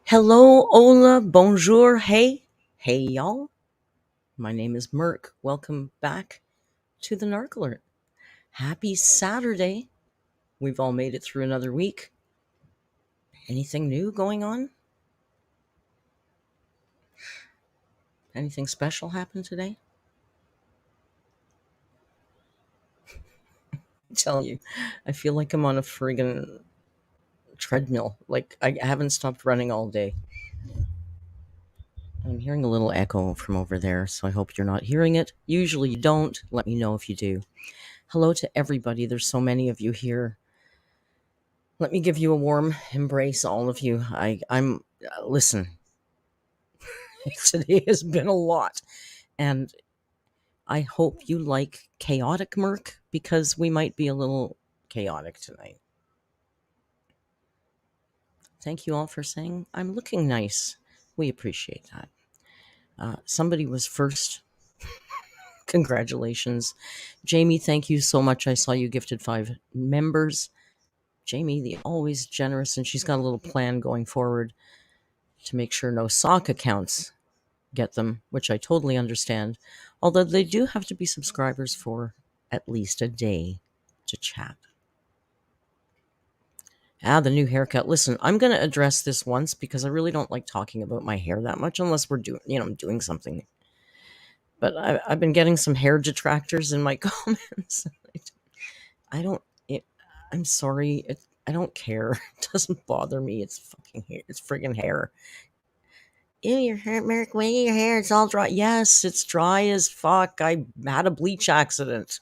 Hello, hola, bonjour, hey, hey, y'all. My name is Merc. Welcome back to the Narc Alert. Happy Saturday. We've all made it through another week. Anything new going on? Anything special happened today? I tell you, I feel like I'm on a friggin' treadmill. Like, I haven't stopped running all day. I'm hearing a little echo from over there, so I hope you're not hearing it. Usually you don't. Let me know if you do. Hello to everybody. There's so many of you here. Let me give you a warm embrace, all of you. I'm listen. Today has been a lot, and I hope you like chaotic Merc because we might be a little chaotic tonight. Thank you all for saying I'm looking nice. We appreciate that. Somebody was first. Congratulations, Jamie. Thank you so much. I saw you gifted 5 members. Jamie, the always generous, and she's got a little plan going forward to make sure no sock accounts get them, which I totally understand. Although they do have to be subscribers for at least a day to chat. The new haircut. Listen, I'm going to address this once because I really don't like talking about my hair that much unless we're doing something. But I've been getting some hair detractors in my comments. I don't. I'm sorry. I don't care. It doesn't bother me. It's fucking hair. It's friggin' hair. Ew, your hair, Merrick, way your hair, it's all dry. Yes, it's dry as fuck. I had a bleach accident.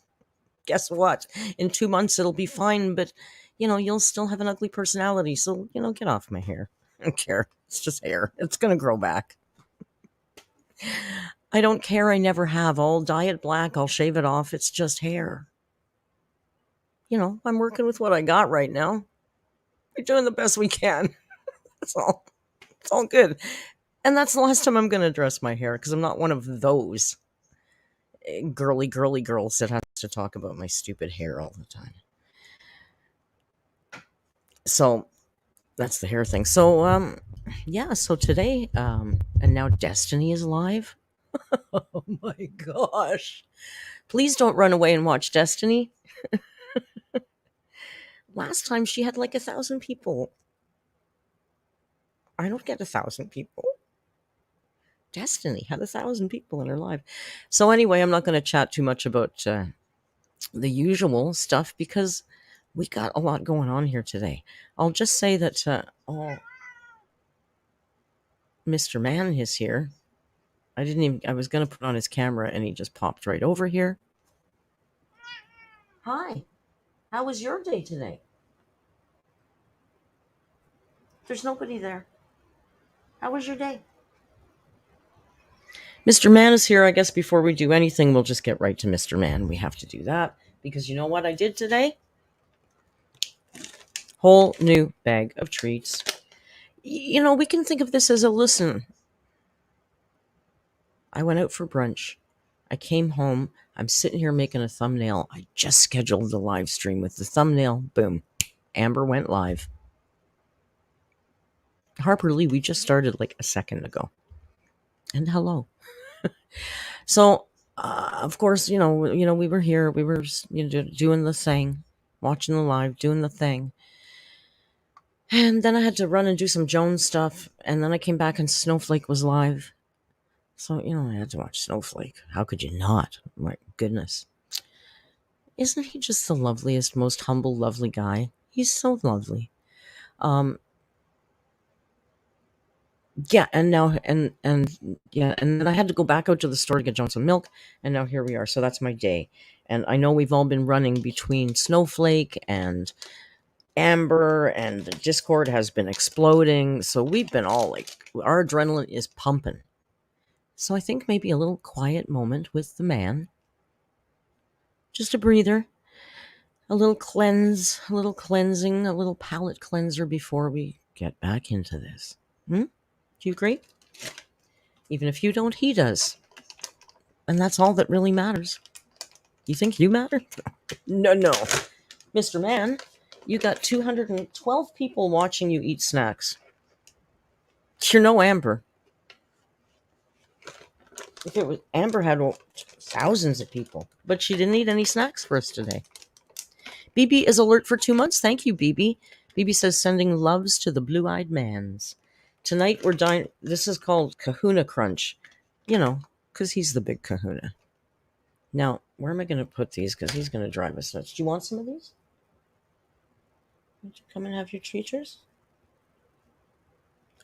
Guess what? In 2 months, it'll be fine, but, you'll still have an ugly personality. So, get off my hair. I don't care. It's just hair. It's going to grow back. I don't care. I never have. I'll dye it black. I'll shave it off. It's just hair. I'm working with what I got right now. We're doing the best we can. That's all. It's all good. And that's the last time I'm going to address my hair because I'm not one of those girly girls that has to talk about my stupid hair all the time. So that's the hair thing. So so today and now Destiny is live. Oh my gosh. Please don't run away and watch Destiny. Last time she had like 1,000 people. I don't get 1,000 people. Destiny had 1,000 people in her live. So anyway, I'm not going to chat too much about the usual stuff because we got a lot going on here today. I'll just say that Mr. Man is here. I didn't even. I was gonna put on his camera, and he just popped right over here. Hi. How was your day today? There's nobody there. How was your day? Mr. Man is here. I guess before we do anything, we'll just get right to Mr. Man. We have to do that because you know what I did today? Whole new bag of treats. We can think of this as a listen. I went out for brunch. I came home. I'm sitting here making a thumbnail. I just scheduled the live stream with the thumbnail. Boom. Amber went live. Harper Lee, we just started like a second ago. And hello. So, of course, we were here. We were doing the thing, watching the live, doing the thing. And then I had to run and do some Jones stuff. And then I came back and Snowflake was live. So, I had to watch Snowflake. How could you not? My goodness. Isn't he just the loveliest, most humble, lovely guy? He's so lovely. Yeah, and now and then I had to go back out to the store to get John some milk, and now here we are. So that's my day. And I know we've all been running between Snowflake and Amber, and the Discord has been exploding. So we've been all like, our adrenaline is pumping. So I think maybe a little quiet moment with the man. Just a breather. A little cleanse, a little cleansing, a little palate cleanser before we get back into this. Do you agree? Even if you don't, he does. And that's all that really matters. You think you matter? No. Mr. Man, you got 212 people watching you eat snacks. You're no Amber. If it was Amber had thousands of people, but she didn't eat any snacks for us today. BB is alert for 2 months. Thank you, BB. BB says sending loves to the blue-eyed mans. Tonight we're dining. This is called Kahuna Crunch. Because he's the big kahuna. Now, where am I going to put these? Because he's going to drive us nuts. Do you want some of these? Would you come and have your treaters?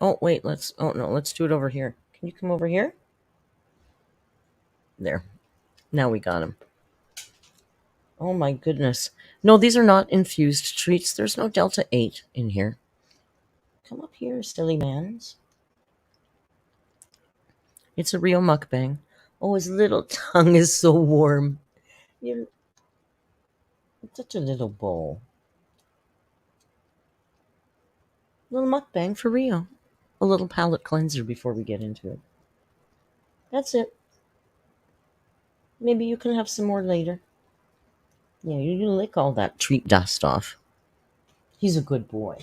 Oh, wait. Let's do it over here. Can you come over here? There. Now we got him. Oh, my goodness. No, these are not infused treats. There's no Delta 8 in here. Come up here, silly mans. It's a real mukbang. Oh, his little tongue is so warm. You're such a little bowl. Little mukbang for Rio. A little palate cleanser before we get into it. That's it. Maybe you can have some more later. Yeah, you lick all that treat dust off. He's a good boy.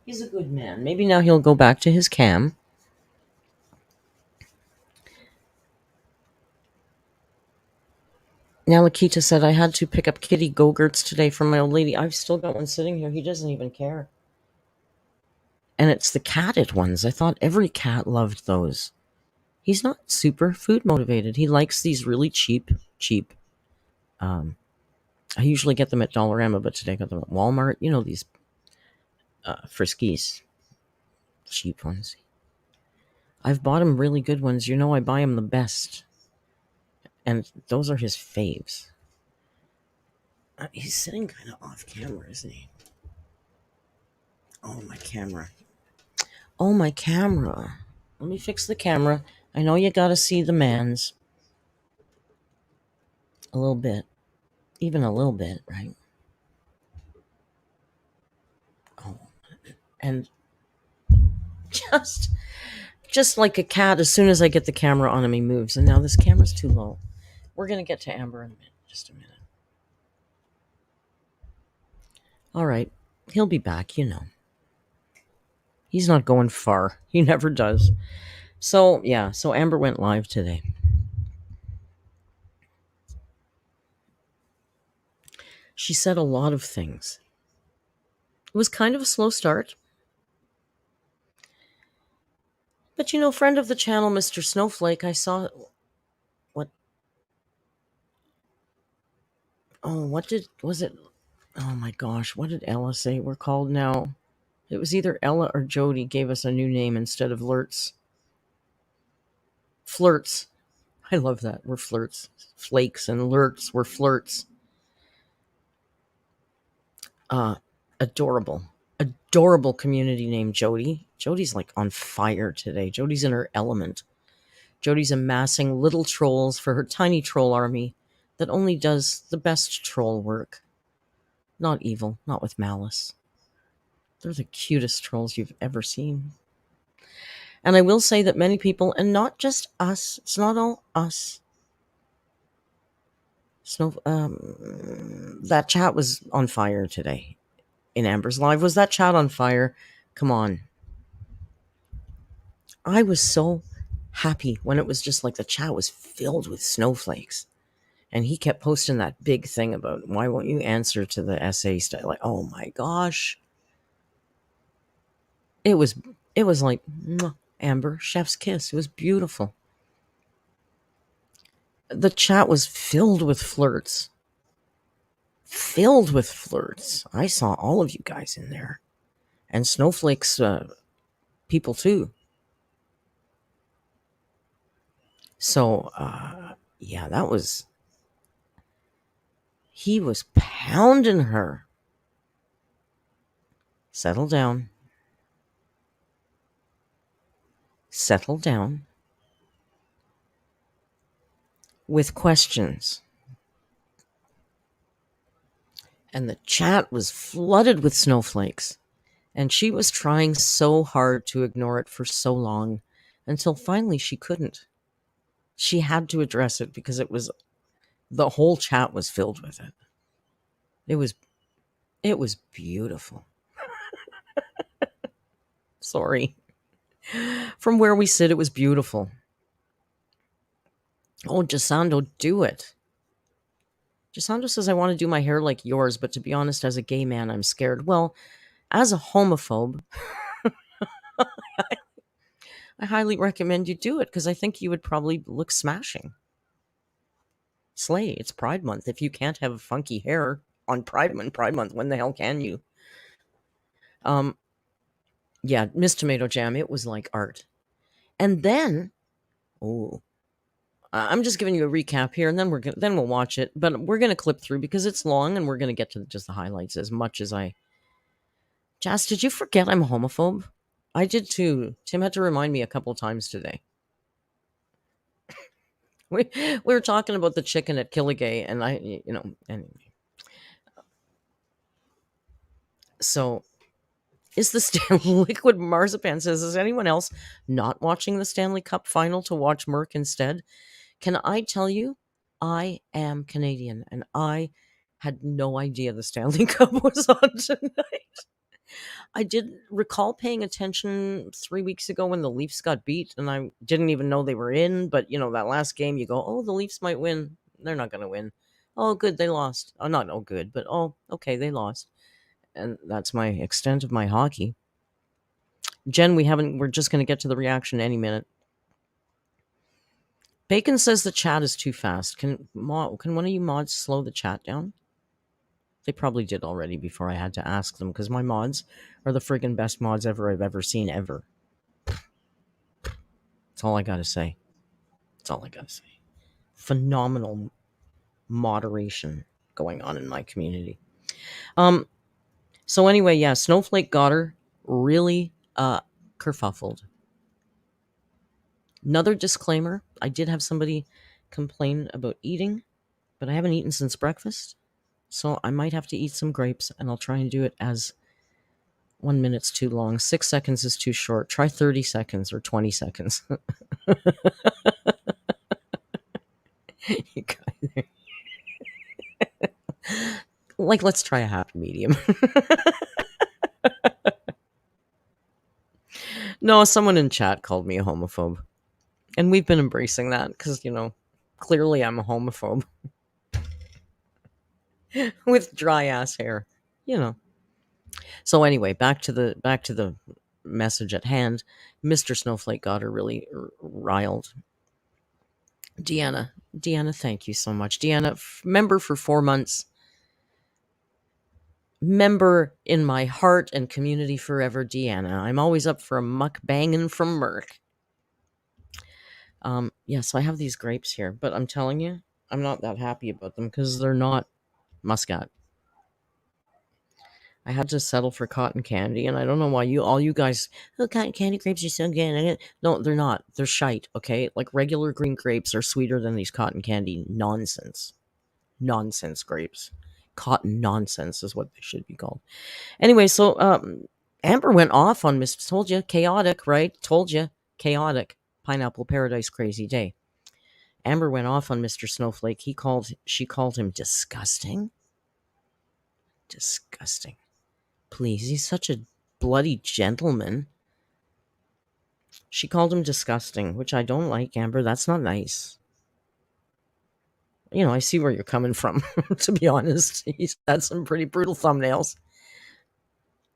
He's a good man. Maybe now he'll go back to his cam. Now Lakita said I had to pick up kitty go-gurts today from my old lady. I've still got one sitting here. He doesn't even care. And it's the catted ones. I thought every cat loved those. He's not super food motivated. He likes these really cheap. I usually get them at Dollarama, but today I got them at Walmart. These Friskies. Cheap ones. I've bought him really good ones. I buy him the best. And those are his faves. He's sitting kind of off camera, isn't he? Oh, my camera. Let me fix the camera. I know you gotta see the mans. A little bit. Even a little bit, right? Oh. And just like a cat, as soon as I get the camera on him, he moves. And now this camera's too low. We're gonna get to Amber in a minute. Just a minute. All right. He'll be back, He's not going far. He never does. So Amber went live today. She said a lot of things. It was kind of a slow start. But friend of the channel, MrSnowflake, I saw what was it? Oh my gosh, what did Ella say we're called now? It was either Ella or Jody gave us a new name instead of Lurtz. Flirts. I love that. We're flirts. Flakes and lurks. We're flirts. Uh, adorable. Adorable community name, Jody. Jody's like on fire today. Jody's in her element. Jody's amassing little trolls for her tiny troll army that only does the best troll work. Not evil, not with malice. They're the cutest trolls you've ever seen. And I will say that many people, and not just us, it's not all us. That chat was on fire today in Amber's live. Was that chat on fire? Come on. I was so happy when it was just like the chat was filled with snowflakes. And he kept posting that big thing about why won't you answer to the essay stuff? Like, oh my gosh. It was like mwah, Amber, chef's kiss. It was beautiful. The chat was filled with flirts. Filled with flirts. I saw all of you guys in there. And Snowflake's people too. So, yeah, that was. He was pounding her. Settle down. Settle down. With questions. And the chat was flooded with snowflakes. And she was trying so hard to ignore it for so long until finally she couldn't. She had to address it because the whole chat was filled with it. It was beautiful. Sorry. From where we sit, it was beautiful. Oh, Jasando, do it. Jasando says, I want to do my hair like yours, but to be honest, as a gay man, I'm scared. Well, as a homophobe, I highly recommend you do it because I think you would probably look smashing. Slay, it's Pride Month. If you can't have funky hair on Pride Month, when the hell can you? Yeah, Miss Tomato Jam, it was like art. And then, I'm just giving you a recap here, and then we'll watch it. But we're gonna clip through because it's long, and we're gonna get to just the highlights as much as I. Jazz, did you forget I'm a homophobe? I did too. Tim had to remind me a couple times today. We were talking about the chicken at Killigay, and anyway. So, is the Liquid Marzipan says, is anyone else not watching the Stanley Cup final to watch Merc instead? Can I tell you, I am Canadian, and I had no idea the Stanley Cup was on tonight. I did recall paying attention 3 weeks ago when the Leafs got beat, and I didn't even know they were in. But that last game, you go, "Oh, the Leafs might win. They're not going to win. Oh, good, they lost. Oh, not oh good, but oh, okay, they lost." And that's my extent of my hockey. Jen, we're just going to get to the reaction any minute. Bacon says the chat is too fast. Can one of you mods slow the chat down? They probably did already before I had to ask them because my mods are the friggin' best mods I've ever seen ever. That's all I gotta say. Phenomenal moderation going on in my community. So anyway, yeah, Snowflake got her really kerfuffled. Another disclaimer, I did have somebody complain about eating, but I haven't eaten since breakfast. So I might have to eat some grapes, and I'll try and do it as 1 minute's too long. 6 seconds is too short. Try 30 seconds or 20 seconds. You guys let's try a happy medium. No, someone in chat called me a homophobe. And we've been embracing that because, clearly I'm a homophobe. With dry ass hair. So anyway, back to the message at hand. Mr. Snowflake got her really riled. Deanna, thank you so much. Deanna, member for 4 months. Member in my heart and community forever, Deanna. I'm always up for a muck banging from Merc. Yes, I have these grapes here, but I'm telling you, I'm not that happy about them because they're not Muscat. I had to settle for cotton candy, and I don't know why all you guys, oh, cotton candy grapes are so good. No, they're not. They're shite. Okay, like regular green grapes are sweeter than these cotton candy nonsense. Nonsense grapes. Cotton nonsense is what they should be called. Anyway, so Amber went off on Miss. Told you, chaotic, right? Told you, chaotic. Pineapple Paradise crazy day. Amber went off on Mr. Snowflake. She called him disgusting. Disgusting. Please, he's such a bloody gentleman. She called him disgusting, which I don't like, Amber. That's not nice. I see where you're coming from, to be honest. He's had some pretty brutal thumbnails.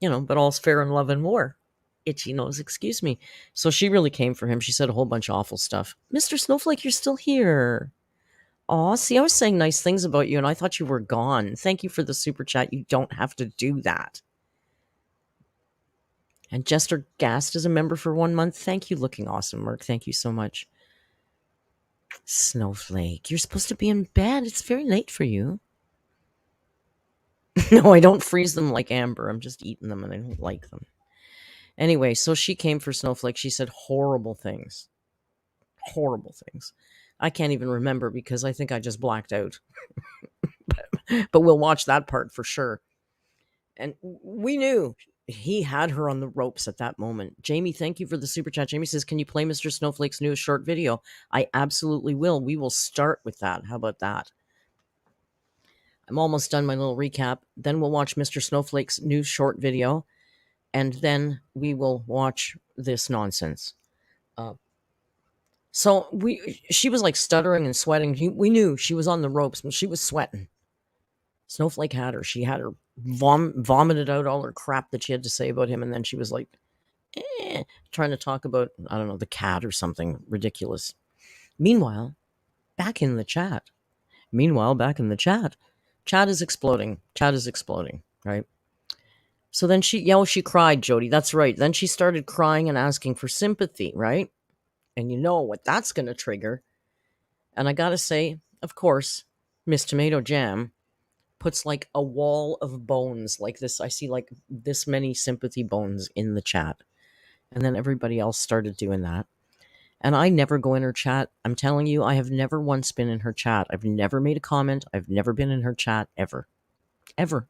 But all's fair in love and war. Itchy nose, excuse me. So she really came for him. She said a whole bunch of awful stuff. Mr. Snowflake, you're still here. Aw, see, I was saying nice things about you and I thought you were gone. Thank you for the super chat. You don't have to do that. And Jester Gast is a member for 1 month. Thank you, looking awesome, Merc. Thank you so much. Snowflake, you're supposed to be in bed. It's very late for you. No, I don't freeze them like Amber. I'm just eating them and I don't like them. Anyway, so she came for Snowflake. She said horrible things. Horrible things. I can't even remember because I think I just blacked out. But we'll watch that part for sure. And we knew he had her on the ropes at that moment. Jamie, thank you for the super chat. Jamie says, can you play Mr. Snowflake's newest short video? I absolutely will. We will start with that. How about that? I'm almost done my little recap. Then we'll watch Mr. Snowflake's new short video. And then we will watch this nonsense. So she was like stuttering and sweating. We knew she was on the ropes, but she was sweating. Snowflake had her. She had her vomited out all her crap that she had to say about him, and then she was like, trying to talk about, I don't know, the cat or something ridiculous. Meanwhile, back in the chat. Chat is exploding. Right? So then she cried, Jody. That's right. Then she started crying and asking for sympathy, right? And you know what that's going to trigger. And I got to say, of course, Miss Tomato Jam puts like a wall of bones like this. I see like this many sympathy bones in the chat. And then everybody else started doing that. And I never go in her chat. I'm telling you, I have never once been in her chat. I've never made a comment. I've never been in her chat ever. Ever.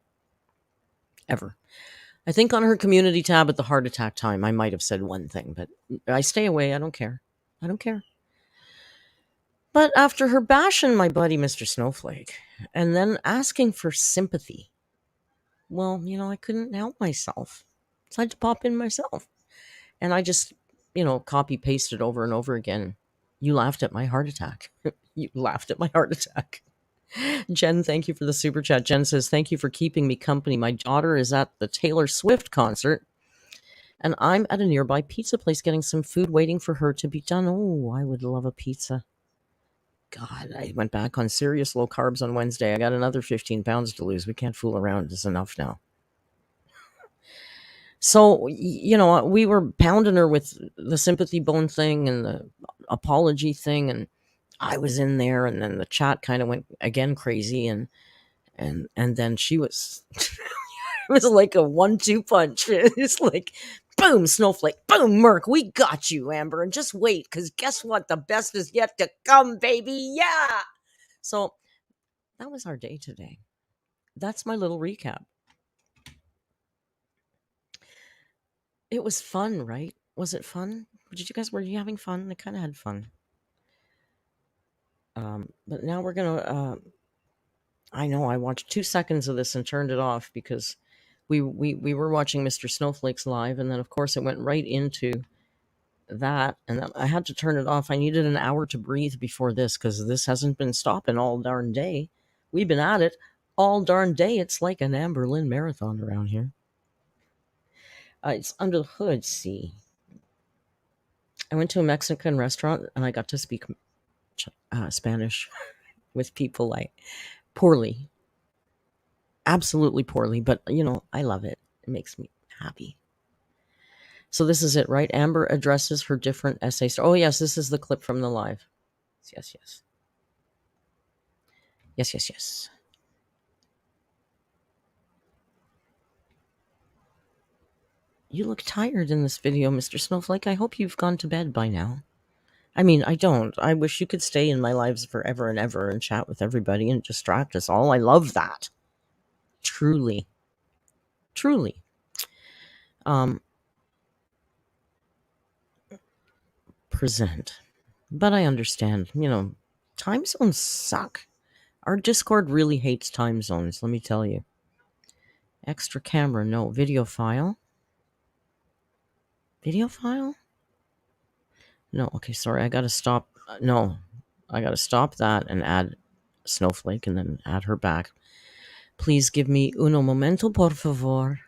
I think on her community tab at the heart attack time, I might have said one thing, but I stay away. I don't care. But after her bashing my buddy, Mr. Snowflake, and then asking for sympathy, well, I couldn't help myself. So I had to pop in myself. And I just, copy pasted over and over again. You laughed at my heart attack. You laughed at my heart attack. Jen, thank you for the super chat. Jen says, thank you for keeping me company. My daughter is at the Taylor Swift concert, and I'm at a nearby pizza place getting some food waiting for her to be done. Oh, I would love a pizza. God, I went back on serious low carbs on Wednesday. I got another 15 pounds to lose. We can't fool around. It's enough now. So, we were pounding her with the sympathy bone thing and the apology thing, and I was in there, and then the chat kind of went again crazy, and then she was it was like a 1-2 punch. It's like, boom, Snowflake, boom, Merc, we got you, Amber, and just wait, because guess what? The best is yet to come, baby. Yeah. So that was our day today. That's my little recap. It was fun, right? Was it fun? Were you having fun? I kind of had fun. But now we're gonna. I know I watched 2 seconds of this and turned it off because we were watching Mr. Snowflake's live, and then of course it went right into that, and I had to turn it off. I needed an hour to breathe before this because this hasn't been stopping all darn day. We've been at it all darn day. It's like an Amberlynn marathon around here. It's under the hood. See, I went to a Mexican restaurant and I got to speak Spanish with people like poorly, absolutely poorly, but I love it. It makes me happy. So this is it, right? Amber addresses her different essays. Oh, yes, this is the clip from the live. Yes, yes. Yes, yes, yes. You look tired in this video, Mr. Snowflake. I hope you've gone to bed by now. I mean, I don't. I wish you could stay in my lives forever and ever and chat with everybody and distract us all. I love that. Truly. Truly. Present. But I understand, time zones suck. Our Discord really hates time zones, let me tell you. Extra camera, no. Video file. Video file? No, okay, sorry, I gotta stop. No, I gotta stop that and add Snowflake and then add her back. Please give me uno momento, por favor.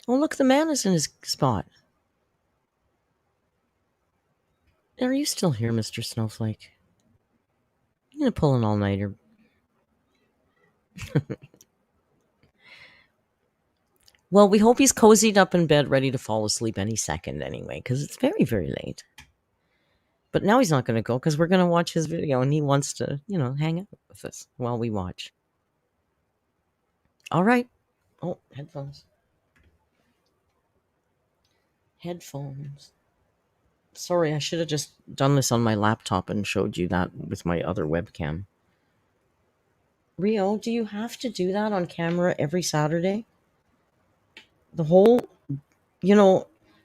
Oh, look, the man is in his spot. Are you still here, Mr. Snowflake? I'm gonna pull an all-nighter. Well, we hope he's cozied up in bed, ready to fall asleep any second anyway, because it's very, very late. But now he's not going to go because we're going to watch his video and he wants to, hang out with us while we watch. All right. Oh, headphones. Headphones. Sorry, I should have just done this on my laptop and showed you that with my other webcam. Rio, do you have to do that on camera every Saturday? The whole,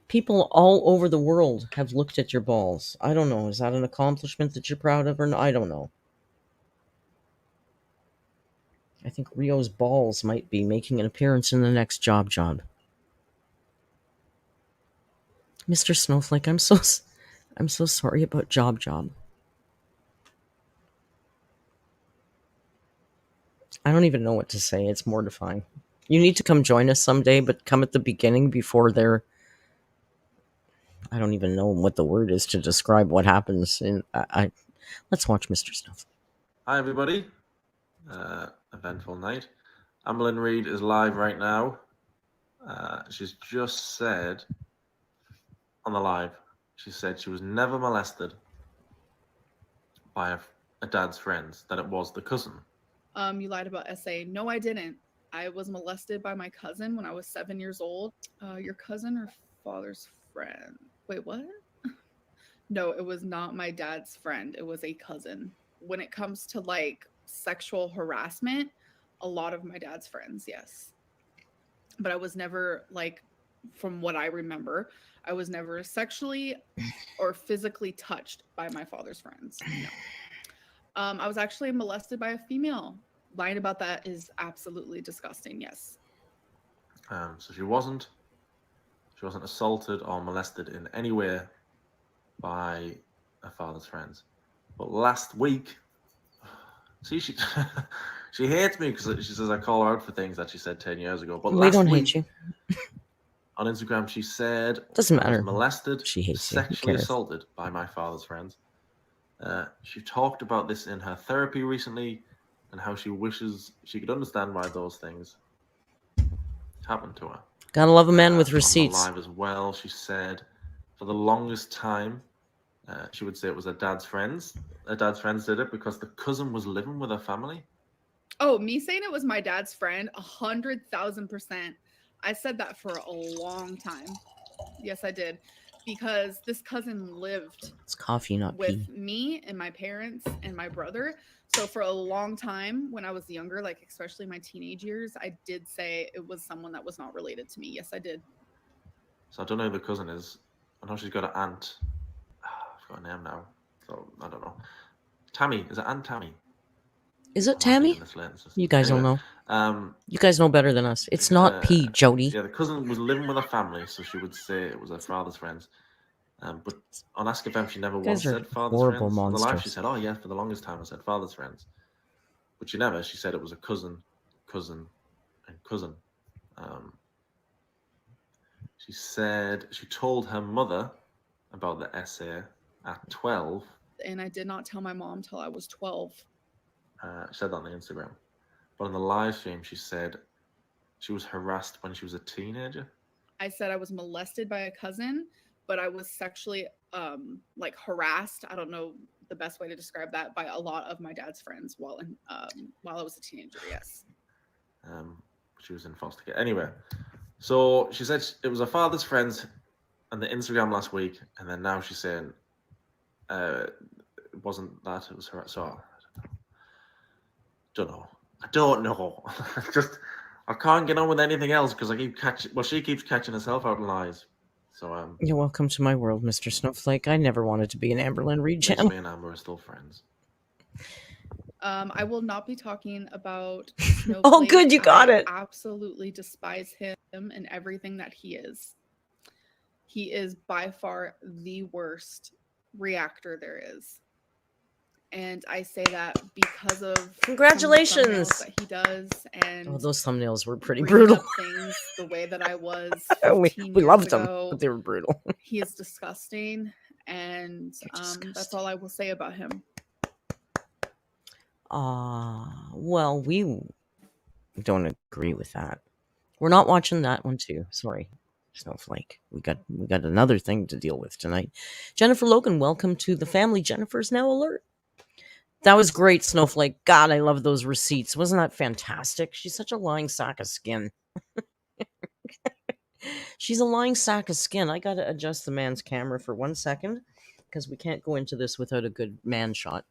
people all over the world have looked at your balls. I don't know. Is that an accomplishment that you're proud of or no? I don't know. I think Rio's balls might be making an appearance in the next job. Mr. Snowflake, I'm so sorry about job. I don't even know what to say. It's mortifying. You need to come join us someday, but come at the beginning before they're. I don't even know what the word is to describe what happens. Let's watch Mr. Snowflake. Hi, everybody. Eventful night. Amberlyn Reid is live right now. She's just said on the live, she said she was never molested by a dad's friends, that it was the cousin. You lied about SA. No, I didn't. I was molested by my cousin when I was 7 years old. Your cousin or father's friend? Wait, what? No, it was not my dad's friend. It was a cousin. When it comes to like sexual harassment, a lot of my dad's friends, yes. But I was never like, from what I remember, I was never sexually or physically touched by my father's friends. No. I was actually molested by a female. Lying about that is absolutely disgusting. Yes. So she wasn't assaulted or molested in any way by her father's friends. But last week, see, she she hates me because she says I call her out for things that she said 10 years ago. But we last don't week, hate you. On Instagram, she said doesn't matter. I was molested, she hates sexually assaulted by my father's friends. She talked about this in her therapy recently and how she wishes she could understand why those things happened to her. Gotta love a man with receipts. On the live as well, she said for the longest time, she would say it was her dad's friends. Her dad's friends did it because the cousin was living with her family. Oh, me saying it was my dad's friend, 100,000%. I said that for a long time. Yes, I did. Because this cousin lived it's coffee, not with pee. me and my parents and my brother. So for a long time when I was younger, like especially my teenage years, I did say it was someone that was not related to me. Yes, I did. So I don't know who the cousin is. I know she's got an aunt. I've got a name now. So I don't know. Tammy. Is it Aunt Tammy? Is it Tammy? You guys don't know. You guys know better than us. It's not P, Jody. Yeah, the cousin was living with her family, so she would say it was her father's friends. But on Ask FM, she never once said father's friends. Monsters. On the live, she said, "Oh yeah, for the longest time I said father's friends," but she never. She said it was a cousin, and cousin. She said she told her mother about the essay at 12. And I did not tell my mom till I was 12. She said that on the Instagram. But on the live stream, she said she was harassed when she was a teenager. I said I was molested by a cousin, but I was sexually like harassed. I don't know the best way to describe that, by a lot of my dad's friends while I was a teenager. Yes. She was in foster care. Anyway, so she said it was her father's friends on the Instagram last week, and then now she's saying it wasn't that, it was her. So I don't know. Just I can't get on with anything else because I keep catching. Well, she keeps catching herself out in lies. So You're welcome to my world, Mr. Snowflake. I never wanted to be an Amberlynn Reed at least channel. me and Amber are still friends. I will not be talking about Oh, Snowflake. good, you got I it. absolutely despise him and everything that he is. He is by far the worst reactor there is. And I say that because of some of the Congratulations. thumbnails that he does, and Oh, those thumbnails were pretty bringing brutal. up things the way that I was we 15 we years loved them, ago. but they were brutal. He is disgusting, and You're that's disgusting. all I will say about him. Well, we don't agree with that. We're not watching that one too. Sorry, Snowflake. We got another thing to deal with tonight. Jennifer Logan, welcome to the family. Jennifer's now alert. That was great, Snowflake. God, I love those receipts. Wasn't that fantastic? She's such a lying sack of skin. She's a lying sack of skin. I gotta adjust the man's camera for 1 second because we can't go into this without a good man shot.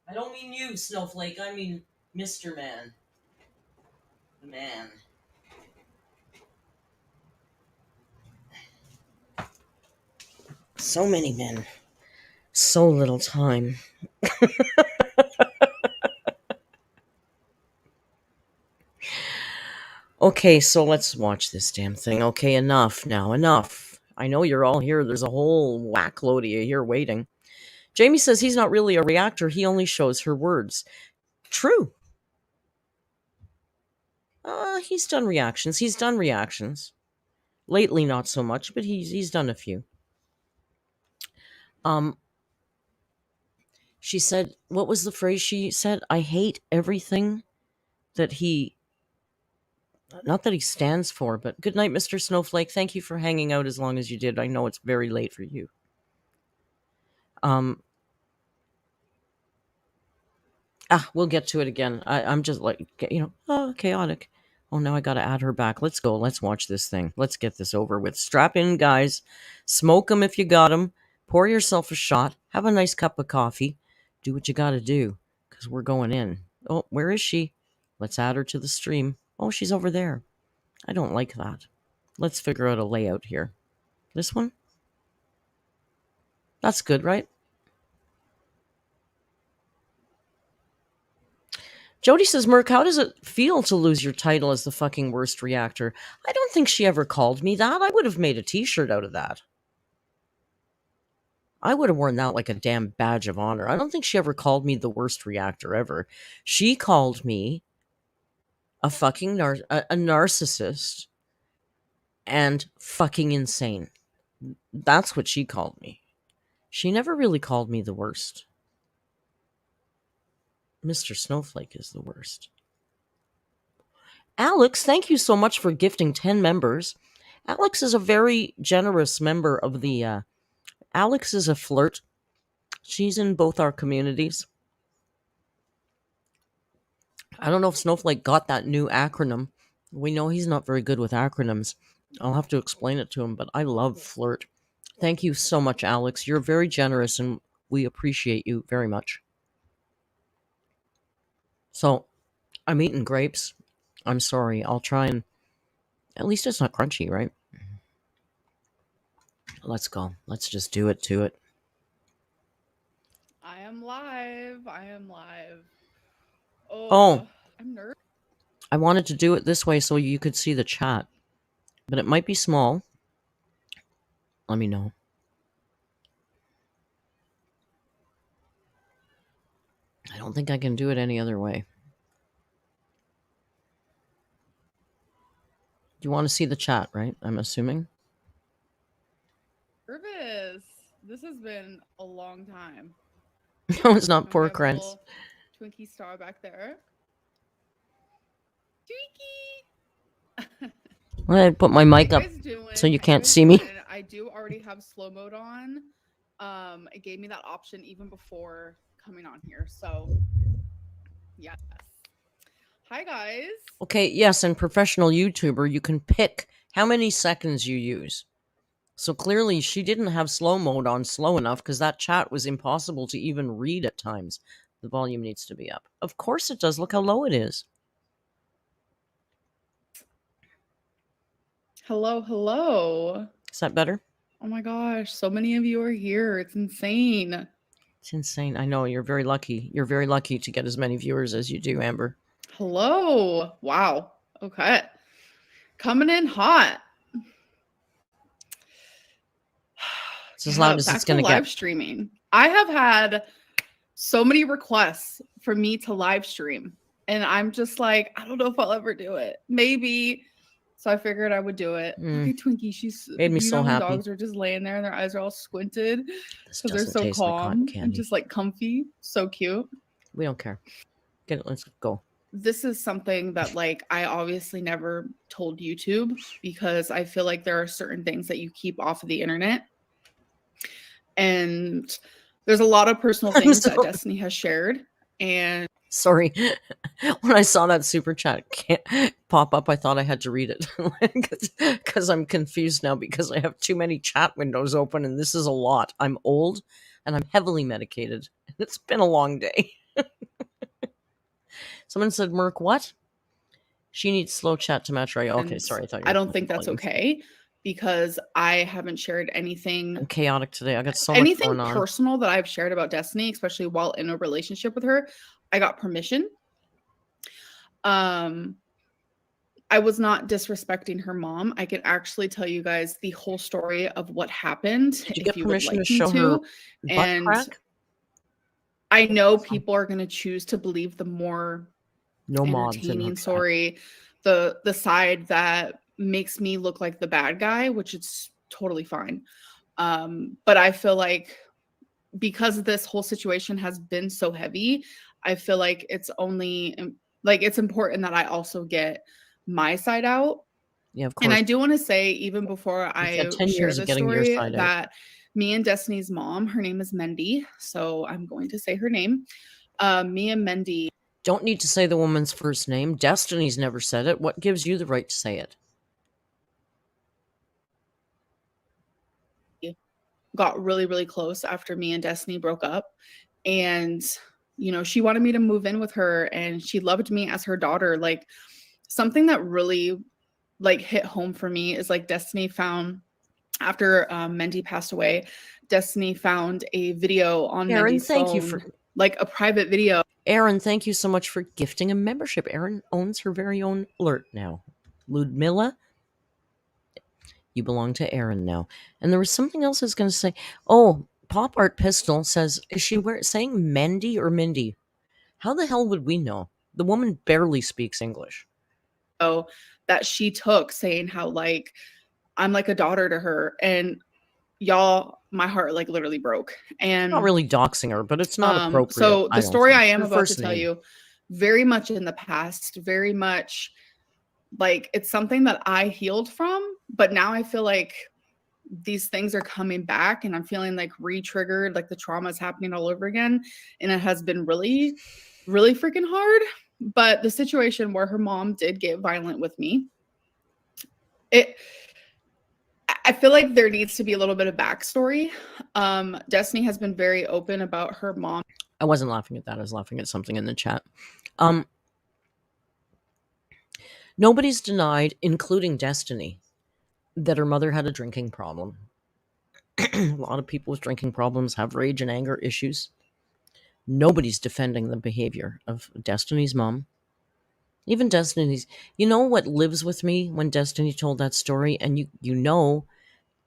I don't mean you, Snowflake. I mean Mr. Man. The man. So many men. So little time. Okay, so let's watch this damn thing. Okay, enough now. Enough. I know you're all here. There's a whole whack load of you here waiting. Jamie says he's not really a reactor. He only shows her words. True. He's done reactions. Lately, not so much, but he's done a few. She said, what was the phrase she said? I hate everything that he, not that he stands for, but good night, Mr. Snowflake. Thank you for hanging out as long as you did. I know it's very late for you. We'll get to it again. I'm just like, chaotic. Oh, now I gotta add her back. Let's go. Let's watch this thing. Let's get this over with. Strap in, guys. Smoke them if you got them. Pour yourself a shot. Have a nice cup of coffee. Do what you gotta do, because we're going in. Oh, where is she? Let's add her to the stream. Oh, she's over there. I don't like that. Let's figure out a layout here. This one? That's good, right? Jody says, Merc, how does it feel to lose your title as the fucking worst reactor? I don't think she ever called me that. I would have made a t-shirt out of that. I would have worn that like a damn badge of honor. I don't think she ever called me the worst reactor ever. She called me a fucking a narcissist and fucking insane. That's what she called me. She never really called me the worst. Mr. Snowflake is the worst. Alex, thank you so much for gifting 10 members. Alex is a very generous member of the... Alex is a flirt. She's in both our communities. I don't know if Snowflake got that new acronym. We know he's not very good with acronyms. I'll have to explain it to him, but I love flirt. Thank you so much, Alex. You're very generous, and we appreciate you very much. So, I'm eating grapes. I'm sorry. I'll try and... At least it's not crunchy, right? Let's go. Let's just do it to it. I am live. Oh. I'm nervous. I wanted to do it this way so you could see the chat. But it might be small. Let me know. I don't think I can do it any other way. You want to see the chat, right? I'm assuming. Nervous. This has been a long time. No, it's not I poor have a Krantz. little Twinkie star back there. Tweaky. I put my mic up so you can't see me. I do already have slow mode on. It gave me that option even before coming on here. So, yes. Hi, guys. Okay, yes, and professional YouTuber, you can pick how many seconds you use. So clearly she didn't have slow mode on slow enough because that chat was impossible to even read at times. The volume needs to be up. Of course it does. Look how low it is. Hello, hello. Is that better? Oh my gosh, so many of you are here. It's insane. It's insane. I know. You're very lucky. You're very lucky to get as many viewers as you do, Amber. Hello. Wow. Okay. Coming in hot. It's as loud as Back it's going to to live get. streaming. I have had so many requests for me to live stream, and I'm just like, I don't know if I'll ever do it. Maybe. So I figured I would do it. Look at Twinkie. She's Made me so when happy. dogs are just laying there and their eyes are all squinted This because they're doesn't so taste like cotton calm candy. and just like comfy. So cute. We don't care. Get it. Let's go. This is something that like I obviously never told YouTube because I feel like there are certain things that you keep off of the internet. And there's a lot of personal things that Destiny has shared. And sorry, when I saw that super chat pop up, I thought I had to read it because I'm confused now because I have too many chat windows open and this is a lot. I'm old and I'm heavily medicated. It's been a long day. Someone said, Merc, what? She needs slow chat to match right. Okay, sorry. I don't think that's okay because I haven't shared anything. I'm chaotic today. I got so much going on. Anything personal that I've shared about Destiny, especially while in a relationship with her, I got permission. I was not disrespecting her mom. I can actually tell you guys the whole story of what happened if you would like me to. And crack? I know people are going to choose to believe the more entertaining story, the side that makes me look like the bad guy, which is totally fine. But I feel like because this whole situation has been so heavy, I feel like it's only like it's important that I also get my side out. Yeah, of course. And I do want to say, even before I share this story, that me and Destiny's mom, her name is Mendy, so I'm going to say her name. Me and Mendy don't need to say the woman's first name. Destiny's never said it. What gives you the right to say it? Got really, really close after me and Destiny broke up. And, you know, she wanted me to move in with her and she loved me as her daughter. Like something that really like hit home for me is like Destiny found after Mendy passed away, Destiny found a video on Mendy's phone, like a private video. Aaron, thank you so much for gifting a membership. Aaron owns her very own alert now. Ludmilla, you belong to Aaron now. And there was something else I was going to say. Oh, Pop Art Pistol says, is she saying Mendy or Mindy? How the hell would we know? The woman barely speaks English. Oh, that she took saying how like I'm like a daughter to her, and y'all, my heart like literally broke. And not really doxing her, but it's not appropriate. So the story I am about to tell you, very much in the past, very much like it's something that I healed from, but now I feel like these things are coming back and I'm feeling like re-triggered, like the trauma is happening all over again. And it has been really, really freaking hard. But the situation where her mom did get violent with me, I feel like there needs to be a little bit of backstory. Destiny has been very open about her mom. I wasn't laughing at that. I was laughing at something in the chat. Nobody's denied, including Destiny, that her mother had a drinking problem. A lot of people with drinking problems have rage and anger issues. Nobody's defending the behavior of Destiny's mom. Even Destiny's... You know what lives with me when Destiny told that story? And you know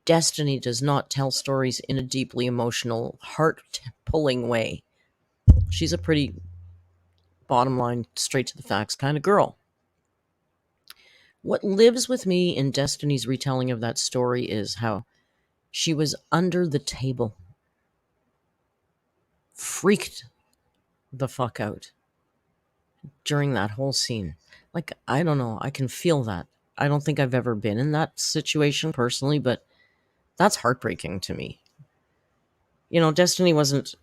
Destiny does not tell stories in a deeply emotional, heart-pulling way. She's a pretty bottom line, straight to the facts kind of girl. What lives with me in Destiny's retelling of that story is how she was under the table, freaked the fuck out during that whole scene. Like, I don't know. I can feel that. I don't think I've ever been in that situation personally, but that's heartbreaking to me. You know, Destiny wasn't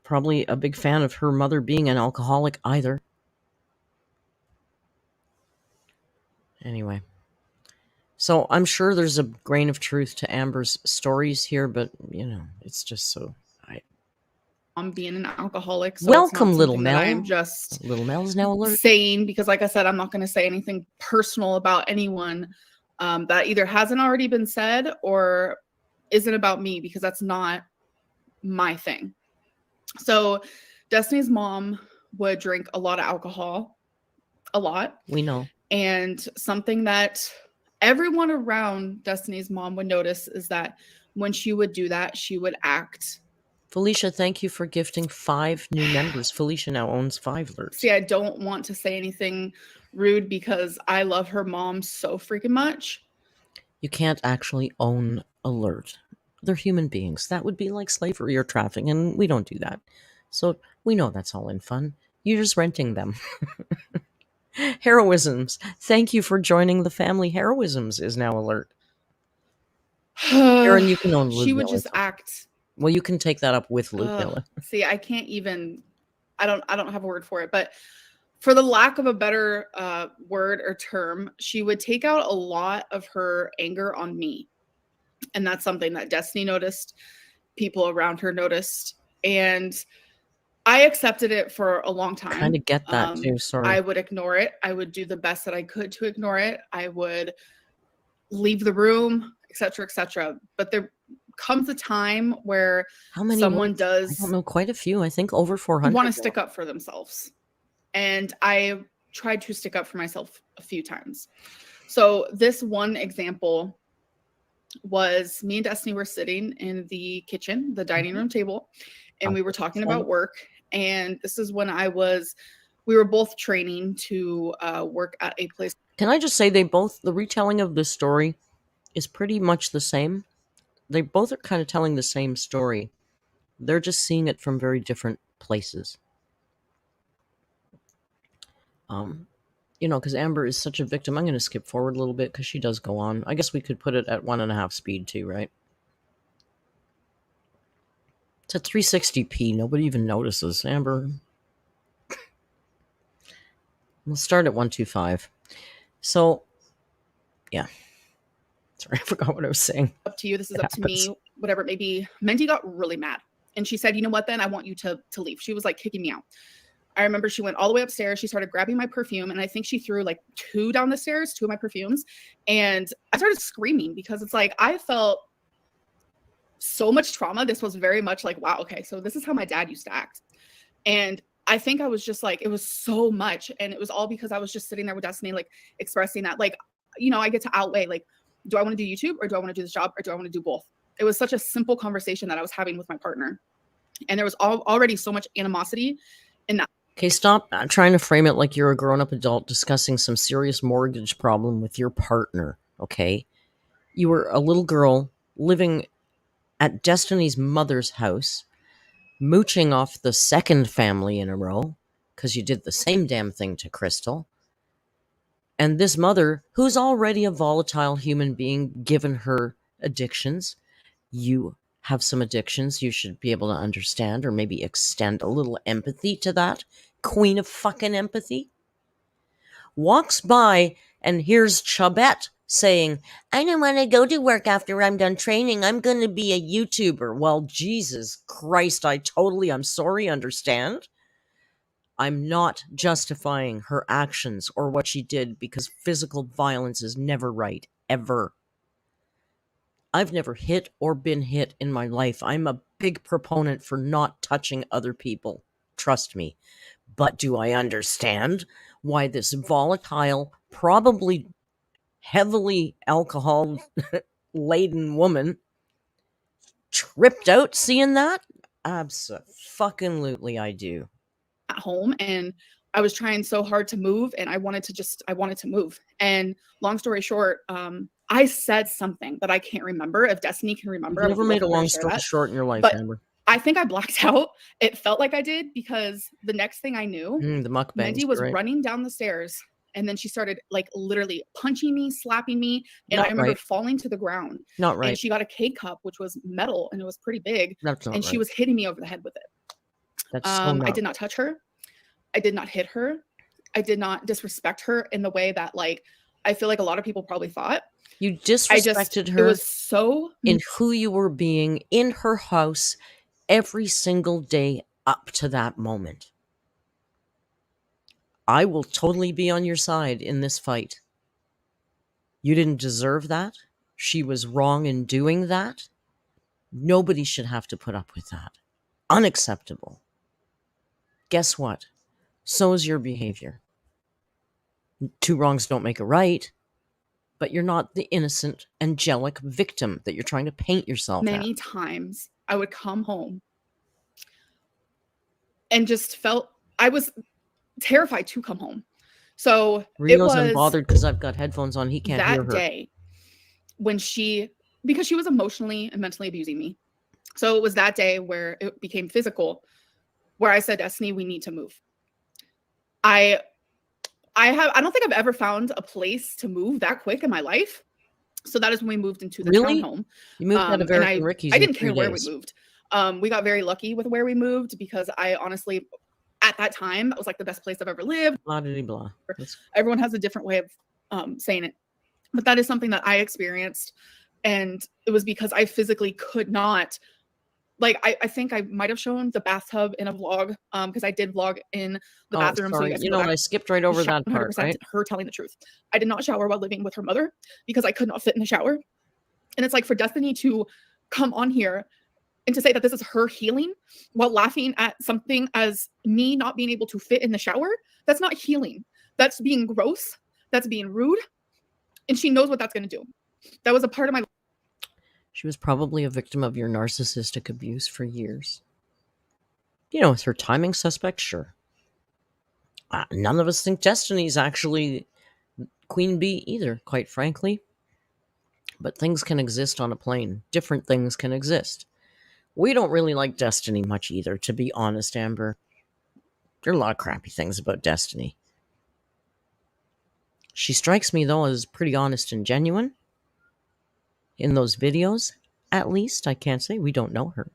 probably a big fan of her mother being an alcoholic either. Anyway. So I'm sure there's a grain of truth to Amber's stories here, but, you know, it's just so... I'm being an alcoholic, so Welcome, it's not Little something that Mel. I'm just Little Mel's now alert. saying, because like I said, I'm not going to say anything personal about anyone that either hasn't already been said or isn't about me, because that's not my thing. So Destiny's mom would drink a lot of alcohol, a lot. We know. And something that everyone around Destiny's mom would notice is that when she would do that, she would act. Felicia, thank you for gifting 5 new members. Felicia now owns 5 alerts. See, I don't want to say anything rude because I love her mom so freaking much. You can't actually own alert. They're human beings. That would be like slavery or trafficking, and we don't do that. So we know that's all in fun. You're just renting them. Heroisms. Thank you for joining the family. Heroisms is now alert. Karen, you can own Ludmilla. She would just act. Well, you can take that up with Ludmilla. See, I can't even. I don't have a word for it, but for the lack of a better word or term, she would take out a lot of her anger on me, and that's something that Destiny noticed. People around her noticed, and I accepted it for a long time. Kind of get that too. Sorry. I would ignore it. I would do the best that I could to ignore it. I would leave the room, etc., etc. But there comes a time where someone does. I don't know, quite a few. I think over 400. Want to stick up for themselves, and I tried to stick up for myself a few times. So this one example was me and Destiny were sitting in the kitchen, the dining room table, and we were talking about work. And this is when we were both training to work at a place. Can I just say the retelling of the story is pretty much the same. They both are kind of telling the same story. They're just seeing it from very different places. You know, because Amber is such a victim. I'm going to skip forward a little bit because she does go on. I guess we could put it at 1.5 speed too, right? It's at 360p. Nobody even notices. Amber. We'll start at 125. So, yeah. Sorry, I forgot what I was saying. Up to you. This is up to me. Whatever it may be. Mendy got really mad. And she said, you know what, then I want you to leave. She was like kicking me out. I remember she went all the way upstairs. She started grabbing my perfume. And I think she threw like 2 down the stairs, 2 of my perfumes. And I started screaming because it's like I felt so much trauma. This was very much like, wow, okay, so this is how my dad used to act. And I think I was just like, it was so much. And it was all because I was just sitting there with Destiny, like expressing that, like, you know, I get to outweigh, like, do I want to do YouTube or do I want to do this job or do I want to do both? It was such a simple conversation that I was having with my partner. And there was already so much animosity in that. Okay, stop trying to frame it like you're a grown-up adult discussing some serious mortgage problem with your partner, okay? You were a little girl living at Destiny's mother's house, mooching off the second family in a row, because you did the same damn thing to Crystal. And this mother, who's already a volatile human being, given her addictions, you have some addictions you should be able to understand or maybe extend a little empathy to that. Queen of fucking empathy. Walks by and hears Chubette saying, I don't want to go to work after I'm done training. I'm going to be a YouTuber. Well, Jesus Christ, I'm sorry, understand. I'm not justifying her actions or what she did because physical violence is never right, ever. I've never hit or been hit in my life. I'm a big proponent for not touching other people. Trust me. But do I understand why this volatile, probably heavily alcohol-laden woman tripped out seeing that? Abso-fucking-lutely I do. At home, and I was trying so hard to move, and I wanted to move. And long story short, I said something that I can't remember. If Destiny can remember, You've never made a long story short in your life, Amber. I think I blacked out. It felt like I did because the next thing I knew, the mukbangs, Mendy was running down the stairs And then she started like literally punching me, slapping me. And Not I remember right. falling to the ground. Not And right. she got a K cup, which was metal and it was pretty big. That's not And right. she was hitting me over the head with it. That's so not. I did not touch her. I did not hit her. I did not disrespect her in the way that like I feel like a lot of people probably thought. You disrespected her It was so in who you were being in her house every single day up to that moment. I will totally be on your side in this fight. You didn't deserve that. She was wrong in doing that. Nobody should have to put up with that. Unacceptable. Guess what? So is your behavior. Two wrongs don't make a right, but you're not the innocent, angelic victim that you're trying to paint yourself many as. times I would come home and just felt I was terrified to come home. So it Rio's was unbothered because I've got headphones on. He can't hear that her. day when because she was emotionally and mentally abusing me. So it was that day where it became physical, where I said, Destiny, we need to move. I don't think I've ever found a place to move that quick in my life. So that is when we moved into the Really? townhome. You moved out of Eric and Ricky's. I didn't care where we moved. We got very lucky with where we moved because I honestly, at that time, that was like the best place I've ever lived. Blah, blah, blah. Everyone has a different way of saying it. But that is something that I experienced. And it was because I physically could not, like, I think I might have shown the bathtub in a vlog because I did vlog in the bathroom. Sorry. So you know what? I skipped right over that part, right? Her telling the truth. I did not shower while living with her mother because I could not fit in the shower. And it's like for Destiny to come on here and to say that this is her healing while laughing at something as me not being able to fit in the shower, that's not healing. That's being gross. That's being rude. And she knows what that's going to do. That was a part of my. She was probably a victim of your narcissistic abuse for years. You know, with her timing suspect, sure. None of us think Destiny's actually Queen Bee either, quite frankly. But things can exist on a plane. Different things can exist. We don't really like Destiny much either, to be honest, Amber. There are a lot of crappy things about Destiny. She strikes me, though, as pretty honest and genuine. In those videos, at least. I can't say we don't know her.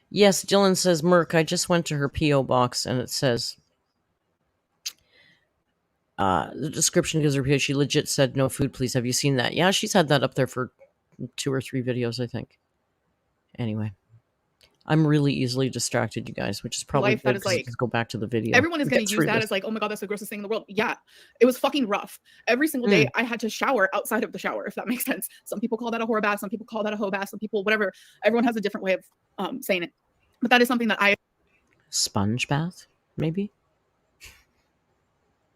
Yes, Dylan says, Merc, I just went to her P.O. box and it says, the description gives her PO. She legit said, no food, please. Have you seen that? Yeah, she's had that up there for 2 or 3 videos, I think. Anyway. I'm really easily distracted, you guys, which is probably life good that is like, let's go back to the video. Everyone is going to use that as like, oh my God, that's the grossest thing in the world. Yeah, it was fucking rough. Every single day I had to shower outside of the shower, if that makes sense. Some people call that a whore bath. Some people call that a hoe bath. Some people, whatever. Everyone has a different way of saying it. But that is something that I... Sponge bath, maybe?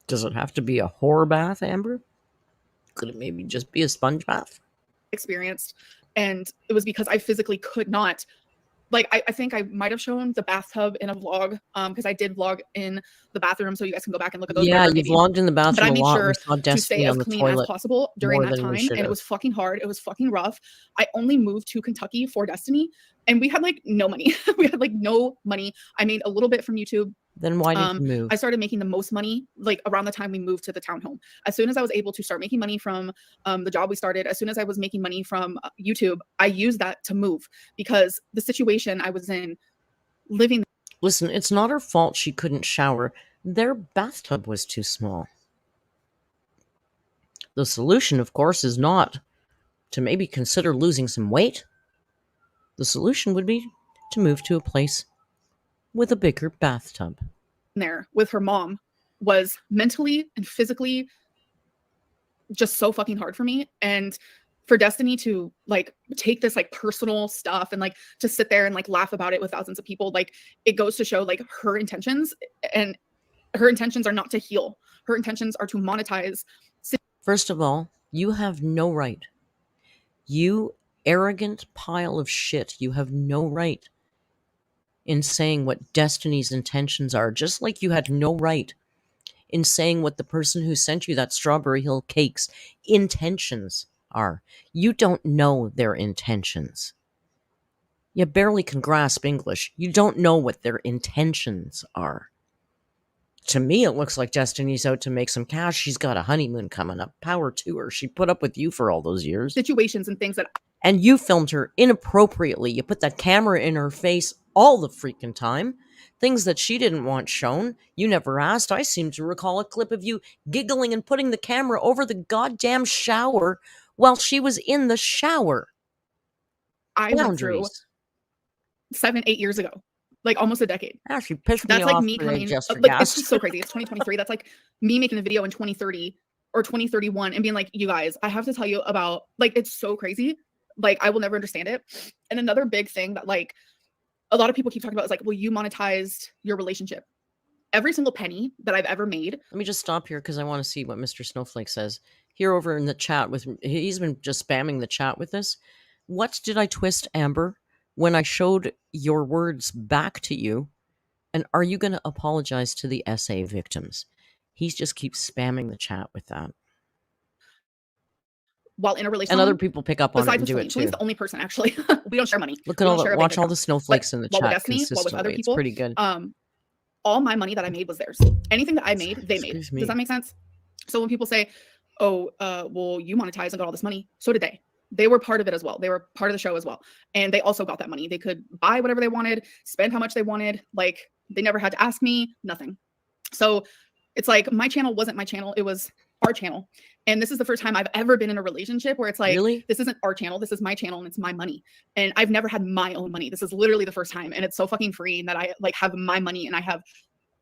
Does it have to be a whore bath, Amber? Could it maybe just be a sponge bath? Experienced. And it was because I physically could not... Like, I think I might have shown the bathtub in a vlog because I did vlog in the bathroom, so you guys can go back and look at those. Yeah, you vlogged in the bathroom but I made a lot. sure We saw to stay as clean as possible during that time, and it was fucking hard. It was fucking rough. I only moved to Kentucky for Destiny, and we had like no money. We had like no money. I made a little bit from YouTube. Then why did you move? I started making the most money like around the time we moved to the townhome. As soon as I was able to start making money from the job we started, as soon as I was making money from YouTube, I used that to move because the situation I was in living. Listen, it's not her fault she couldn't shower. Their bathtub was too small. The solution, of course, is not to maybe consider losing some weight. The solution would be to move to a place with a bigger bathtub. There with her mom was mentally and physically just so fucking hard for me. And for Destiny to like take this like personal stuff and like to sit there and like laugh about it with thousands of people, like it goes to show like her intentions, and her intentions are not to heal. Her intentions are to monetize. First of all, you have no right. You arrogant pile of shit. You have no right in saying what Destiny's intentions are, just like you had no right in saying what the person who sent you that Strawberry Hill Cakes intentions are. You don't know their intentions. You barely can grasp English. You don't know what their intentions are. To me, it looks like Destiny's out to make some cash. She's got a honeymoon coming up. Power to her. She put up with you for all those years. Situations and things that. And you filmed her inappropriately. You put that camera in her face all the freaking time. Things that she didn't want shown. You never asked. I seem to recall a clip of you giggling and putting the camera over the goddamn shower while she was in the shower. I went through 7-8 years ago, like almost a decade. She pissed That's me like off. me coming, Just like it's just so crazy. It's 2023. That's like me making a video in 2030 or 2031 and being like, you guys, I have to tell you about, like, it's so crazy. Like, I will never understand it. And another big thing that like a lot of people keep talking about is like, well, you monetized your relationship. Every single penny that I've ever made. Let me just stop here because I want to see what Mr. Snowflake says. Here over in the chat he's been just spamming the chat with this. What did I twist, Amber, when I showed your words back to you? And are you going to apologize to the SA victims? He just keeps spamming the chat with that. While in a relationship, and other people pick up on it and do it too. He's the only person actually. We don't share money. Look at all the watch all the snowflakes in the chat Destiny, consistently. With other people, it's pretty good. All my money that I made was theirs. Anything that I made, they made. Does that make sense? So when people say, "Oh, well, you monetized and got all this money," so did they. They were part of it as well. They were part of the show as well, and they also got that money. They could buy whatever they wanted, spend how much they wanted. Like they never had to ask me, nothing. So it's like my channel wasn't my channel; it was our channel. And this is the first time I've ever been in a relationship where it's like, really? This isn't our channel. This is my channel and it's my money. And I've never had my own money. This is literally the first time. And it's so fucking freeing that I like have my money and I have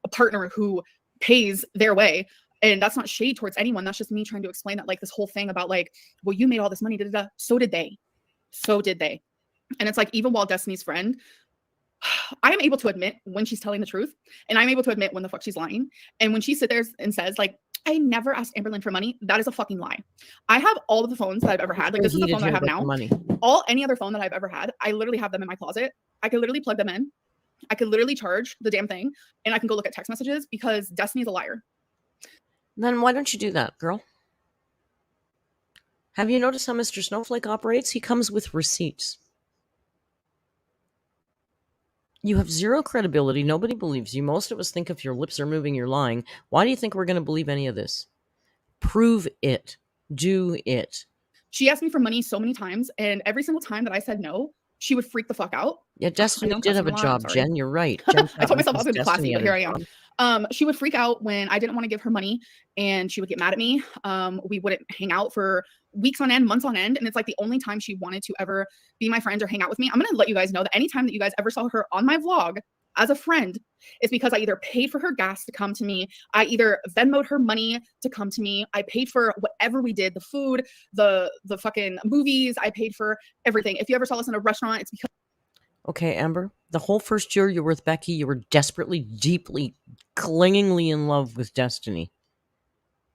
a partner who pays their way. And that's not shade towards anyone. That's just me trying to explain that like this whole thing about like, well, you made all this money. Da, da, da. So did they. So did they. And it's like, even while Destiny's friend, I am able to admit when she's telling the truth. And I'm able to admit when the fuck she's lying. And when she sits there and says like, I never asked Amberlynn for money, that is a fucking lie. I have all of the phones that I've ever had. Like this is the phone that I have now. Any other phone that I've ever had, I literally have them in my closet. I could literally plug them in. I could literally charge the damn thing and I can go look at text messages because Destiny's a liar. Then why don't you do that, girl? Have you noticed how Mr. Snowflake operates? He comes with receipts. You have zero credibility. Nobody believes you. Most of us think if your lips are moving, you're lying. Why do you think we're going to believe any of this? Prove it. Do it. She asked me for money so many times, and every single time that I said no, she would freak the fuck out. Yeah, Destiny did have a job, Jen. You're right. I told myself I was going to be classy, but here I am. She would freak out when I didn't want to give her money, and she would get mad at me. We wouldn't hang out for weeks on end, months on end, and it's like the only time she wanted to ever be my friend or hang out with me. I'm going to let you guys know that anytime that you guys ever saw her on my vlog as a friend, it's because I either paid for her gas to come to me, I either Venmoed her money to come to me, I paid for whatever we did, the food, the fucking movies, I paid for everything. If you ever saw us in a restaurant, it's because... Okay, Amber, the whole first year you were with Becky, you were desperately, deeply, clingingly in love with Destiny.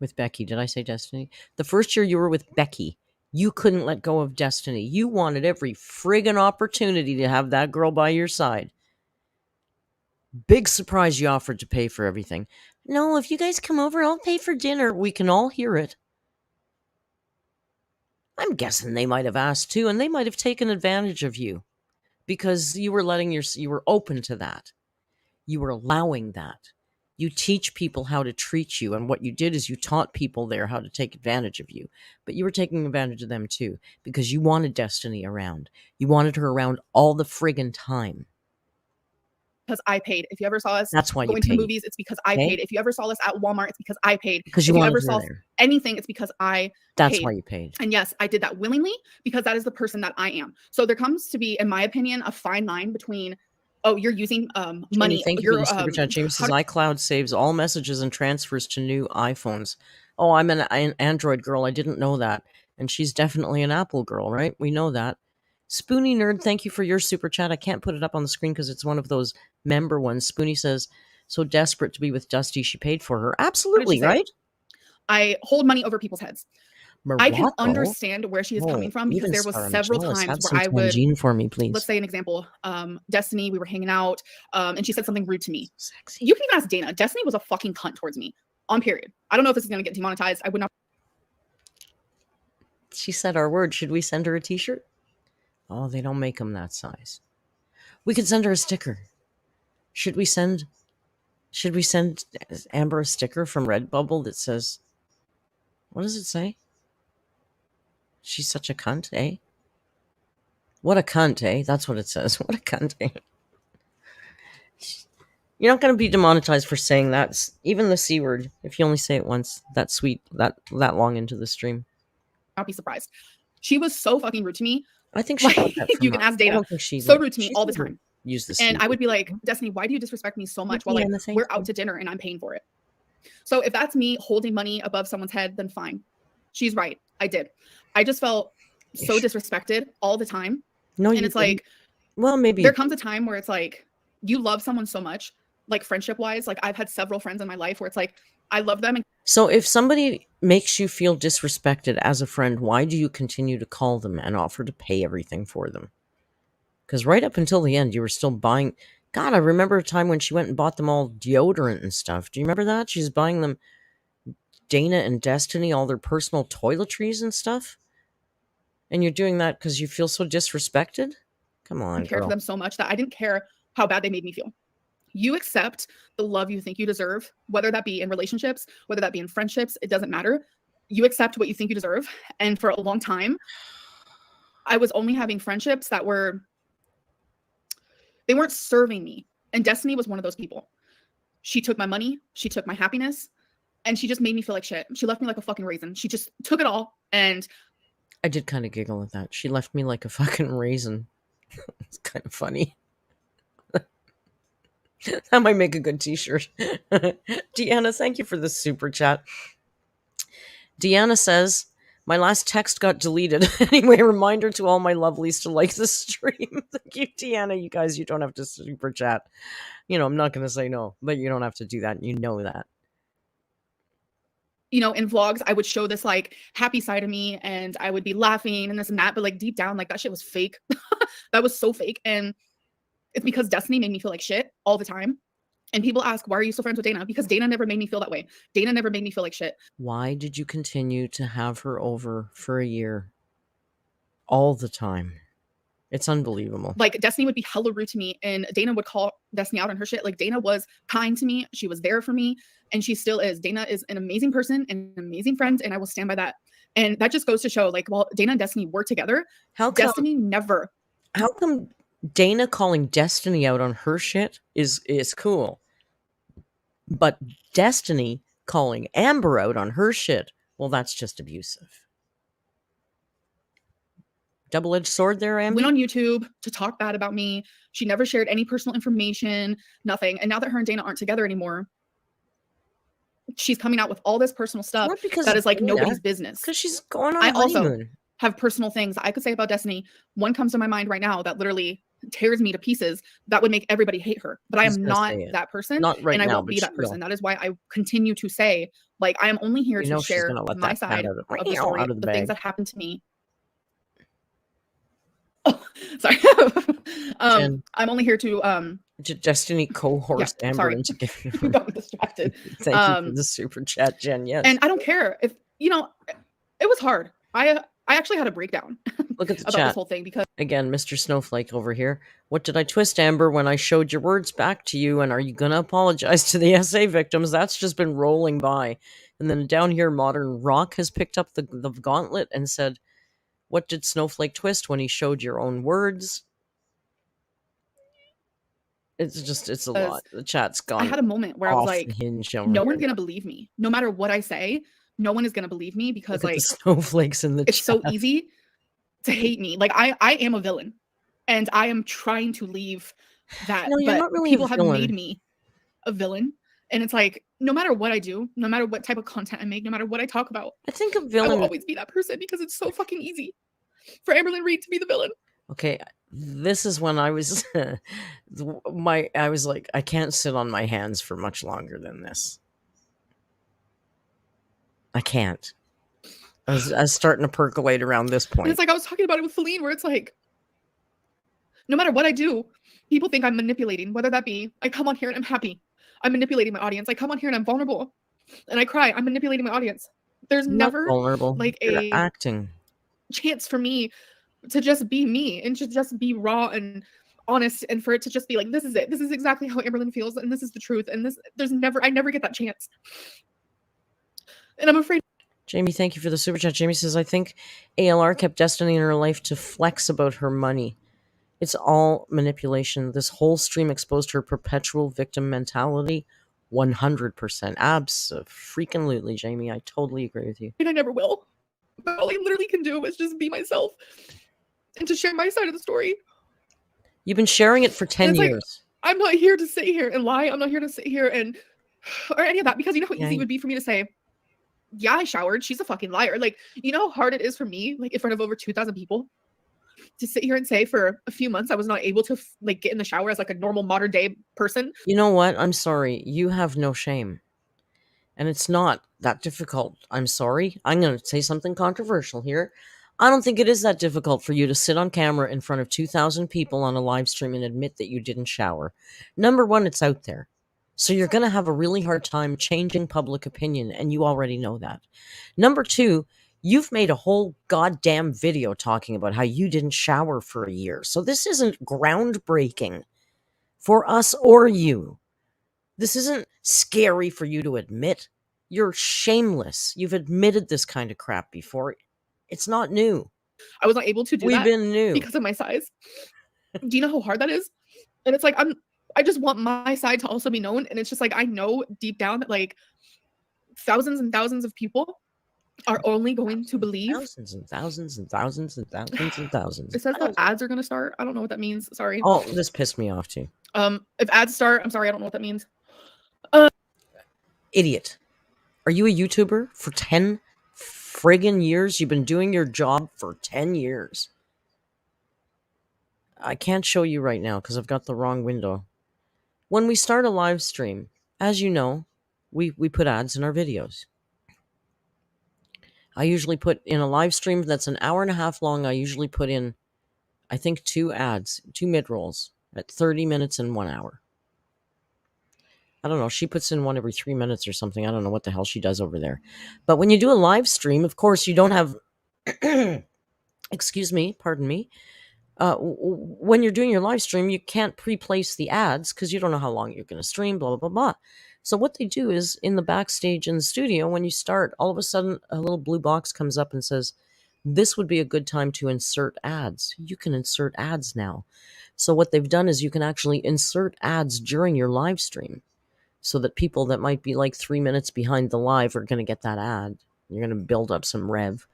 With Becky, did I say Destiny? The first year you were with Becky, you couldn't let go of Destiny. You wanted every friggin' opportunity to have that girl by your side. Big surprise you offered to pay for everything. No, if you guys come over, I'll pay for dinner. We can all hear it. I'm guessing they might have asked too, and they might have taken advantage of you. Because you were you were open to that. You were allowing that. You teach people how to treat you, and what you did is you taught people there how to take advantage of you. But you were taking advantage of them too, because you wanted Destiny around. You wanted her around all the friggin' time. Because I paid. If you ever saw us going to the movies, it's because I paid. If you ever saw us at Walmart, it's because I paid. Because if you ever saw anything, it's because I That's why you paid. And yes, I did that willingly because that is the person that I am. So there comes to be, in my opinion, a fine line between, oh, you're using money. Thank you for the super chat. James says iCloud saves all messages and transfers to new iPhones. Oh, I'm an Android girl. I didn't know that. And she's definitely an Apple girl, right? We know that. Spoony Nerd, thank you for your super chat. I can't put it up on the screen because it's one of those member ones. Spoony says, so desperate to be with Dusty, she paid for her. Absolutely, right? I hold money over people's heads. Morocco? I can understand where she is coming from because there was several times where I would, for me, please. Let's say an example, Destiny, we were hanging out and she said something rude to me. You can even ask Dana. Destiny was a fucking cunt towards me, on period. I don't know if this is going to get demonetized. I would not. She said our word. Should we send her a t-shirt? Oh, they don't make them that size. We could send her a sticker. Should we send Amber a sticker from Redbubble that says, what does it say? She's such a cunt, eh? What a cunt, eh? That's what it says. What a cunt, eh? You're not going to be demonetized for saying that. Even the C word, if you only say it once, that sweet, that long into the stream. Not be surprised. She was so fucking rude to me. I think she got that from you can us. ask Dana. I don't think she So rude to me all the time. Use the And C I would word. be like, Destiny, why do you disrespect me so much? Well, like, Deanna, thank we're you. out to dinner and I'm paying for it. So if that's me holding money above someone's head, then fine. She's right. I did. I just felt so disrespected all the time. No, And it's like, well, maybe there comes a time where it's like, you love someone so much, like friendship wise. Like I've had several friends in my life where it's like, I love them. And so if somebody makes you feel disrespected as a friend, why do you continue to call them and offer to pay everything for them? Because right up until the end, you were still buying. God, I remember a time when she went and bought them all deodorant and stuff. Do you remember that? She's buying them, Dana and Destiny, all their personal toiletries and stuff. And you're doing that because you feel so disrespected? Come on, I cared for them so much that I didn't care how bad they made me feel. You accept the love you think you deserve, whether that be in relationships, whether that be in friendships, it doesn't matter. You accept what you think you deserve. And for a long time, I was only having friendships that they weren't serving me. And Destiny was one of those people. She took my money, she took my happiness, and she just made me feel like shit. She left me like a fucking raisin. She just took it all. And I did kind of giggle at that. She left me like a fucking raisin. It's kind of funny. That might make a good t-shirt. Deanna, thank you for the super chat. Deanna says, my last text got deleted. Anyway, reminder to all my lovelies to like the stream. Thank you, Deanna. You guys, you don't have to super chat. You know, I'm not going to say no, but you don't have to do that. You know that. You know, in vlogs, I would show this like happy side of me and I would be laughing and this and that, but like deep down, like that shit was fake. That was so fake. And it's because Destiny made me feel like shit all the time. And people ask, why are you still friends with Dana? Because Dana never made me feel that way. Dana never made me feel like shit. Why did you continue to have her over for a year? All the time. It's unbelievable. Like Destiny would be hella rude to me and Dana would call Destiny out on her shit. Like Dana was kind to me. She was there for me and she still is. Dana is an amazing person and an amazing friend and I will stand by that. And that just goes to show like, well, Dana and Destiny were together. How come, Destiny never. How come Dana calling Destiny out on her shit is cool, but Destiny calling Amber out on her shit, well, that's just abusive. Double-edged sword there, Amber? Went on YouTube to talk bad about me. She never shared any personal information, nothing. And now that her and Dana aren't together anymore, she's coming out with all this personal stuff that is like nobody's business. Because she's going on I a honeymoon. also have personal things I could say about Destiny. One comes to my mind right now that literally tears me to pieces. That would make everybody hate her. But I am not that person. Not right and I now, won't be that person. That is why I continue to say, like, I am only here to share my side of the story, the things that happened to me. Oh, sorry. I'm only here to Destiny co-host Amber into giving her. Got me distracted. Thank you for the super chat, Jen. Yes. And I don't care if it was hard. I actually had a breakdown. Look at the about chat. This whole thing because again, Mr. Snowflake over here. What did I twist, Amber, when I showed your words back to you? And are you gonna apologize to the SA victims? That's just been rolling by. And then down here, Modern Rock has picked up the gauntlet and said, what did Snowflake twist when he showed your own words? It's a lot. The chat's gone. I had a moment where I was like, no one's here. gonna believe me. No matter what I say, no one is gonna believe me because Look at like the snowflakes in the it's chat. so easy to hate me. Like I am a villain and I am trying to leave that. No, you're but not really people a have villain. made me a villain. And it's like, no matter what I do, no matter what type of content I make, no matter what I talk about, I think a I villain will always be that person because it's so fucking easy for Amberlynn Reed to be the villain. Okay, this is when I was I was like, I can't sit on my hands for much longer than this. I can't. I was starting to percolate around this point. And it's like I was talking about it with Feline, where it's like, no matter what I do, people think I'm manipulating, whether that be I come on here and I'm happy. I'm manipulating my audience. I come on here and I'm vulnerable and I cry. I'm manipulating my audience. There's never vulnerable. Like You're acting chance for me to just be me and to just be raw and honest and for it to just be like, this is it. This is exactly how Amberlynn feels, and this is the truth. And I never get that chance. And I'm afraid. Jamie, thank you for the super chat. Jamie says, I think ALR kept Destiny in her life to flex about her money. It's all manipulation. This whole stream exposed her perpetual victim mentality. 100%. Abso-freaking-lutely, Jamie. I totally agree with you. And I never will. But all I literally can do is just be myself and to share my side of the story. You've been sharing it for 10 years. Like, I'm not here to sit here and lie. I'm not here to sit here and or any of that, because you know how easy it would be for me to say, yeah, I showered. She's a fucking liar. Like, you know how hard it is for me, like in front of over 2,000 people, to sit here and say for a few months I was not able to like get in the shower as like a normal modern day person. You know what? I'm sorry. You have no shame. And it's not that difficult. I'm sorry. I'm going to say something controversial here. I don't think it is that difficult for you to sit on camera in front of 2,000 people on a live stream and admit that you didn't shower. Number one, it's out there. So you're going to have a really hard time changing public opinion, and you already know that. Number two, you've made a whole goddamn video talking about how you didn't shower for a year. So this isn't groundbreaking for us or you. This isn't scary for you to admit. You're shameless. You've admitted this kind of crap before. It's not new. I was not able to do We've that been new. because of my size. Do you know how hard that is? And it's like, I just want my side to also be known. And it's just like, I know deep down that like thousands and thousands of people are only going to believe. Thousands and thousands and thousands and thousands and thousands. It says that ads are going to start. I don't know what that means. Sorry. Oh, this pissed me off too. If ads start, I'm sorry, I don't know what that means. Idiot. Are you a YouTuber for 10 friggin' years? You've been doing your job for 10 years. I can't show you right now because I've got the wrong window. When we start a live stream, as you know, we put ads in our videos. I usually put in a live stream that's an hour and a half long. I usually put in, I think, 2 ads, 2 mid-rolls at 30 minutes and 1 hour. I don't know. She puts in one every 3 minutes or something. I don't know what the hell she does over there. But when you do a live stream, of course, you don't have, excuse me, pardon me. When you're doing your live stream, you can't pre-place the ads because you don't know how long you're going to stream, blah, blah, blah, blah. So what they do is in the backstage in the studio, when you start, all of a sudden a little blue box comes up and says, this would be a good time to insert ads. You can insert ads now. So what they've done is you can actually insert ads during your live stream so that people that might be like 3 minutes behind the live are going to get that ad. You're going to build up some rev.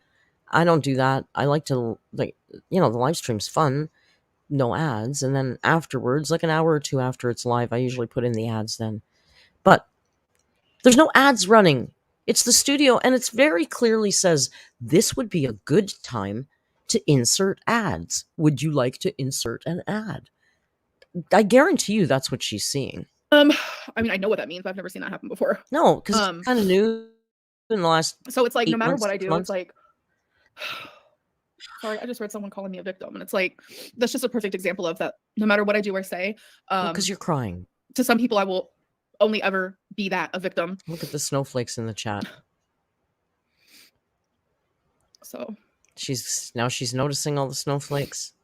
I don't do that. I like to, like, the live stream's fun. No ads. And then afterwards, like an hour or two after it's live, I usually put in the ads then. But there's no ads running. It's the studio, and it's very clearly says, this would be a good time to insert ads. Would you like to insert an ad? I guarantee you that's what she's seeing. I mean, I know what that means, but I've never seen that happen before. No, because it's kind of new in the last. So it's like, no matter months, what I do, months. it's like, sorry, I just read someone calling me a victim, and it's like, that's just a perfect example of that. No matter what I do or say, Because you're crying. to some people, I will only ever be that, a victim. Look at the snowflakes in the chat. So She's noticing all the snowflakes.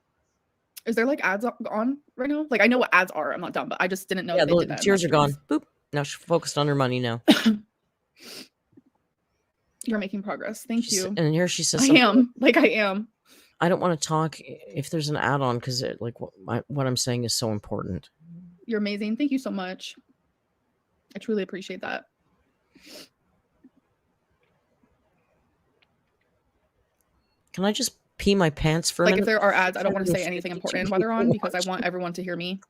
is there like ads on right now? Like, I know what ads are. I'm not dumb, but I just didn't know. Yeah, that they the did that in tears my are gone. streams. Boop. Now she's focused on her money now. You're making progress. Thank you. And here she says, I am. Like, I am. I don't want to talk if there's an add-on because like what I'm saying is so important. You're amazing. Thank you so much. I truly appreciate that. Can I just pee my pants for a Like, minute? if there are ads, I don't want to say anything important while they're on because I want everyone to hear me.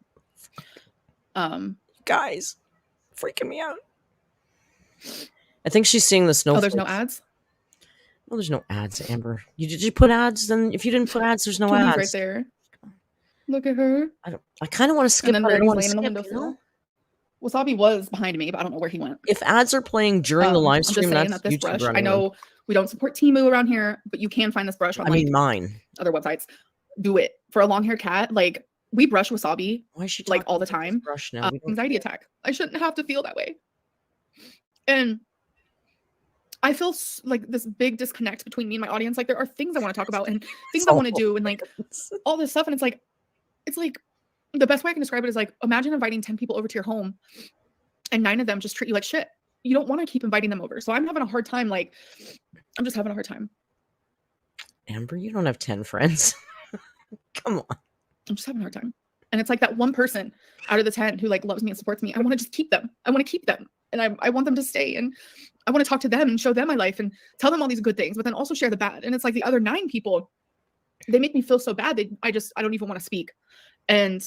Guys, freaking me out. I think she's seeing the snowflakes. Oh, there's no ads? Well, there's no ads, Amber. Did you put ads? Then if you didn't put ads, there's no Judy's ads. right there. Look at her. I kind of want to skip. And then but I don't Birdie's want to laying in the skip. windowsill. Wasabi was behind me, but I don't know where he went. If ads are playing during the live I'm just stream, saying that's that this YouTube brush. running I know we don't support Temu around here, but you can find this brush on I mean, mine. other websites. Do it for a long hair cat. Like, we brush Wasabi Why is she like talking all the about this time. brush now? We don't- Anxiety attack. I shouldn't have to feel that way. And I feel like this big disconnect between me and my audience. Like, there are things I want to talk about and things I want to do and like all this stuff. And it's like the best way I can describe it is like, imagine inviting 10 people over to your home and 9 of them just treat you like shit. You don't want to keep inviting them over. So I'm having a hard time. Like, I'm just having a hard time. Amber, you don't have 10 friends. Come on. I'm just having a hard time. And it's like that one person out of the 10 who like loves me and supports me. I want to just keep them. I want to keep them. And I want them to stay. And I want to talk to them and show them my life and tell them all these good things, but then also share the bad. And it's like the other 9 people, they make me feel so bad. I don't even want to speak. And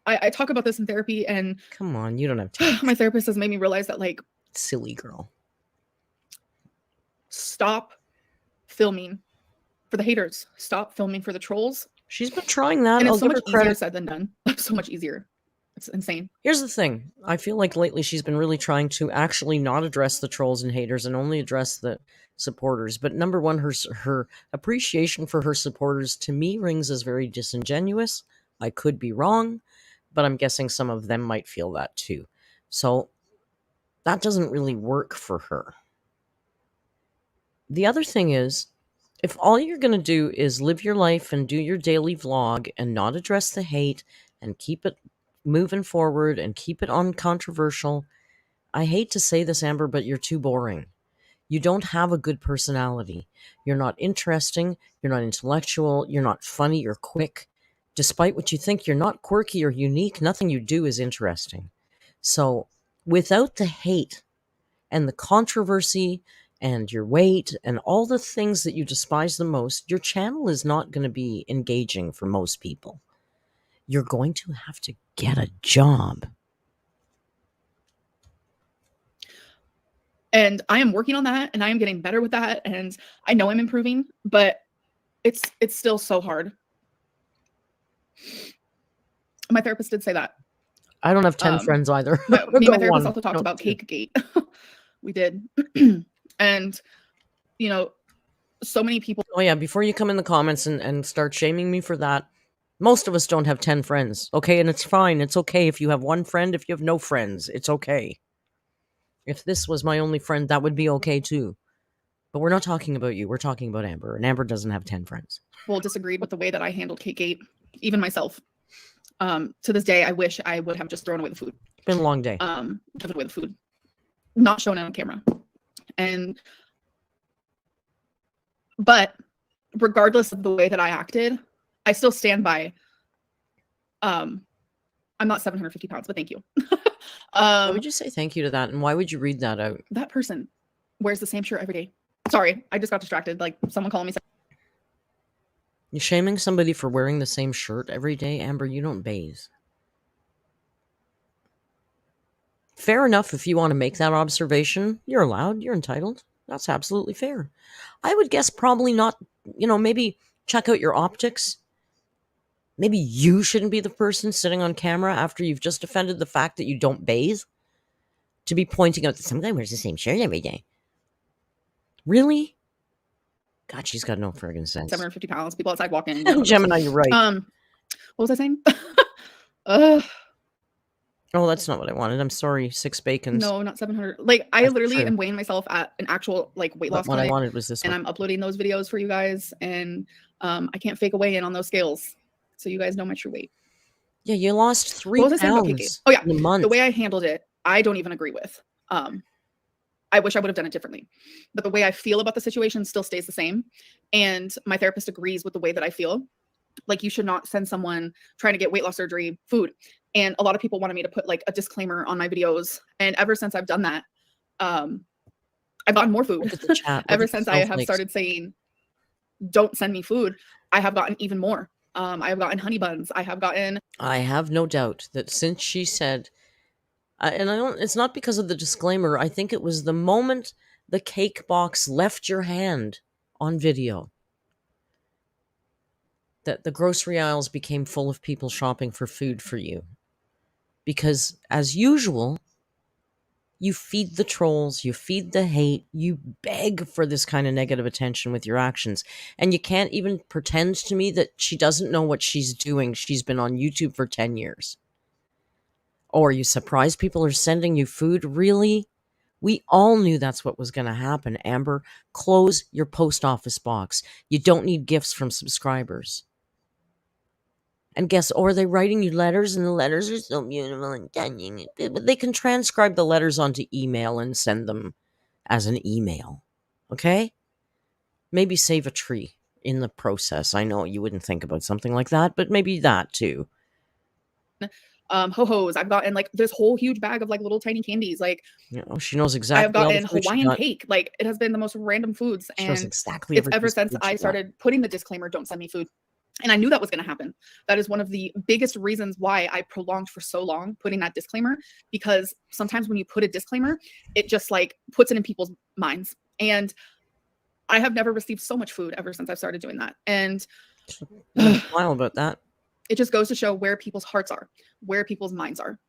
I talk about this in therapy, and come on, you don't have 10. My therapist has made me realize that, like, silly girl, stop filming for the haters. Stop filming for the trolls. She's been trying that. And it's so much easier said than done. So much easier. It's insane. Here's the thing. I feel like lately she's been really trying to actually not address the trolls and haters and only address the supporters. But number one, her appreciation for her supporters to me rings as very disingenuous. I could be wrong, but I'm guessing some of them might feel that too. So that doesn't really work for her. The other thing is, if all you're going to do is live your life and do your daily vlog and not address the hate and keep it moving forward and keep it uncontroversial, I hate to say this, Amber, but you're too boring. You don't have a good personality. You're not interesting. You're not intellectual. You're not funny. You're quick. Despite what you think, you're not quirky or unique. Nothing you do is interesting. So without the hate and the controversy and your weight and all the things that you despise the most, your channel is not going to be engaging for most people. You're going to have to get a job. And I am working on that, and I am getting better with that, and I know I'm improving, but it's still so hard. My therapist did say that. I don't have 10 friends either. Me and my therapist also talked about cake gate. We did. And, you know, so many people. Oh, yeah. Before you come in the comments and start shaming me for that, most of us don't have 10 friends. Okay. And it's fine. It's okay if you have one friend. If you have no friends, it's okay. If this was my only friend, that would be okay too. But we're not talking about you. We're talking about Amber. And Amber doesn't have 10 friends. Well, disagreed with the way that I handled cake gate, even myself. To this day, I wish I would have just thrown away the food. It's been a long day. Given away the food. Not shown on camera. But regardless of the way that I acted, I still stand by. I'm not 750 pounds, but thank you. Why would you say thank you to that? And why would you read that out? That person wears the same shirt every day. Sorry, I just got distracted. Like someone calling me. You're shaming somebody for wearing the same shirt every day? Amber, you don't bathe. Fair enough if you want to make that observation. You're allowed. You're entitled. That's absolutely fair. I would guess probably not, maybe check out your optics. Maybe you shouldn't be the person sitting on camera after you've just defended the fact that you don't bathe to be pointing out that some guy wears the same shirt every day. Really? God, she's got no friggin' sense. 750 pounds. People outside walking. Gemini, you're right. What was I saying? Oh, that's not what I wanted. I'm sorry. 6 bacons. No, not 700. Like I literally am weighing myself at an actual like weight loss. What I wanted was this and one. I'm uploading those videos for you guys, and I can't fake a weigh in on those scales, so you guys know my true weight. Yeah, you lost 3 pounds. Oh yeah, in a month. The way I handled it, I don't even agree with. I wish I would have done it differently, but the way I feel about the situation still stays the same. And my therapist agrees with the way that I feel. Like you should not send someone trying to get weight loss surgery food. And a lot of people wanted me to put like a disclaimer on my videos. And ever since I've done that, I've gotten more food. Ever since I have started saying, don't send me food, I have gotten even more. I have gotten honey buns. I have no doubt that since she said, it's not because of the disclaimer. I think it was the moment the cake box left your hand on video that the grocery aisles became full of people shopping for food for you. Because as usual, you feed the trolls, you feed the hate, you beg for this kind of negative attention with your actions. And you can't even pretend to me that she doesn't know what she's doing. She's been on YouTube for 10 years. Or are you surprised people are sending you food? Really? We all knew that's what was going to happen, Amber. Close your post office box. You don't need gifts from subscribers. And guess, or are they writing you letters, and the letters are so beautiful and touching. But they can transcribe the letters onto email and send them as an email. Okay? Maybe save a tree in the process. I know you wouldn't think about something like that, but maybe that too. Ho-hos. I've gotten like this whole huge bag of like little tiny candies. Like She knows I've exactly all the gotten food she Hawaiian got. cake. Like it has been the most random foods. She knows And exactly it's every ever piece of since food I she got. started putting the disclaimer, don't send me food. And I knew that was going to happen. That is one of the biggest reasons why I prolonged for so long putting that disclaimer, because sometimes when you put a disclaimer, it just like puts it in people's minds. And I have never received so much food ever since I've started doing that. And Smile about that. it just goes to show where people's hearts are, where people's minds are.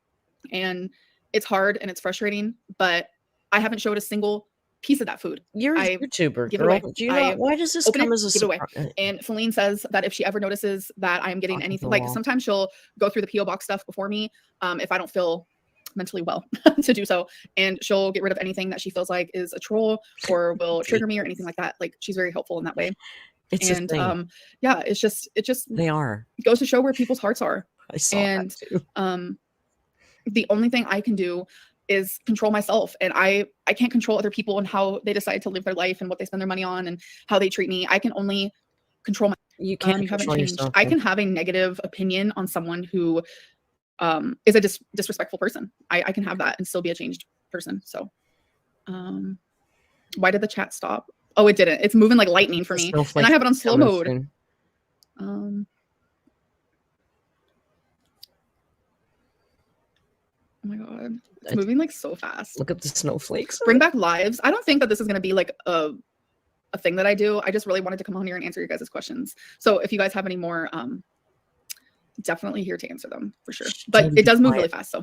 And it's hard and it's frustrating, but I haven't showed a single piece of that food. You're a I YouTuber, give it girl. away. Do you I know why does this open come it, as a give it away. surprise? And Feline says that if she ever notices that I'm getting Talking anything, to the like wall. sometimes she'll go through the PO box stuff before me, if I don't feel mentally well to do so, and she'll get rid of anything that she feels like is a troll or will trigger me or anything like that. Like she's very helpful in that way. It's And a thing. yeah, it just They are. goes to show where people's hearts are. I saw And that too. the only thing I can do is control myself, and I can't control other people and how they decide to live their life and what they spend their money on and how they treat me. I can only control my You can't you haven't control changed. yourself. I can have a negative opinion on someone who is a disrespectful person. I can have that and still be a changed person. So why did the chat stop? Oh, it didn't. It's moving like lightning for me. And I have it on slow mode. Oh my god, it's moving like so fast. Look at the snowflakes. Bring back lives. I don't think that this is going to be like a thing that I do. I just really wanted to come on here and answer your guys' questions. So if you guys have any more, definitely here to answer them for sure. But Jody, it does move quiet. really fast. So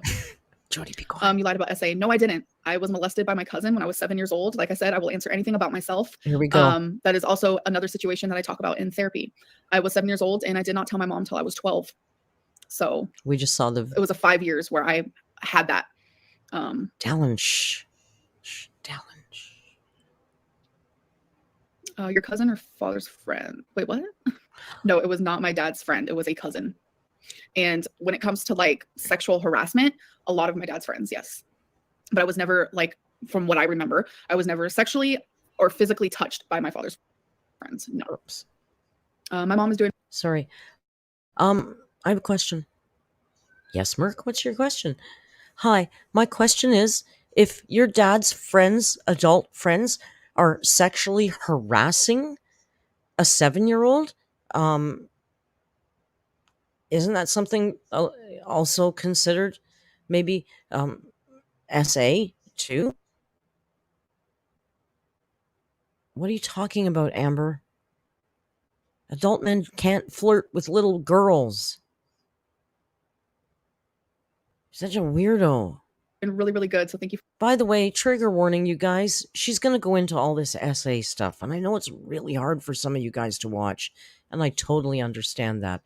Jody, be quiet. you lied about SA. No, I didn't. I was molested by my cousin when I was 7 years old. Like I said, I will answer anything about myself. Here we go. That is also another situation that I talk about in therapy. I was 7 years old and I did not tell my mom till I was 12. So We just saw the it was a 5 years where I had that. Dallin, shh. Dallin, shh. Your cousin or father's friend. Wait, what? No, it was not my dad's friend. It was a cousin. And when it comes to like sexual harassment, a lot of my dad's friends, yes. But I was never, like, from what I remember, I was never sexually or physically touched by my father's friends. No. Oops. My mom is doing. Sorry. I have a question. Yes, Merc, what's your question? Hi, my question is, if your dad's friends, adult friends, are sexually harassing a 7-year-old, isn't that something also considered maybe SA too? What are you talking about, Amber? Adult men can't flirt with little girls. Such a weirdo. Been really, really good. So thank you. By the way, trigger warning, you guys. She's going to go into all this SA stuff, and I know it's really hard for some of you guys to watch, and I totally understand that.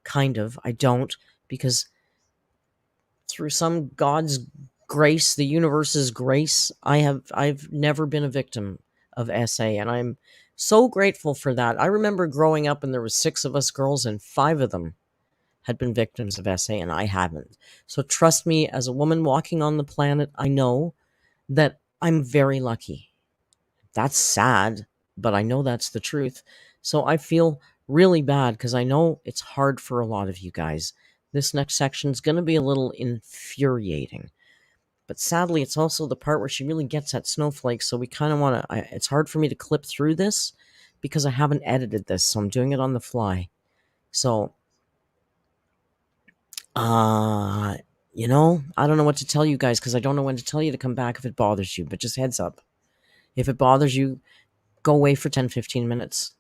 Kind of. I don't, because through some God's grace, the universe's grace, I've never been a victim of SA, and I'm so grateful for that. I remember growing up, and there was 6 of us girls, and 5 of them had been victims of SA, and I haven't. So trust me, as a woman walking on the planet, I know that I'm very lucky. That's sad, but I know that's the truth. So I feel really bad because I know it's hard for a lot of you guys. This next section is going to be a little infuriating. But sadly, it's also the part where she really gets at Snowflake, so we kind of want to... It's hard for me to clip through this because I haven't edited this, so I'm doing it on the fly. So... you know, I don't know what to tell you guys because I don't know when to tell you to come back if it bothers you, but just heads up. If it bothers you, go away for 10-15 minutes.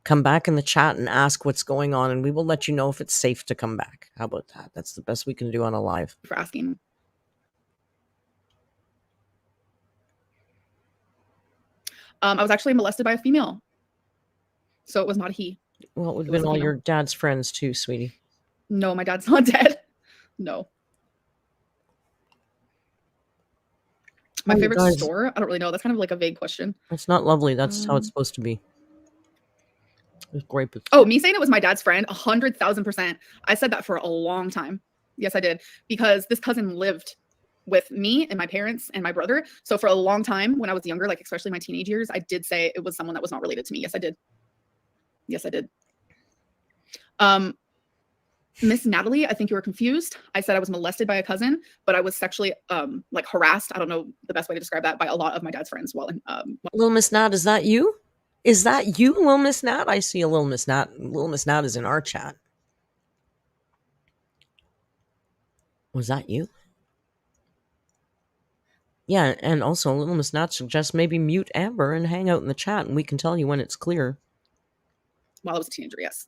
Come back in the chat and ask what's going on, and we will let you know if it's safe to come back. How about that? That's the best we can do on a live. For asking. I was actually molested by a female. So it was not a he. Well, it would have been all your dad's friends too, sweetie. No, my dad's not dead. No. My favorite store? I don't really know. That's kind of like a vague question. It's not lovely. That's how it's supposed to be. It's grape. Oh, me saying it was my dad's friend, 100,000%. I said that for a long time. Yes, I did. Because this cousin lived with me and my parents and my brother. So for a long time when I was younger, like especially my teenage years, I did say it was someone that was not related to me. Yes, I did. Yes, I did. Miss Natalie, I think you were confused. I said I was molested by a cousin, but I was sexually like harassed. I don't know the best way to describe that, by a lot of my dad's friends. Little Miss Nat, is that you? Is that you, Little Miss Nat? I see a Little Miss Nat. Little Miss Nat is in our chat. Was that you? Yeah, and also Little Miss Nat suggests maybe mute Amber and hang out in the chat, and we can tell you when it's clear. While I was a teenager, yes.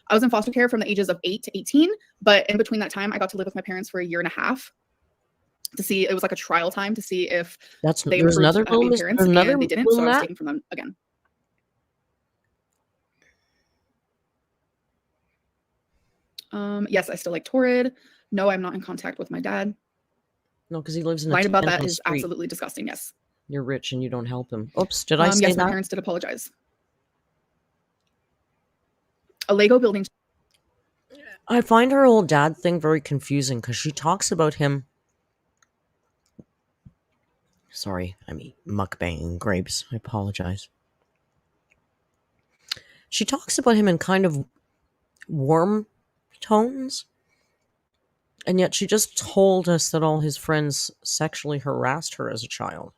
I was in foster care from the ages of 8 to 18, but in between that time, I got to live with my parents for a year and a half to see. It was like a trial time to see if they There's another improved being parents, and they didn't, so I was taken from them again. Yes, I still like Torrid. No, I'm not in contact with my dad. No, because he lives in a Lying about that is street. absolutely disgusting, yes. You're rich and you don't help him. Oops, did I say yes, that? my parents did apologize. A Lego building. I find her old dad thing very confusing because she talks about him. Sorry, I mean mukbanging grapes. I apologize. She talks about him in kind of warm tones. And yet she just told us that all his friends sexually harassed her as a child.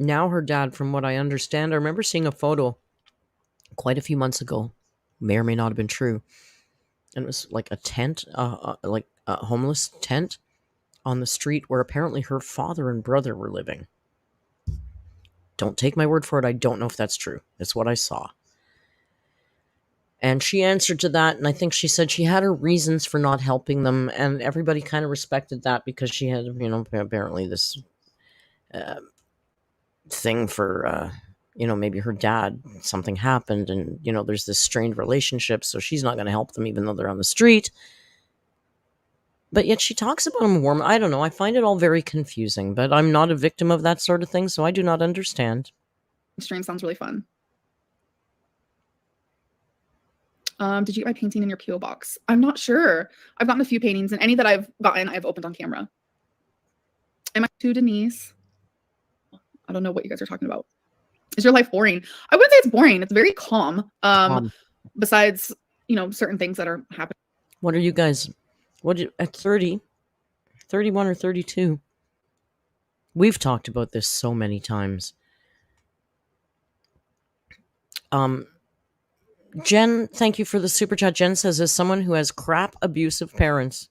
Now her dad, from what I understand, I remember seeing a photo quite a few months ago. May or may not have been true. And it was like a tent, like a homeless tent on the street where apparently her father and brother were living. Don't take my word for it. I don't know if that's true. It's what I saw. And she answered to that, and I think she said she had her reasons for not helping them, and everybody kind of respected that because she had, apparently this thing for, maybe her dad, something happened, and, there's this strained relationship, so she's not going to help them even though they're on the street. But yet she talks about him warm. I don't know. I find it all very confusing, but I'm not a victim of that sort of thing, so I do not understand. Stream sounds really fun. Did you get my painting in your P.O. box? I'm not sure. I've gotten a few paintings, and any that I've gotten, I've opened on camera. Am I to Denise? I don't know what you guys are talking about. Is your life boring? I wouldn't say it's boring. It's very calm. Besides, certain things that are happening. What are you guys? At 30, 31 or 32? We've talked about this so many times. Jen, thank you for the super chat. Jen says, as someone who has crap abusive parents,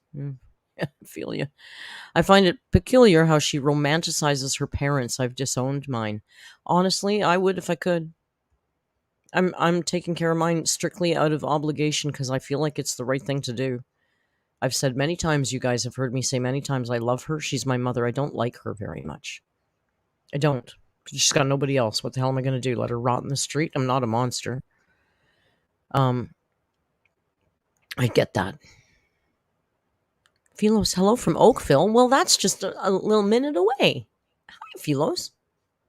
I feel you. I find it peculiar how she romanticizes her parents. I've disowned mine. Honestly, I would if I could. I'm taking care of mine strictly out of obligation because I feel like it's the right thing to do. I've said many times, you guys have heard me say many times, I love her. She's my mother. I don't like her very much. I don't. She's got nobody else. What the hell am I going to do? Let her rot in the street? I'm not a monster. I get that. Philos, hello from Oakville. Well, that's just a little minute away. Hi, Philos.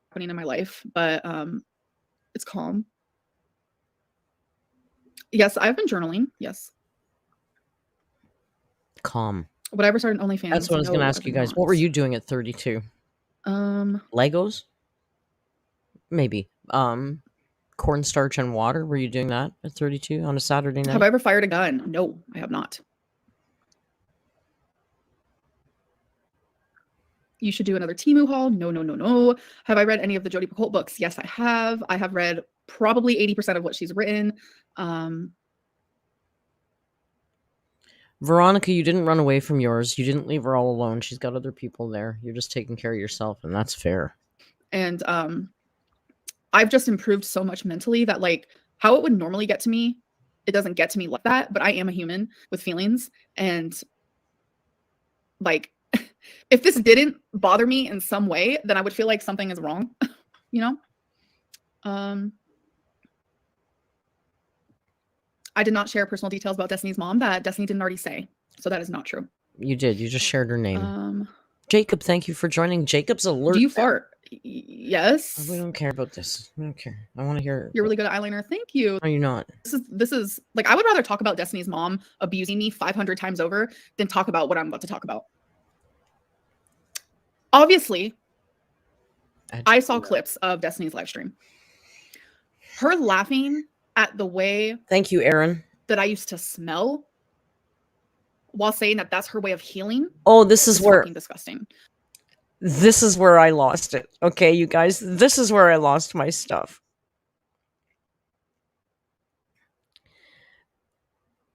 Happening in my life, but it's calm. Yes, I've been journaling. Yes. Calm. But I ever started OnlyFans. That's what I was going to ask you guys. What were you doing at 32? Legos? Maybe. Cornstarch and water. Were you doing that at 32 on a Saturday night? Have I ever fired a gun? No, I have not. You should do another Temu haul. No. Have I read any of the Jodi Picoult books? Yes, I have. I have read probably 80% of what she's written. Veronica, you didn't run away from yours. You didn't leave her all alone. She's got other people there. You're just taking care of yourself, and that's fair. And I've just improved so much mentally that, like, how it would normally get to me, it doesn't get to me like that. But I am a human with feelings, and like, if this didn't bother me in some way, then I would feel like something is wrong. I did not share personal details about Destiny's mom that Destiny didn't already say. So that is not true. You did. You just shared her name. Jacob, thank you for joining. Jacob's alert. Do you fart? Yes. We don't care about this. I don't care. I want to hear. You're really good at eyeliner. Thank you. Are you not? This is like, I would rather talk about Destiny's mom abusing me 500 times over than talk about what I'm about to talk about. Obviously, I saw clips of Destiny's live stream. Her laughing at the way Thank you, Aaron. that I used to smell while saying that that's her way of healing. Oh, this is where fucking disgusting. This is where I lost it. Okay, you guys, this is where I lost my stuff.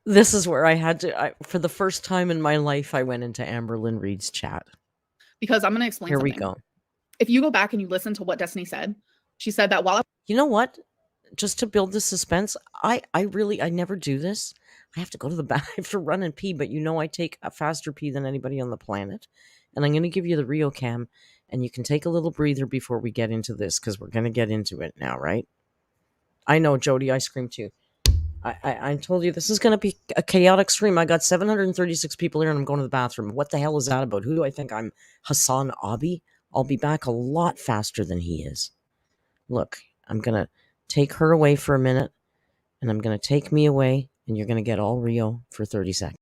This is where I had to, for the first time in my life, I went into Amberlynn Reed's chat. Because I'm going to explain Here something. we go. If you go back and you listen to what Destiny said, she said that while You know what? Just to build the suspense, I never do this. I have to go to the bath. I have to run and pee, but you know I take a faster pee than anybody on the planet. And I'm going to give you the Rio cam, and you can take a little breather before we get into this, because we're going to get into it now, right? I know, Jody, I screamed too. I told you this is going to be a chaotic stream. I got 736 people here and I'm going to the bathroom. What the hell is that about? Who do I think I'm? Hassan Abi? I'll be back a lot faster than he is. Look, I'm going to take her away for a minute, and I'm going to take me away, and you're going to get all Rio for 30 seconds.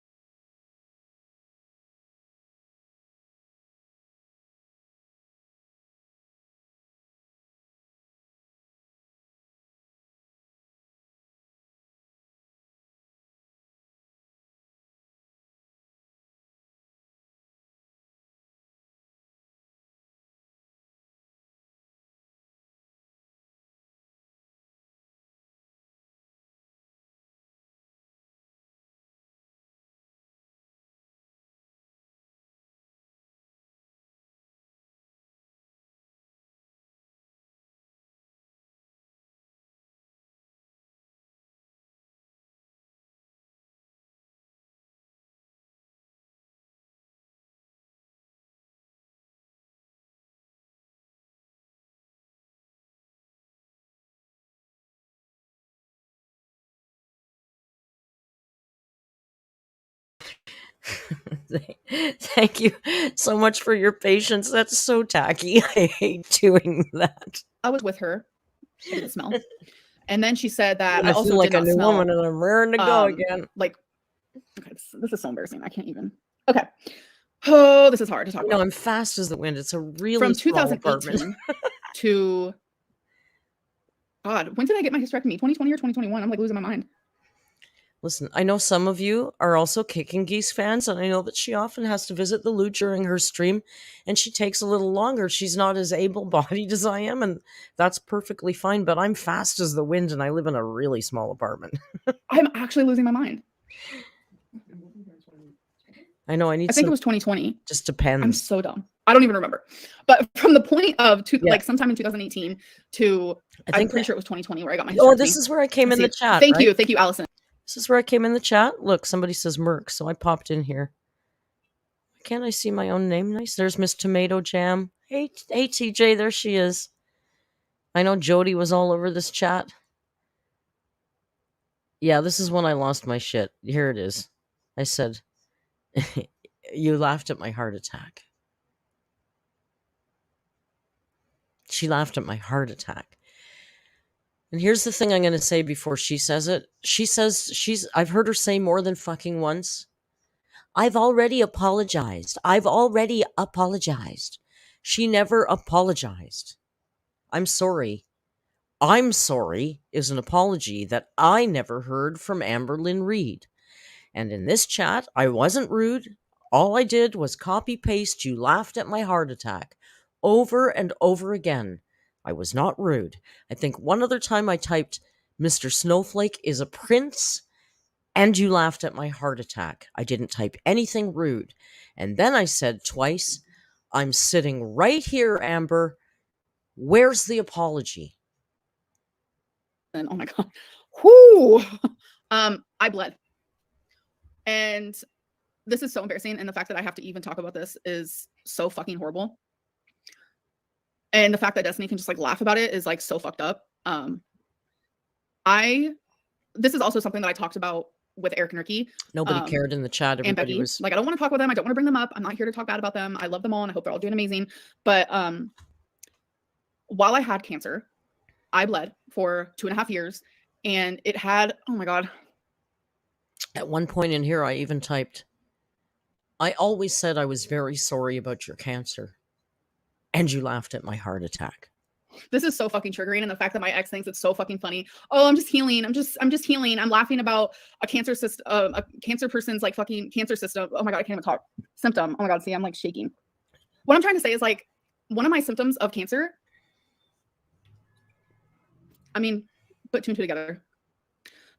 Thank you so much for your patience. That's so tacky. I hate doing that. I was with her, I didn't smell. And then she said that I I also feel like did a not new smell, woman, and I'm raring to go again. Like, okay, this is so embarrassing. I can't even. Okay. Oh, this is hard to talk about. No, I'm fast as the wind. It's a really from small 2018 apartment. to God, when did I get my hysterectomy? 2020 or 2021? I'm like losing my mind. Listen, I know some of you are also Kicking Geese fans, and I know that she often has to visit the loot during her stream, and she takes a little longer. She's not as able-bodied as I am, and that's perfectly fine, but I'm fast as the wind, and I live in a really small apartment. I'm actually losing my mind. I know, I think it was 2020. Just depends. I'm so dumb. I don't even remember. But from the point of like sometime in 2018 to I'm pretty sure it was 2020 where I got my hysterectomy. Oh, this is where I came in the chat. Thank you, Allison. This is where I came in the chat. Look, somebody says Merc, so I popped in here. Can't I see my own name nice? There's Miss Tomato Jam. Hey, TJ, there she is. I know Jody was all over this chat. Yeah, this is when I lost my shit. Here it is. I said, you laughed at my heart attack. She laughed at my heart attack. And here's the thing I'm going to say before she says it. She says I've heard her say more than fucking once. I've already apologized. She never apologized. I'm sorry. I'm sorry is an apology that I never heard from Amberlynn Reed. And in this chat, I wasn't rude. All I did was copy paste. You laughed at my heart attack over and over again. I was not rude. I think one other time I typed, MrSnowflake is a prince, and you laughed at my heart attack. I didn't type anything rude. And then I said twice, I'm sitting right here, Amber. Where's the apology? And oh my God. Whoo! I bled. And this is so embarrassing. And the fact that I have to even talk about this is so fucking horrible. And the fact that Destiny can just like laugh about it is like so fucked up. This is also something that I talked about with Eric and Ricky. Nobody cared in the chat. Everybody was like, I don't want to talk about them. I don't want to bring them up. I'm not here to talk bad about them. I love them all and I hope they're all doing amazing. But while I had cancer, I bled for 2.5 years, and it had, oh my God. At one point in here, I even typed, I always said I was very sorry about your cancer. And you laughed at my heart attack. This is so fucking triggering, and the fact that my ex thinks it's so fucking funny. Oh, I'm just healing. I'm just healing. I'm laughing about a cancer system, a cancer person's like fucking cancer system. Oh my God, I can't even talk. Symptom. Oh my God, see, I'm like shaking. What I'm trying to say is like one of my symptoms of cancer. I mean, put two and two together.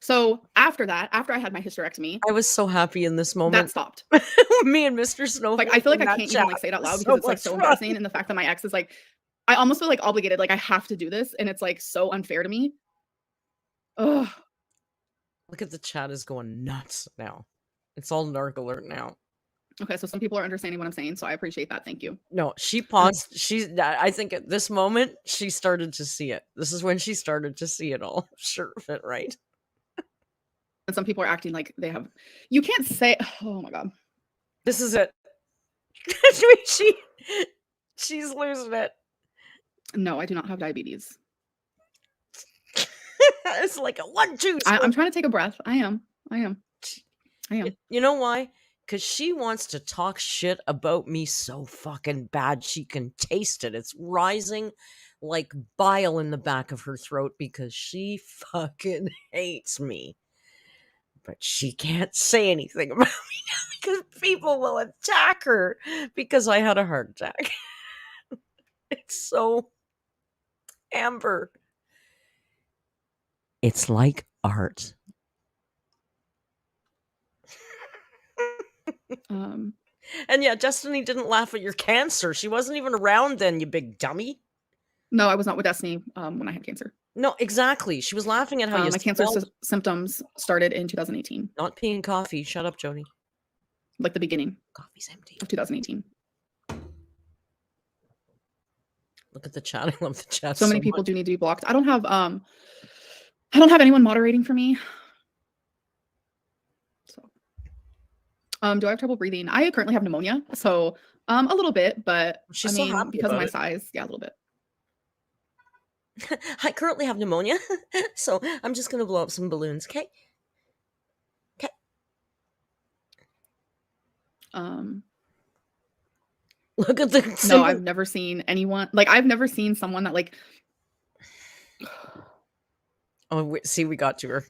So after that, after I had my hysterectomy, I was so happy in this moment. that stopped. Me and Mr. Snowflake. Like I feel like I can't even like say it out loud because it's like so embarrassing, and the fact that my ex is like, I almost feel like obligated, like I have to do this, and it's like so unfair to me. Ugh. Look at the chat is going nuts now. It's all narc alert now. Okay, so some people are understanding what I'm saying, so I appreciate that. Thank you. No, she paused. I think at this moment she started to see it. This is when she started to see it all. Sure of it, right? And some people are acting like they have. You can't say. Oh my God. This is it. She's losing it. No, I do not have diabetes. It's like a 1-2. I'm trying to take a breath. I am. You know why? Because she wants to talk shit about me so fucking bad she can taste it. It's rising like bile in the back of her throat because she fucking hates me. But she can't say anything about me now because people will attack her because I had a heart attack. It's so Amber. It's like art. And yeah, Destiny didn't laugh at your cancer. She wasn't even around then, you big dummy. No, I was not with Destiny when I had cancer. No, exactly. She was laughing at how you my cancer symptoms started in 2018. Not peeing coffee. Shut up, Jody. Like the beginning. Coffee's empty. Of 2018. Look at the chat. I love the chat. So many people do need to be blocked. I don't have anyone moderating for me. So do I have trouble breathing? I currently have pneumonia, so a little bit, but She's so happy because of my it. size, yeah, a little bit. I currently have pneumonia, so I'm just gonna blow up some balloons, okay? Okay. Look at the symbol. No, I've never seen anyone I've never seen someone that like. Oh, see, we got to her.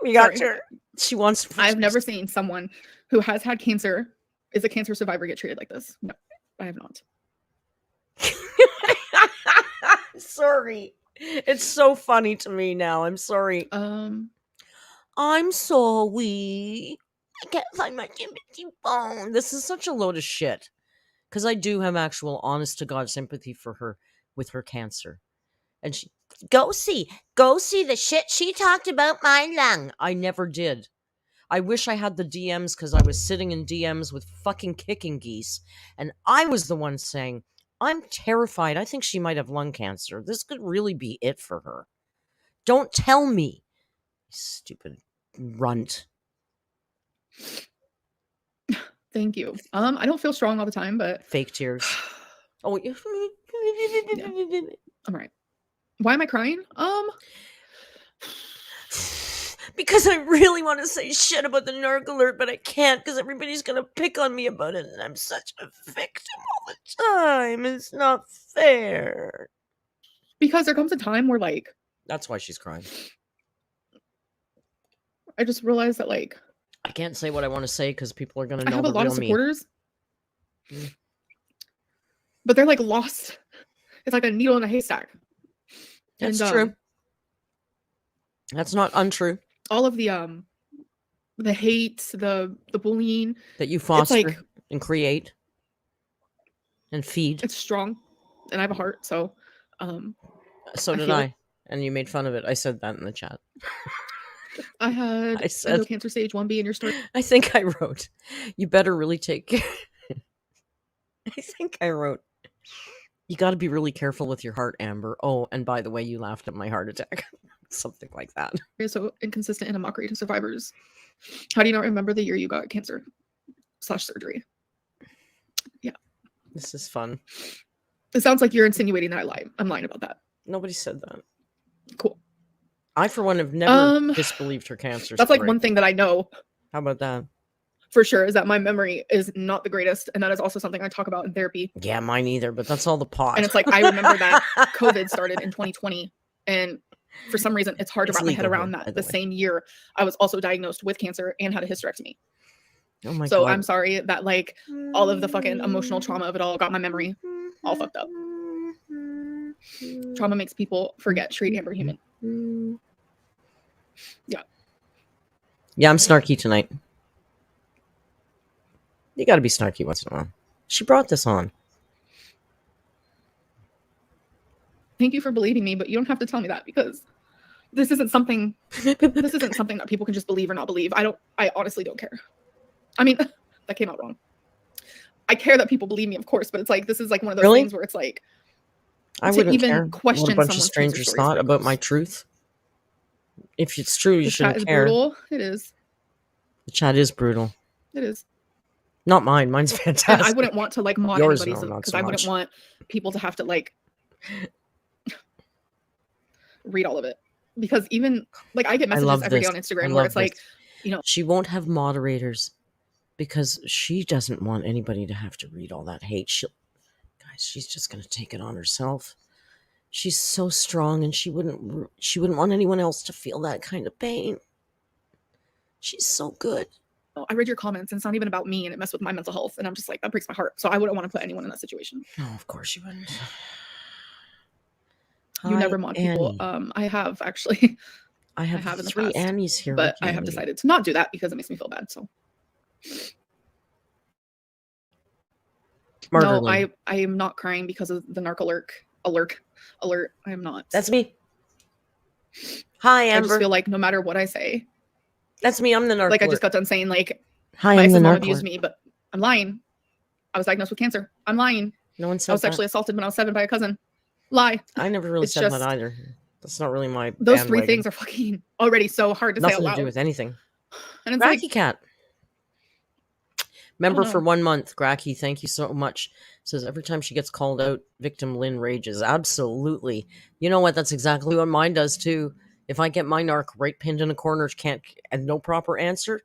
We got to her. She wants. I've never seen someone who has had cancer, is a cancer survivor, get treated like this. No, I have not. Sorry. It's so funny to me now. I'm sorry. I'm sorry. I can't find my empty phone. This is such a load of shit. Because I do have actual honest to God sympathy for her with her cancer. And she go see the shit she talked about my lung. I never did. I wish I had the DMs because I was sitting in DMs with fucking kicking geese. And I was the one saying, I'm terrified. I think she might have lung cancer. This could really be it for her. Don't tell me. Stupid runt. Thank you. I don't feel strong all the time, but fake tears. Oh, yeah. I'm right. Why am I crying? Because I really want to say shit about the narc alert, but I can't because everybody's gonna pick on me about it, and I'm such a victim all the time. It's not fair. Because there comes a time where like. That's why she's crying. I just realized that like. I can't say what I want to say because people are gonna know. I have a lot of supporters, me. But they're like lost. It's like a needle in a haystack. That's true. That's not untrue. All of the hate, the bullying that you foster and create and feed. It's strong, and I have a heart, so. So did I, and you made fun of it. I said that in the chat. I said cancer stage 1B in your story. I think I wrote, you better really take care. I think I wrote, you got to be really careful with your heart, Amber. Oh, and by the way, you laughed at my heart attack. Something like that. You're so inconsistent and a mockery to survivors. How do you not remember the year you got cancer / surgery? Yeah. This is fun. It sounds like you're insinuating that I'm lying about that. Nobody said that. Cool. I, for one, have never disbelieved her cancer That's story. like one thing that I know How about that? for sure is that my memory is not the greatest, and that is also something I talk about in therapy. Yeah, mine either, but that's all the pot. And it's like, I remember that COVID started in 2020, and for some reason it's hard to wrap my head around that the same year I was also diagnosed with cancer and had a hysterectomy. Oh my so God. I'm sorry that like all of the fucking emotional trauma of it all got my memory all fucked up. Trauma makes people forget, treat Amber human. Yeah. Yeah, I'm snarky tonight. You gotta be snarky once in a while. She brought this on. Thank you for believing me, but you don't have to tell me that, because this isn't something that people can just believe or not believe. I honestly don't care. I mean, that came out wrong. I care that people believe me, of course, but it's like, this is like one of those things where it's like, I wouldn't even care question what a bunch of someone's strangers thought about my truth. If it's true, you shouldn't care. care. Brutal. It is. The chat is brutal. It is. Not mine. Mine's fantastic. And I wouldn't want to like mod Yours, anybody's, no, because so I wouldn't want people to have to like read all of it, because even like I get messages every day on Instagram where it's like, you know, she won't have moderators because she doesn't want anybody to have to read all that hate. Guys, she's just going to take it on herself. She's so strong, and she wouldn't want anyone else to feel that kind of pain. She's so good. I read your comments, and it's not even about me, and it messed with my mental health, and I'm just like, that breaks my heart. So I wouldn't want to put anyone in that situation. No, of course you wouldn't. You never mod people. I have actually. I have in the 3 Annies here, but I have decided to not do that because it makes me feel bad. So. No, I am not crying because of the narc alert. I am not. That's me. Hi, Amber. I just feel like no matter what I say. That's me. I'm the narc. Like I just got done saying like, hi, my ex's mom abused me, but I'm lying. I was diagnosed with cancer. I'm lying. No one said I was sexually assaulted when I was 7 by a cousin. Lie. I never really said that either. That's not really my. Those 3 things are fucking already so hard to say out loud. Nothing to do with anything. And it's Gracky like, Cat. Member for 1 month. Gracky, thank you so much. Says every time she gets called out, victim Lynn rages. Absolutely. You know what? That's exactly what mine does too. If I get my narc right pinned in a corner, can't and no proper answer,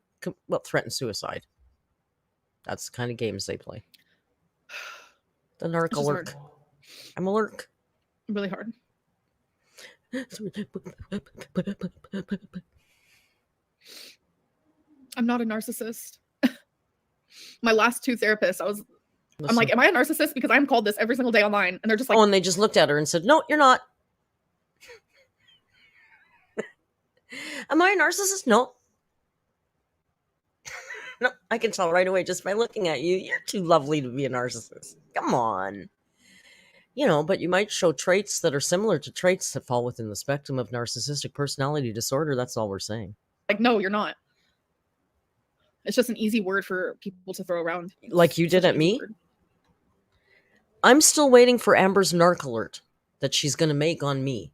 well, threaten suicide. That's the kind of games they play. The narc alert. I'm alert. Really hard. I'm not a narcissist. My last 2 therapists, I'm like, am I a narcissist? Because I'm called this every single day online. And they're just like, oh, and they just looked at her and said, no, you're not. Am I a narcissist? No. No, I can tell right away just by looking at you. You're too lovely to be a narcissist. Come on. You know, but you might show traits that are similar to traits that fall within the spectrum of narcissistic personality disorder. That's all we're saying. Like, no, you're not. It's just an easy word for people to throw around. Like you did at me? I'm still waiting for Amber's narc alert that she's going to make on me.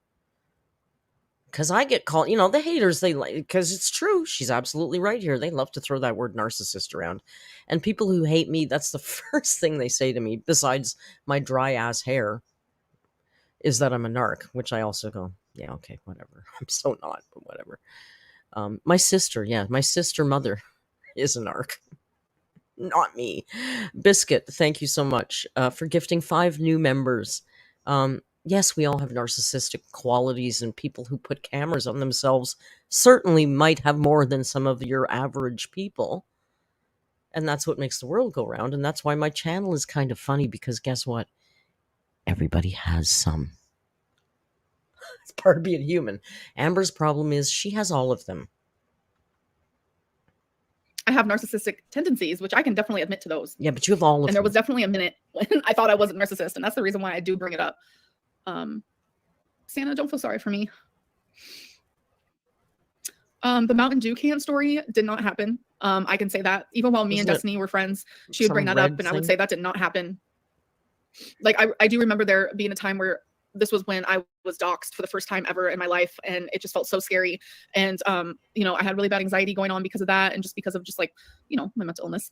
Because I get called, you know, the haters, they like, because it's true. She's absolutely right here. They love to throw that word narcissist around. And people who hate me, that's the first thing they say to me, besides my dry ass hair, is that I'm a narc, which I also go, yeah, okay, whatever. I'm so not, but whatever. My sister mother is a narc. Not me. Biscuit, thank you so much for gifting 5 new members. Yes, we all have narcissistic qualities, and people who put cameras on themselves certainly might have more than some of your average people. And that's what makes the world go round. And that's why my channel is kind of funny, because guess what? Everybody has some. It's part of being human. Amber's problem is she has all of them. I have narcissistic tendencies, which I can definitely admit to those. Yeah, but you have all of them. And there was definitely a minute when I thought I wasn't a narcissist, and that's the reason why I do bring it up. Santa, don't feel sorry for me. The Mountain Dew can story did not happen. I can say that. Even while me and Destiny were friends, she would bring that up, and I would say that did not happen. Like, I do remember there being a time where this was when I was doxxed for the first time ever in my life, and it just felt so scary. And you know, I had really bad anxiety going on because of that, and just because of just like, you know, my mental illness.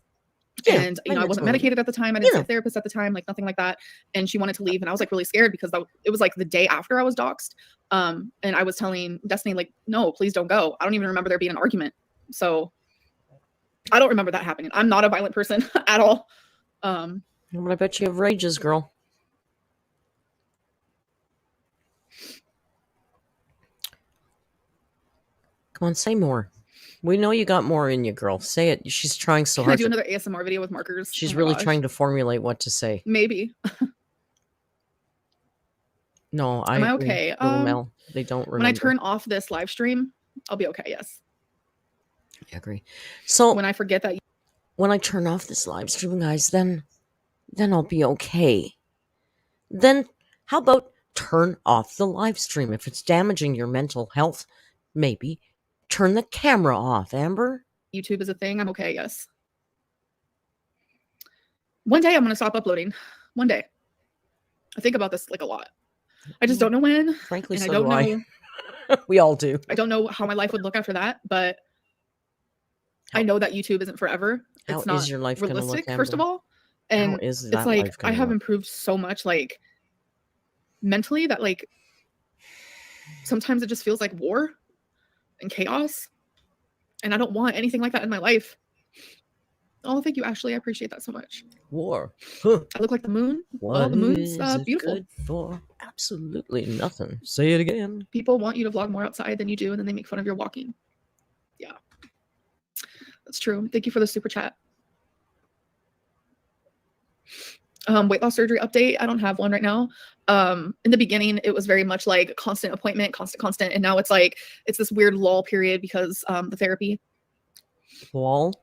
Yeah, And, I I know wasn't totally. medicated at the time. I didn't see a therapist at the time, like nothing like that. And she wanted to leave, and I was like really scared because it was like the day after I was doxxed. And I was telling Destiny, like, no, please don't go. I don't even remember there being an argument. So I don't remember that happening. I'm not a violent person at all. But I bet you have rages, girl. Come on, say more. We know you got more in you, girl. Say it. She's trying so Can I hard. do another ASMR video with markers? She's Oh my really gosh. trying to formulate what to say. Maybe. No, Am I agree. okay? Little Mel, they don't remember. When I turn off this live stream, I'll be okay. Yes. I agree. So When I forget that. When I turn off this live stream, guys, then I'll be okay. Then how about turn off the live stream? If it's damaging your mental health, maybe turn the camera off, Amber. YouTube is a thing, I'm okay. Yes. One day I'm going to stop uploading. One day. I think about this like a lot. I just don't know when. Frankly, and so I don't do know. We all do. I don't know how my life would look after that, but I know that YouTube isn't forever. How It's not is your life gonna realistic, look, first of Amber? all. And How is it's that like life I gonna have look? improved so much, like mentally, that like sometimes it just feels like war and chaos. And I don't want anything like that in my life. Oh, thank you, Ashley. I appreciate that so much. War. Huh. I look like the moon. Well, What the moon's is it beautiful. good for? Absolutely nothing. Say it again. People want you to vlog more outside than you do, and then they make fun of your walking. Yeah, that's true. Thank you for the super chat. Weight loss surgery update. I don't have one right now. In the beginning, it was very much like constant appointment, constant. And now it's like, it's this weird lull period because the therapy. Lull?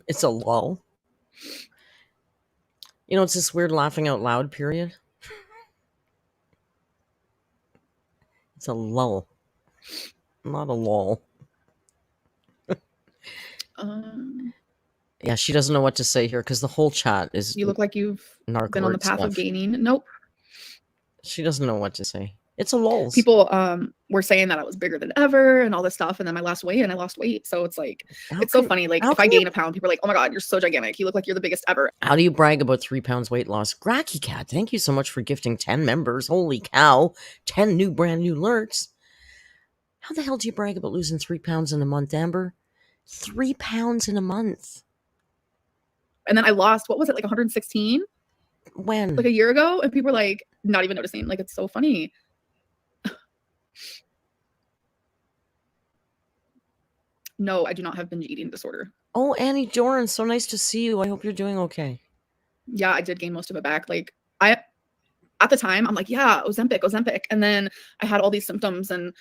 It's a lull. You know, it's this weird laughing out loud period. It's a lull. Not a lull. Yeah, she doesn't know what to say here because the whole chat is. You look like you've been on the path of gaining. Nope. She doesn't know what to say. It's a lull. People were saying that I was bigger than ever and all this stuff, and then I lost weight and I lost weight. So it's like, it's so funny. Like if I gain a pound, people are like, "Oh my god, you're so gigantic. You look like you're the biggest ever." How do you brag about 3 pounds weight loss? Gracky Cat, thank you so much for gifting 10 members. Holy cow, 10 brand new alerts. How the hell do you brag about losing 3 pounds in a month, Amber? 3 pounds in a month. And then I lost, what was it, like 116? When? Like a year ago, and people were like not even noticing. Like, it's so funny. No, I do not have binge eating disorder. Oh, Annie Doran, so nice to see you. I hope you're doing okay. Yeah, I did gain most of it back. Like, at the time, I'm like, yeah, Ozempic. And then I had all these symptoms, and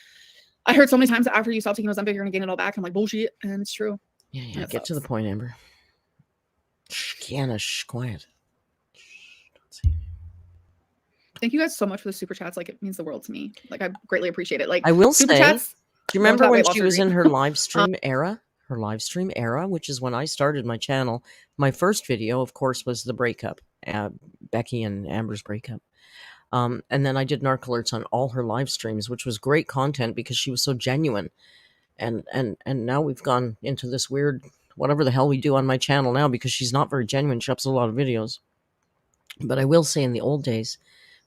I heard so many times that after you stop taking Ozempic, you're gonna gain it all back. I'm like, bullshit, and it's true. Yeah, get to the point, Amber. Shh, Kiana, shh, quiet. Thank you guys so much for the super chats. Like, it means the world to me. Like, I greatly appreciate it. Like, I will super say, chats. Do you remember when she was in her live stream era? Her live stream era, which is when I started my channel. My first video, of course, was the breakup, Becky and Amber's breakup. And then I did narc alerts on all her live streams, which was great content because she was so genuine. And now we've gone into this weird whatever the hell we do on my channel now because she's not very genuine. She ups a lot of videos. But I will say, in the old days,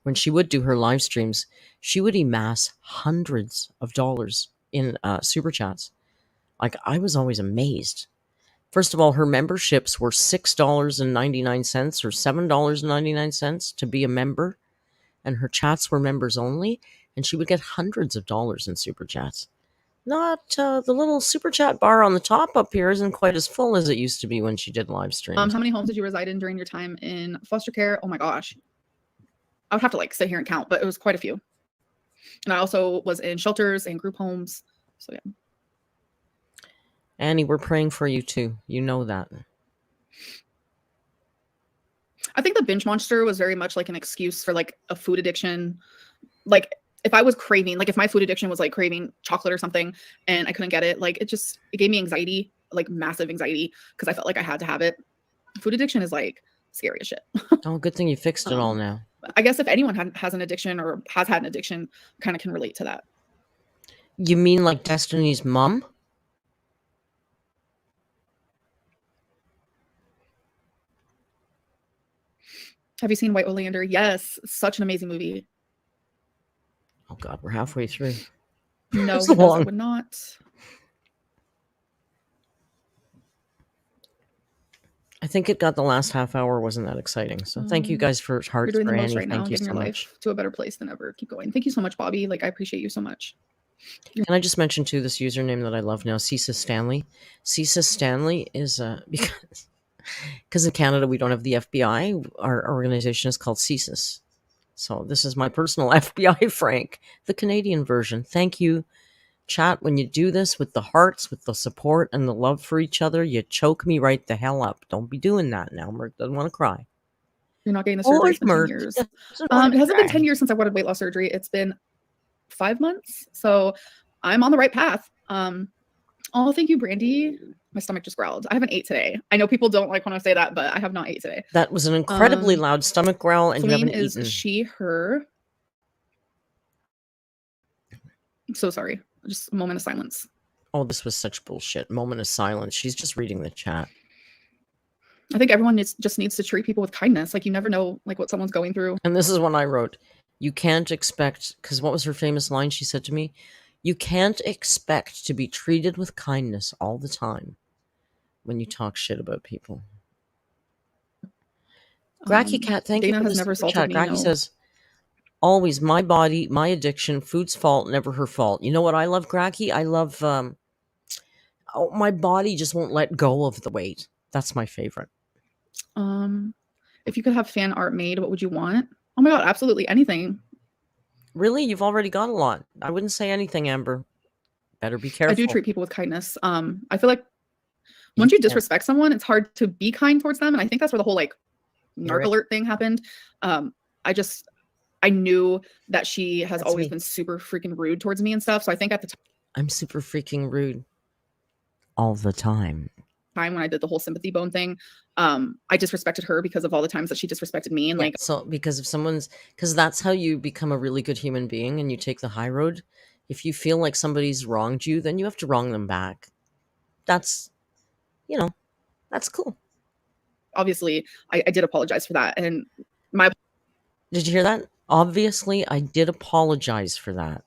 when she would do her live streams, she would amass hundreds of dollars in super chats. Like, I was always amazed. First of all, her memberships were $6.99 or $7.99 to be a member, and her chats were members only, and she would get hundreds of dollars in super chats. Not the little super chat bar on the top up here isn't quite as full as it used to be when she did live streams. How many homes did you reside in during your time in foster care? Oh my gosh. I would have to like sit here and count, but it was quite a few. And I also was in shelters and group homes. So yeah. Annie, we're praying for you too. You know that. I think the binge monster was very much like an excuse for like a food addiction. Like if I was craving, like if my food addiction was like craving chocolate or something and I couldn't get it, like it gave me anxiety, like massive anxiety, because I felt like I had to have it. Food addiction is like scary as shit. Oh, good thing you fixed it all now. I guess if anyone has an addiction or has had an addiction, kind of can relate to that. You mean like Destiny's mom? Have you seen White Oleander? Yes, such an amazing movie. Oh God, we're halfway through. No, It's he knows I long. would not. I think it got the last half hour wasn't that exciting. So thank you guys for You're hearts doing for the most Annie. right now, Thank you getting so your much. life to a better place than ever. Keep going. Thank you so much, Bobby. Like, I appreciate you so much. Can I just mention too this username that I love now, Cisa Stanley? Cisa Stanley is because in Canada we don't have the FBI. Our organization is called CSIS. So this is my personal FBI Frank, the Canadian version. Thank you, chat. When you do this with the hearts, with the support and the love for each other, you choke me right the hell up. Don't be doing that now. Merc doesn't want to cry. You're not getting the surgery. It's been 10 years. It hasn't been 10 years since I wanted weight loss surgery. It's been 5 months. So I'm on the right path. Oh, thank you, Brandy. My stomach just growled. I haven't ate today. I know people don't like when I say that, but I have not ate today. That was an incredibly loud stomach growl, and you haven't is eaten. She, her. I'm so sorry. Just a moment of silence. Oh, this was such bullshit. Moment of silence. She's just reading the chat. I think everyone just needs to treat people with kindness. Like, you never know like what someone's going through. And this is one I wrote. You can't expect, because what was her famous line she said to me? You can't expect to be treated with kindness all the time when you talk shit about people. Gracky Cat, thank you Dana for has the never super assaulted chat. me. Gracky says, always my body, my addiction, food's fault, never her fault. You know what I love, Gracky? I love, my body just won't let go of the weight. That's my favorite. If you could have fan art made, what would you want? Oh my God, absolutely anything. Really? You've already got a lot. I wouldn't say anything, Amber. Better be careful. I do treat people with kindness. I feel like once you disrespect someone, it's hard to be kind towards them. And I think that's where the whole like narc alert thing happened. I knew that she has always been super freaking rude towards me and stuff. So I think at the time, I'm super freaking rude all the time. When I did the whole sympathy bone thing, I disrespected her because of all the times that she disrespected me. And like, so because if because that's how you become a really good human being and you take the high road. If you feel like somebody's wronged you, then you have to wrong them back. That's, that's cool. Obviously, I did apologize for that. And did you hear that? Obviously, I did apologize for that.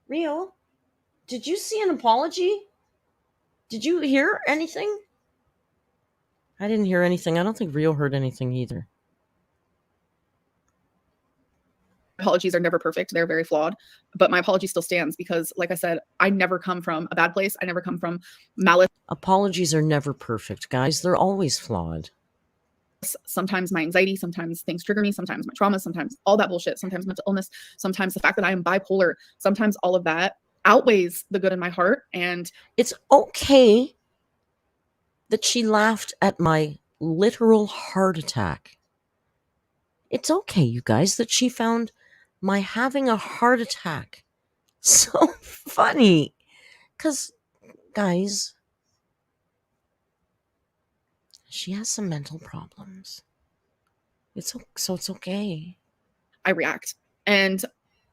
Rio, did you see an apology? Did you hear anything? I didn't hear anything. I don't think Rio heard anything either. Apologies are never perfect. They're very flawed, but my apology still stands because, like I said, I never come from a bad place. I never come from malice. Apologies are never perfect, guys. They're always flawed. Sometimes my anxiety, sometimes things trigger me, sometimes my trauma, sometimes all that bullshit, sometimes mental illness, sometimes the fact that I am bipolar, sometimes all of that outweighs the good in my heart. And it's okay that she laughed at my literal heart attack. It's okay, you guys, that she found my having a heart attack so funny. Because, guys, she has some mental problems. So it's okay. I react. And,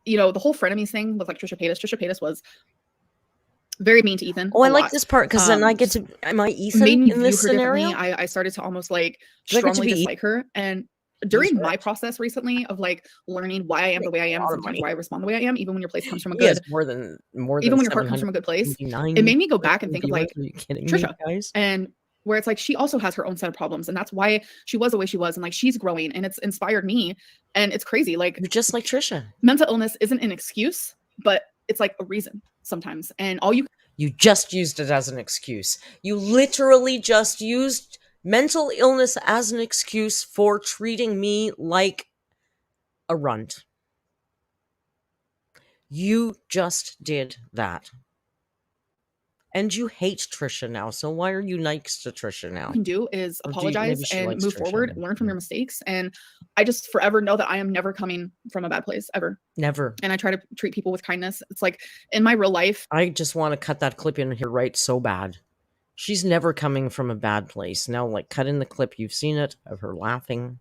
the whole frenemies thing with like Trisha Paytas. Trisha Paytas was very mean to Ethan. Oh, I like this part because then I get to, am I Ethan made me in this scenario? I started to almost like strongly dislike her. And during my process recently of like learning why I am the way I am, sometimes why I respond the way I am, even when your place comes from a good, more than even when your heart comes from a good place, it made me go back and think of like Trisha, guys? And where it's like she also has her own set of problems, and that's why she was the way she was, and like she's growing, and it's inspired me, and it's crazy. Like, you're just like Trisha. Mental illness isn't an excuse, but it's like a reason sometimes, and all you just used it as an excuse. You literally just used mental illness as an excuse for treating me like a runt. You just did that. And you hate Trisha now, so why are you nice to Trisha now? You can do is apologize and move forward, learn from your mistakes. And I just forever know that I am never coming from a bad place, ever. Never. And I try to treat people with kindness. It's like in my real life. I just want to cut that clip in here right so bad. She's never coming from a bad place. Now, like, cut in the clip. You've seen it of her laughing.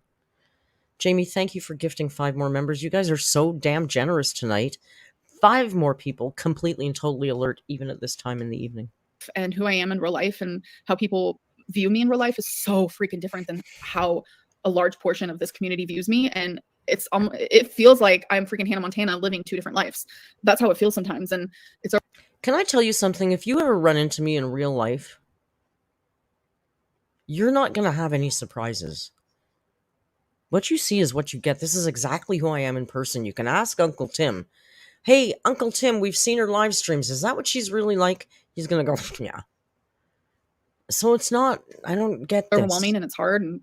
Jamie, thank you for gifting 5 more members. You guys are so damn generous tonight. 5 more people completely and totally alert, even at this time in the evening. And who I am in real life and how people view me in real life is so freaking different than how a large portion of this community views me. And it feels like I'm freaking Hannah Montana living 2 different lives. That's how it feels sometimes. And it's Can I tell you something? If you ever run into me in real life, you're not going to have any surprises. What you see is what you get. This is exactly who I am in person. You can ask Uncle Tim. Hey, Uncle Tim, we've seen her live streams. Is that what she's really like? He's going to go, yeah. So it's not, I don't get this. overwhelming and it's hard. And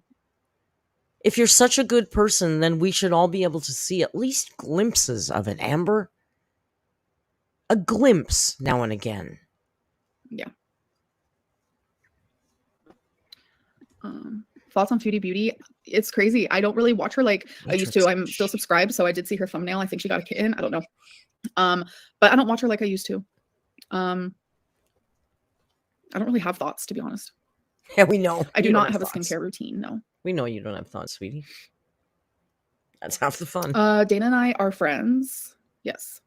if you're such a good person, then we should all be able to see at least glimpses of it, Amber. A glimpse now and again. Yeah. Thoughts on Foodie Beauty? It's crazy. I don't really watch her like I used to. I'm still subscribed, so I did see her thumbnail. I think she got a kitten. I don't know. But I don't watch her like I used to. I don't really have thoughts, to be honest. Yeah, we know. I do not have a skincare routine, no. We know you don't have thoughts, sweetie. That's half the fun. Dana and I are friends. Yes.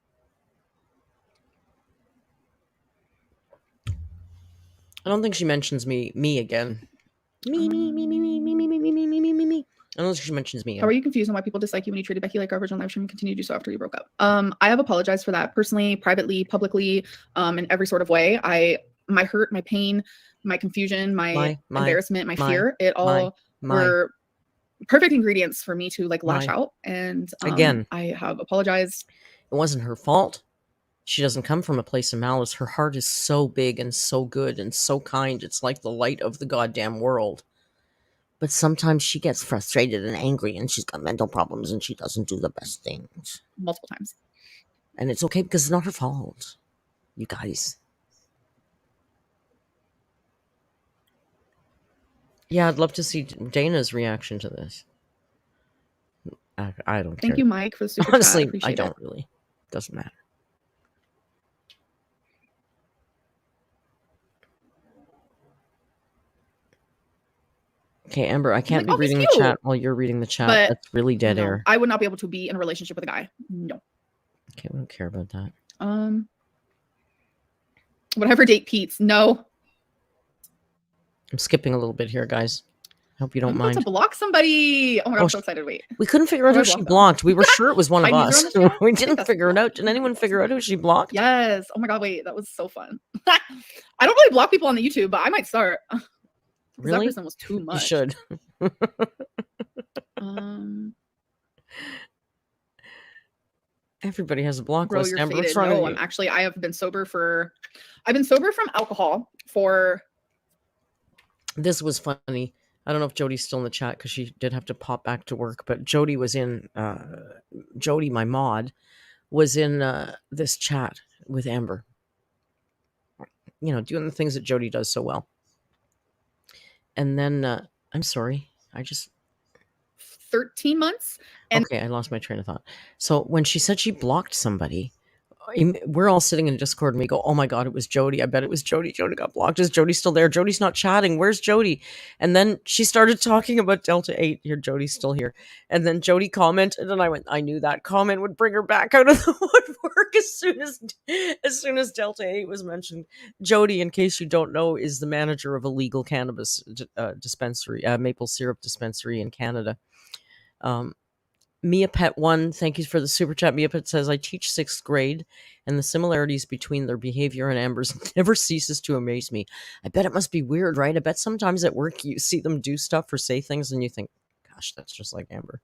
I don't think she mentions me again. Me. I don't think she mentions me again. How are you confused on why people dislike you when you treated Becky like garbage on live stream and continue to do so after you broke up? I have apologized for that personally, privately, publicly, in every sort of way. My hurt, my pain, my confusion, my embarrassment, my fear, it all were perfect ingredients for me to like lash out. And again, I have apologized. It wasn't her fault. She doesn't come from a place of malice. Her heart is so big and so good and so kind. It's like the light of the goddamn world. But sometimes she gets frustrated and angry and she's got mental problems and she doesn't do the best things. Multiple times. And it's okay because it's not her fault. You guys. Yeah, I'd love to see Dana's reaction to this. I don't care. Thank you, Mike, for the super Honestly, chat. I don't really. Doesn't matter. Okay, Amber, I can't be reading the chat while you're reading the chat. But that's really dead air. I would not be able to be in a relationship with a guy. No. Okay, we don't care about that. Whatever date Pete's. No. I'm skipping a little bit here, guys. Hope you don't mind. To block somebody. Oh my god, I'm so excited. Wait. We couldn't figure out who she blocked. We were sure it was one of us. We didn't figure it out. Did anyone figure out who she blocked? Yes. Oh my god, wait. That was so fun. I don't really block people on the YouTube, but I might start. Really? That person was too much. You should. Everybody has a block list. You're Amber, faded. No, I have been sober from alcohol for. This was funny. I don't know if Jody's still in the chat because she did have to pop back to work, but Jody was in, Jody, my mod, was in this chat with Amber. You know, doing the things that Jody does so well. And then, I'm sorry, 13 months. Okay, I lost my train of thought. So when she said she blocked somebody, we're all sitting in Discord and we go, oh my god, it was Jody. I bet it was Jody. Jody got blocked. Is Jody still there? Jody's not chatting. Where's Jody? And then she started talking about Delta 8. Here, Jody's still here. And then Jody commented and I went, I knew that comment would bring her back out of the woodwork as soon as Delta 8 was mentioned. Jody, in case you don't know, is the manager of a legal cannabis dispensary, maple syrup dispensary in Canada. Mia Pet 1, thank you for the super chat. Mia Pet says, I teach 6th grade, and the similarities between their behavior and Amber's never ceases to amaze me. I bet it must be weird, right? I bet sometimes at work you see them do stuff or say things and you think, gosh, that's just like Amber.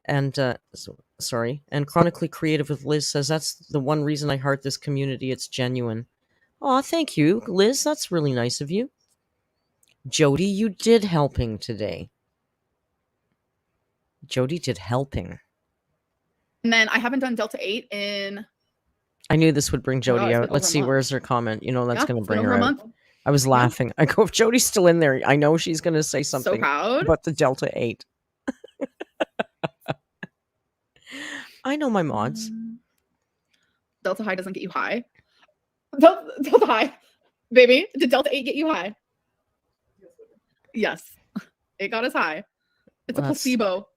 And, sorry. And Chronically Creative with Liz says, that's the one reason I heart this community. It's genuine. Aw, thank you, Liz. That's really nice of you. Jody, you did helping today. Jody did helping. And then I haven't done Delta 8 in... I knew this would bring Jody out. Let's see, where's her comment? You know, that's going to bring her out. I was laughing. I go, if Jody's still in there, I know she's going to say something about the Delta 8. I know my mods. Delta High doesn't get you high. Delta High. Baby, did Delta 8 get you high? Yes. It got us high. It's a placebo.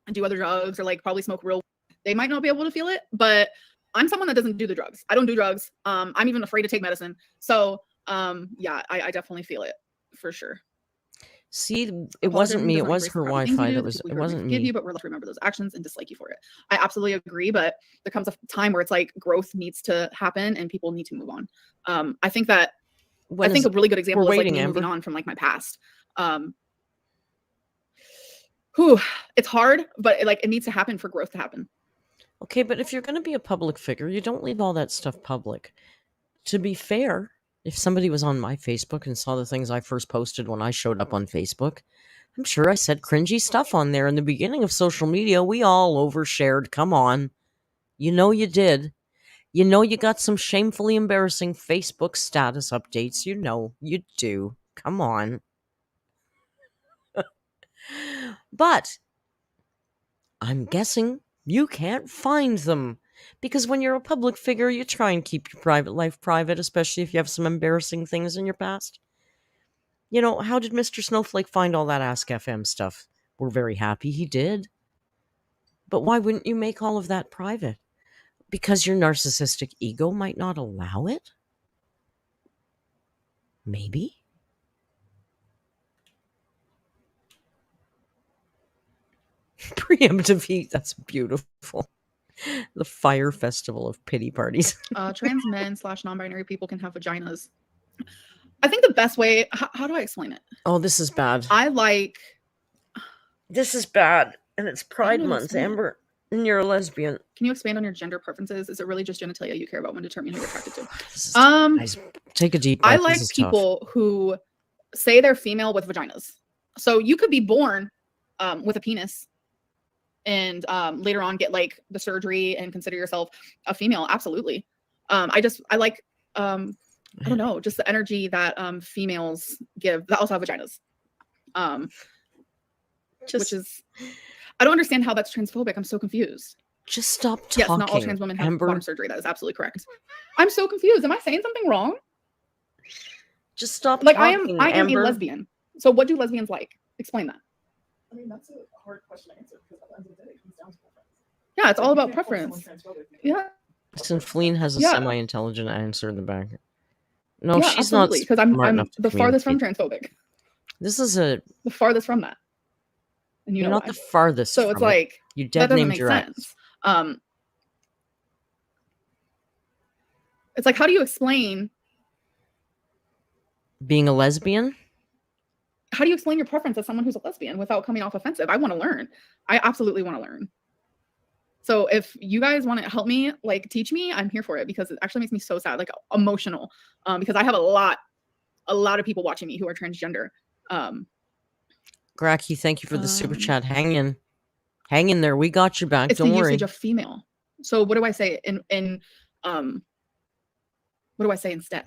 And do other drugs or like probably smoke real. They might not be able to feel it, but I'm someone that doesn't do the drugs. I don't do drugs. I'm even afraid to take medicine. So yeah, I definitely feel it for sure. See, it wasn't me. It was her Wi-Fi. It wasn't me. You, but we're left to remember those actions and dislike you for it. I absolutely agree, but there comes a time where it's like growth needs to happen and people need to move on. I think that a really good example is like me moving on from like my past. It's hard, but it needs to happen for growth to happen. Okay, but if you're going to be a public figure, you don't leave all that stuff public. To be fair, if somebody was on my Facebook and saw the things I first posted when I showed up on Facebook, I'm sure I said cringy stuff on there in the beginning of social media. We all overshared. Come on. You know you did. You know you got some shamefully embarrassing Facebook status updates. You know you do. Come on. But I'm guessing you can't find them. Because when you're a public figure, you try and keep your private life private, especially if you have some embarrassing things in your past. You know, how did MrSnowflake find all that Ask FM stuff? We're very happy he did. But why wouldn't you make all of that private? Because your narcissistic ego might not allow it? Maybe? Preemptive heat, that's beautiful. The fire festival of pity parties. Trans men / non-binary people can have vaginas. I think the best way, how do I explain it? Oh, this is bad. This is bad. And it's Pride Month, Amber. And you're a lesbian. Can you expand on your gender preferences? Is it really just genitalia you care about when determining who you're attracted to? Nice. Take a deep breath. I like people who say they're female with vaginas. So you could be born with a penis and later on get like the surgery and consider yourself a female. Absolutely. I like I don't know, just the energy that females give that also have vaginas. Which is, I don't understand how that's transphobic. I'm so confused. Just stop talking. Yes, not all trans women have bottom surgery. That is absolutely correct. I'm so confused. Am I saying something wrong? Just stop talking, I am a lesbian. So what do lesbians like? Explain that. I mean, that's a hard question to answer because at the end of the day, it comes down to preference. Yeah, it's all about preference. Yeah. Listen, Fleen has a semi-intelligent answer in the back. No, she's absolutely, not. Because I'm the farthest from transphobic. This is the farthest from that. And you're not the farthest. So it's like you dead named your sense. It's like, how do you explain being a lesbian? How do you explain your preference as someone who's a lesbian without coming off offensive? I want to learn. I absolutely want to learn. So if you guys want to help me, like teach me, I'm here for it because it actually makes me so sad, like emotional, because I have a lot of people watching me who are transgender. Graki, thank you for the super chat. Hang in there. We got your back. Don't worry. It's the usage of female. So what do I say what do I say instead?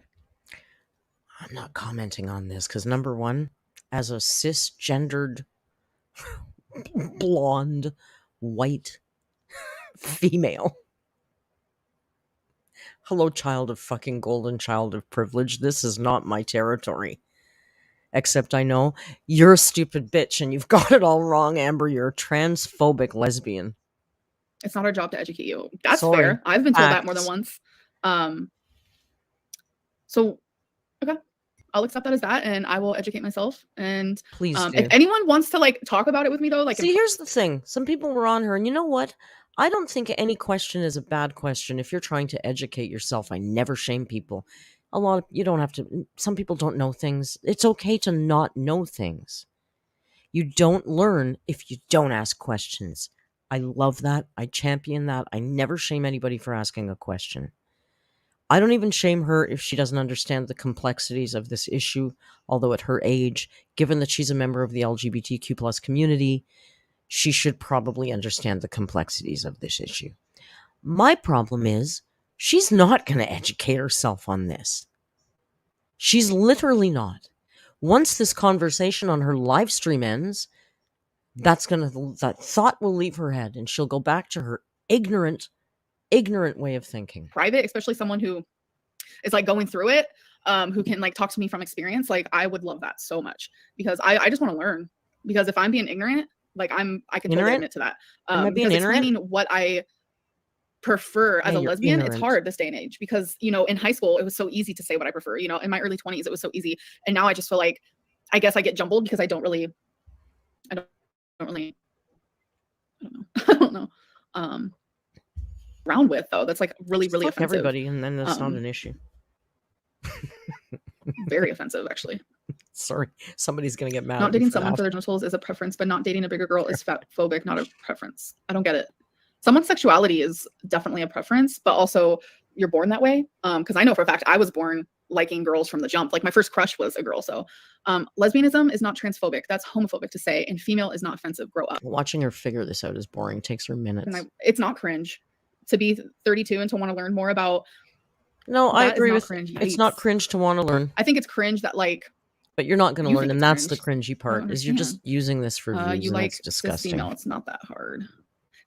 I'm not commenting on this because number one, as a cisgendered, blonde, white female. Hello, child of fucking golden child of privilege. This is not my territory. Except I know you're a stupid bitch and you've got it all wrong, Amber. You're a transphobic lesbian. It's not our job to educate you. That's fair. I've been told that more than once. So, okay. I'll accept that as that and I will educate myself. And please do. If anyone wants to like talk about it with me though, like see, here's the thing. Some people were on her and you know what? I don't think any question is a bad question if you're trying to educate yourself. I never shame people. You don't have to, some people don't know things. It's okay to not know things. You don't learn if you don't ask questions. I love that. I champion that. I never shame anybody for asking a question. I don't even shame her if she doesn't understand the complexities of this issue, although at her age, given that she's a member of the LGBTQ plus community, she should probably understand the complexities of this issue. My problem is, she's not going to educate herself on this. She's literally not. Once this conversation on her live stream ends, that thought will leave her head and she'll go back to her ignorant way of thinking. Private, especially someone who is like going through it, who can like talk to me from experience. Like I would love that so much because I just want to learn. Because if I'm being ignorant, like I can totally admit to that. Because explaining what I prefer as a you're lesbian, it's ignorant. hard this day and age because, you know, in high school, it was so easy to say what I prefer. You know, in my early 20s, it was so easy. And now I just feel like, I guess I get jumbled because I don't really, I don't know. I don't know. Around with though, that's like really, Just really fuck offensive. everybody, and then that's not an issue. Very offensive, actually. Sorry, somebody's gonna get mad. Not at me dating for someone that. for their genitals is a preference, but not dating a bigger girl is fat phobic, not a preference. I don't get it. Someone's sexuality is definitely a preference, but also you're born that way. Because I know for a fact I was born liking girls from the jump. Like my first crush was a girl. So lesbianism is not transphobic. That's homophobic to say. And female is not offensive. Grow up. Watching her figure this out is boring. It takes her minutes. And it's not cringe to be 32 and to want to learn more about. No, I agree with cringe. it's not cringe to want to learn. I think it's cringe that like. But you're not going to learn, and that's the cringe. cringy part. Is you're just using this for views, you and like that's disgusting. Female, it's not that hard.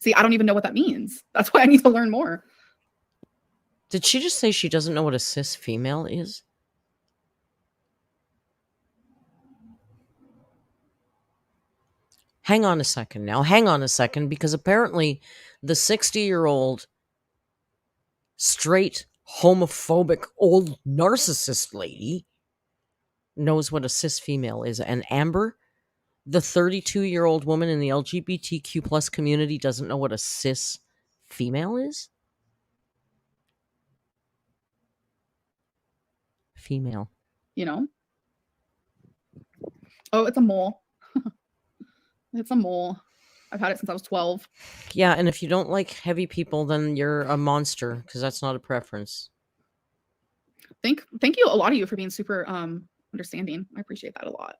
See, I don't even know what that means. That's why I need to learn more. Did she just say she doesn't know what a cis female is? Hang on a second now. Hang on a second, because apparently the 60-year-old straight homophobic old narcissist lady knows what a cis female is. And Amber, the 32-year-old woman in the LGBTQ plus community, doesn't know what a cis female is? Female. You know? Oh, it's a mole. It's a mole. I've had it since I was 12. Yeah, and if you don't like heavy people, then you're a monster, because that's not a preference. Thank you, a lot of you, for being super understanding. I appreciate that a lot.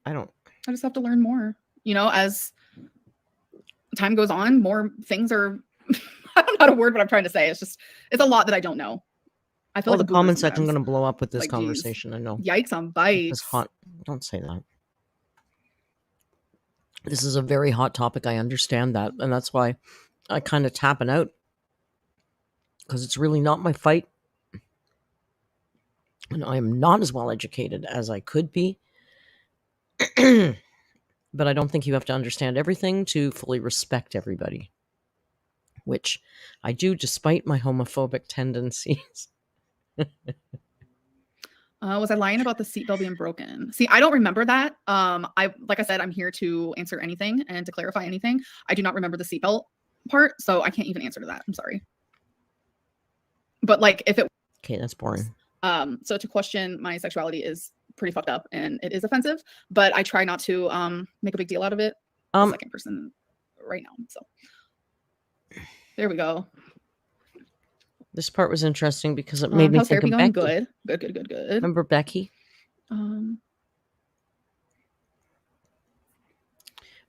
I just have to learn more. You know, as time goes on, more things are I don't know how to word what I'm trying to say. It's a lot that I don't know. I feel like the comment section going to blow up with this conversation. Geez. I know. Yikes on bites. It's hot. Don't say that. This is a very hot topic. I understand that. And that's why I kind of tapping out. Because it's really not my fight. And I am not as well educated as I could be. But I don't think you have to understand everything to fully respect everybody. Which I do, despite my homophobic tendencies. Was I lying about the seatbelt being broken? See, I don't remember that. Like I said, I'm here to answer anything and to clarify anything. I do not remember the seatbelt part, so I can't even answer to that. I'm sorry. But like, if it okay, that's boring. So to question my sexuality is pretty fucked up, and it is offensive. But I try not to make a big deal out of it. Second person right now. So there we go. This part was interesting because it made me think of Becky. Good. Remember Becky? Remember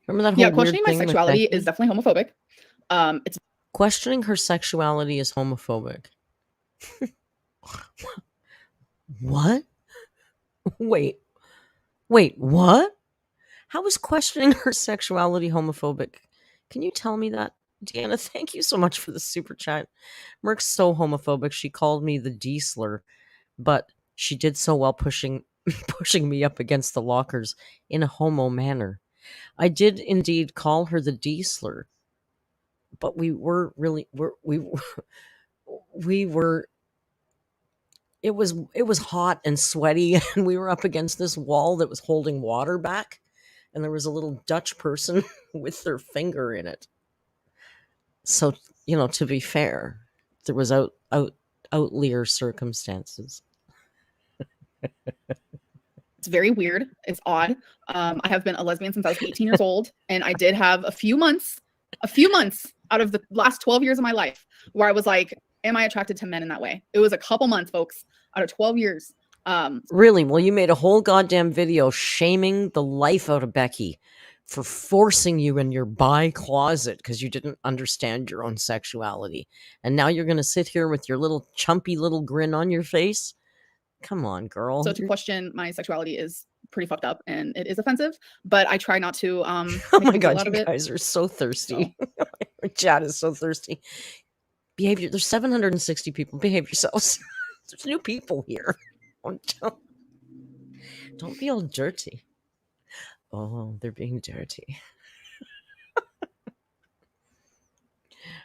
that whole questioning weird my thing sexuality is definitely homophobic. It's questioning her sexuality is homophobic. What? Wait, what? How is questioning her sexuality homophobic? Can you tell me that? Deanna, thank you so much for the super chat. Merc's so homophobic. She called me the D slur, but she did so well pushing me up against the lockers in a homo manner. I did indeed call her the D slur, but we were it was hot and sweaty, and we were up against this wall that was holding water back, and there was a little Dutch person with their finger in it. So, you know, to be fair, there was outlier circumstances. It's very weird. It's odd. I have been a lesbian since I was 18 years old, and I did have a few months out of the last 12 years of my life where I was like, am I attracted to men in that way? It was a couple months, folks, out of 12 years. Really? Well, you made a whole goddamn video shaming the life out of Becky for forcing you in your bi closet because you didn't understand your own sexuality. And now you're going to sit here with your little chumpy little grin on your face? Come on, girl. So to question my sexuality is pretty fucked up, and it is offensive, but I try not to oh my god, you guys are so thirsty. So. Chat is so thirsty. Behavior. There's 760 people. Behave yourselves. There's new people here. Don't be all dirty. Oh, they're being dirty.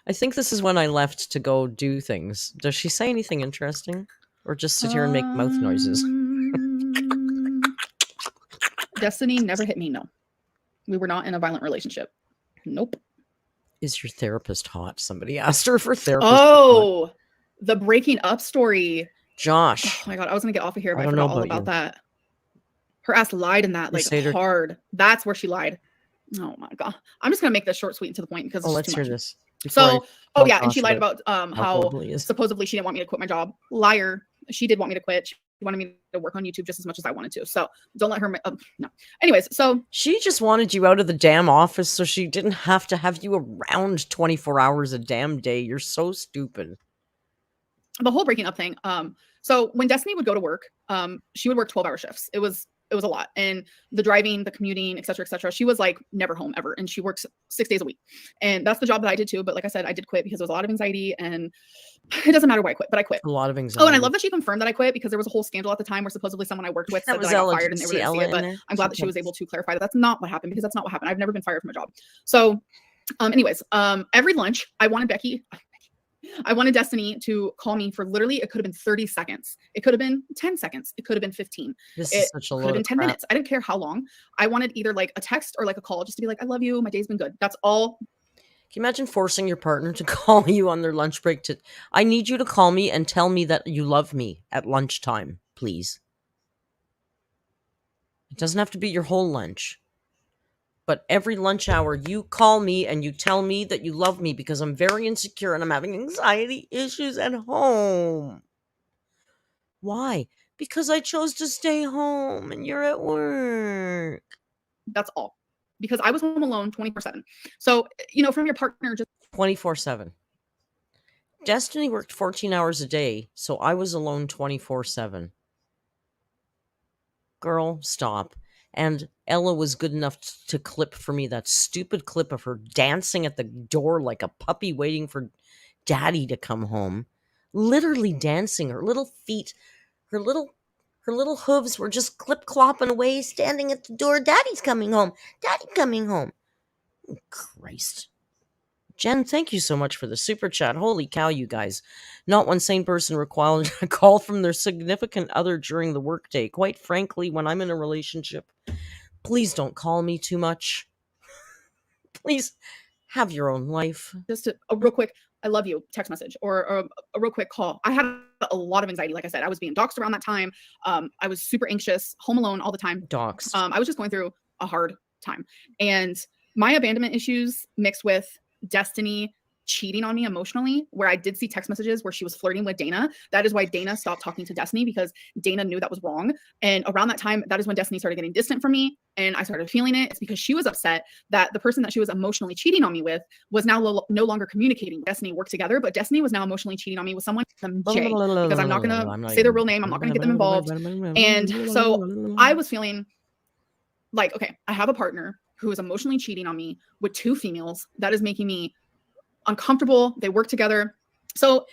I think this is when I left to go do things. Does she say anything interesting? Or just sit here and make mouth noises? Destiny never hit me, no. We were not in a violent relationship. Nope. Is your therapist hot? Somebody asked her for therapist. Oh, the breaking up story. Josh. Oh my God, I was going to get off of here, but I don't forgot know all about about you. that. Her ass lied in that, like, Crusader. hard. That's where she lied. Oh my God. I'm just going to make this short, sweet, and to the point because Oh, it's let's too hear much. this. So, oh yeah, and Josh she lied about how how horrible he is. supposedly she didn't want me to quit my job. Liar. She did want me to quit. She wanted me to work on YouTube just as much as I wanted to. So don't let her. No. Anyways, so She just wanted you out of the damn office so she didn't have to have you around 24 hours a damn day. You're so stupid. the whole breaking up thing. So when Destiny would go to work, she would work 12-hour shifts. It was a lot. And the driving, the commuting, et cetera, she was like never home ever. And she works 6 days a week. And that's the job that I did too. But like I said, I did quit because there was a lot of anxiety, and it doesn't matter why I quit, but I quit. A lot of anxiety. Oh, and I love that she confirmed that I quit, because there was a whole scandal at the time where supposedly someone I worked with said that I got fired and they were going to see it. But I'm glad that she was able to clarify that that's not what happened, because that's not what happened. I've never been fired from a job. So anyways, every lunch I wanted Destiny to call me for literally, it could have been 30 seconds. It could have been 10 seconds. It could have been 15. This It is such a could load have been of 10 crap. minutes. I didn't care how long. I wanted either like a text or like a call, just to be like, I love you. My day's been good. That's all. Can you imagine forcing your partner to call you on their lunch break to, I need you to call me and tell me that you love me at lunchtime, please. It doesn't have to be your whole lunch. But every lunch hour, you call me and you tell me that you love me because I'm very insecure and I'm having anxiety issues at home. Why? Because I chose to stay home and you're at work. That's all. Because I was home alone 24/7. So, from your partner, just 24/7. Destiny worked 14 hours a day, so I was alone 24/7. Girl, stop. And Ella was good enough to clip for me that stupid clip of her dancing at the door like a puppy waiting for daddy to come home. Literally dancing. Her little feet, her little hooves were just clip-clopping away, standing at the door. Daddy's coming home. Daddy coming home. Oh, Christ. Jen, thank you so much for the super chat. Holy cow, you guys. Not one sane person required a call from their significant other during the workday. Quite frankly, when I'm in a relationship, please don't call me too much. Please have your own life. just a real quick, I love you text message, or a real quick call. I had a lot of anxiety. Like I said, I was being doxxed around that time. I was super anxious, home alone all the time. Doxed. I was just going through a hard time. And my abandonment issues mixed with Destiny cheating on me emotionally, where I did see text messages where she was flirting with Dana. That is why Dana stopped talking to Destiny, because Dana knew that was wrong. And around that time, that is when Destiny started getting distant from me, and I started feeling it. It's because she was upset that the person that she was emotionally cheating on me with was now no longer communicating. Destiny worked together, but Destiny was now emotionally cheating on me with someone named Jay, because I'm not going to say their real name. I'm not going to get them involved. And so I was feeling like, okay, I have a partner who is emotionally cheating on me with two females. That is making me uncomfortable. They work together. So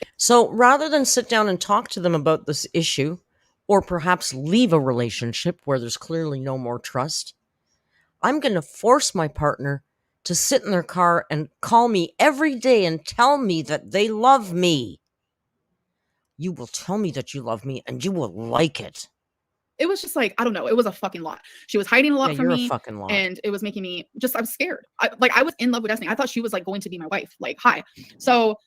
rather than sit down and talk to them about this issue, or perhaps leave a relationship where there's clearly no more trust, I'm going to force my partner to sit in their car and call me every day and tell me that they love me. You will tell me that you love me and you will like it. it was just like, I don't know. It was a fucking lot. She was hiding a lot from you're me. A fucking lot. And it was making me I was scared. I was in love with Destiny. I thought she was like going to be my wife. Like, hi. So,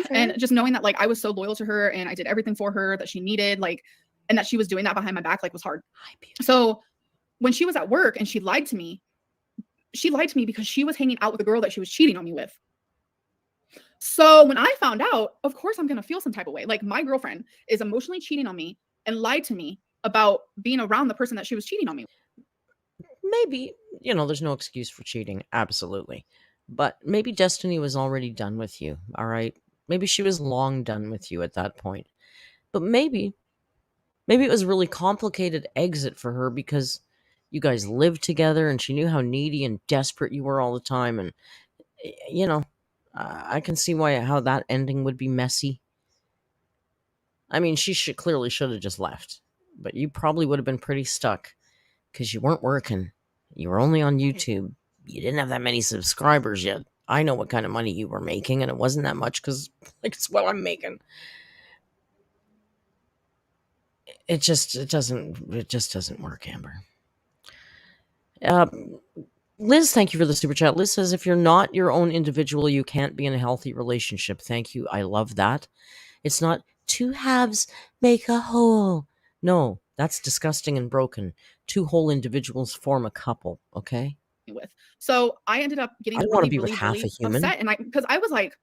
and just knowing that like I was so loyal to her and I did everything for her that she needed, like, and that she was doing that behind my back, like, was hard. So when she was at work and she lied to me because she was hanging out with a girl that she was cheating on me with. So when I found out, of course I'm going to feel some type of way. Like, my girlfriend is emotionally cheating on me and lied to me about being around the person that she was cheating on me. Maybe, there's no excuse for cheating. Absolutely. But maybe Destiny was already done with you. All right. Maybe she was long done with you at that point. But maybe it was a really complicated exit for her because you guys lived together and she knew how needy and desperate you were all the time. And, I can see how that ending would be messy. I mean, she clearly should have just left. But you probably would have been pretty stuck because you weren't working. You were only on YouTube. You didn't have that many subscribers yet. I know what kind of money you were making, and it wasn't that much because, like, it's what I'm making. It just doesn't work, Amber. Liz, thank you for the super chat. Liz says, if you're not your own individual, you can't be in a healthy relationship. Thank you. I love that. It's not two halves make a whole. No, that's disgusting and broken. Two whole individuals form a couple, okay? With. So I ended up getting I don't want to really, be with really, half a really human. upset. And because I was like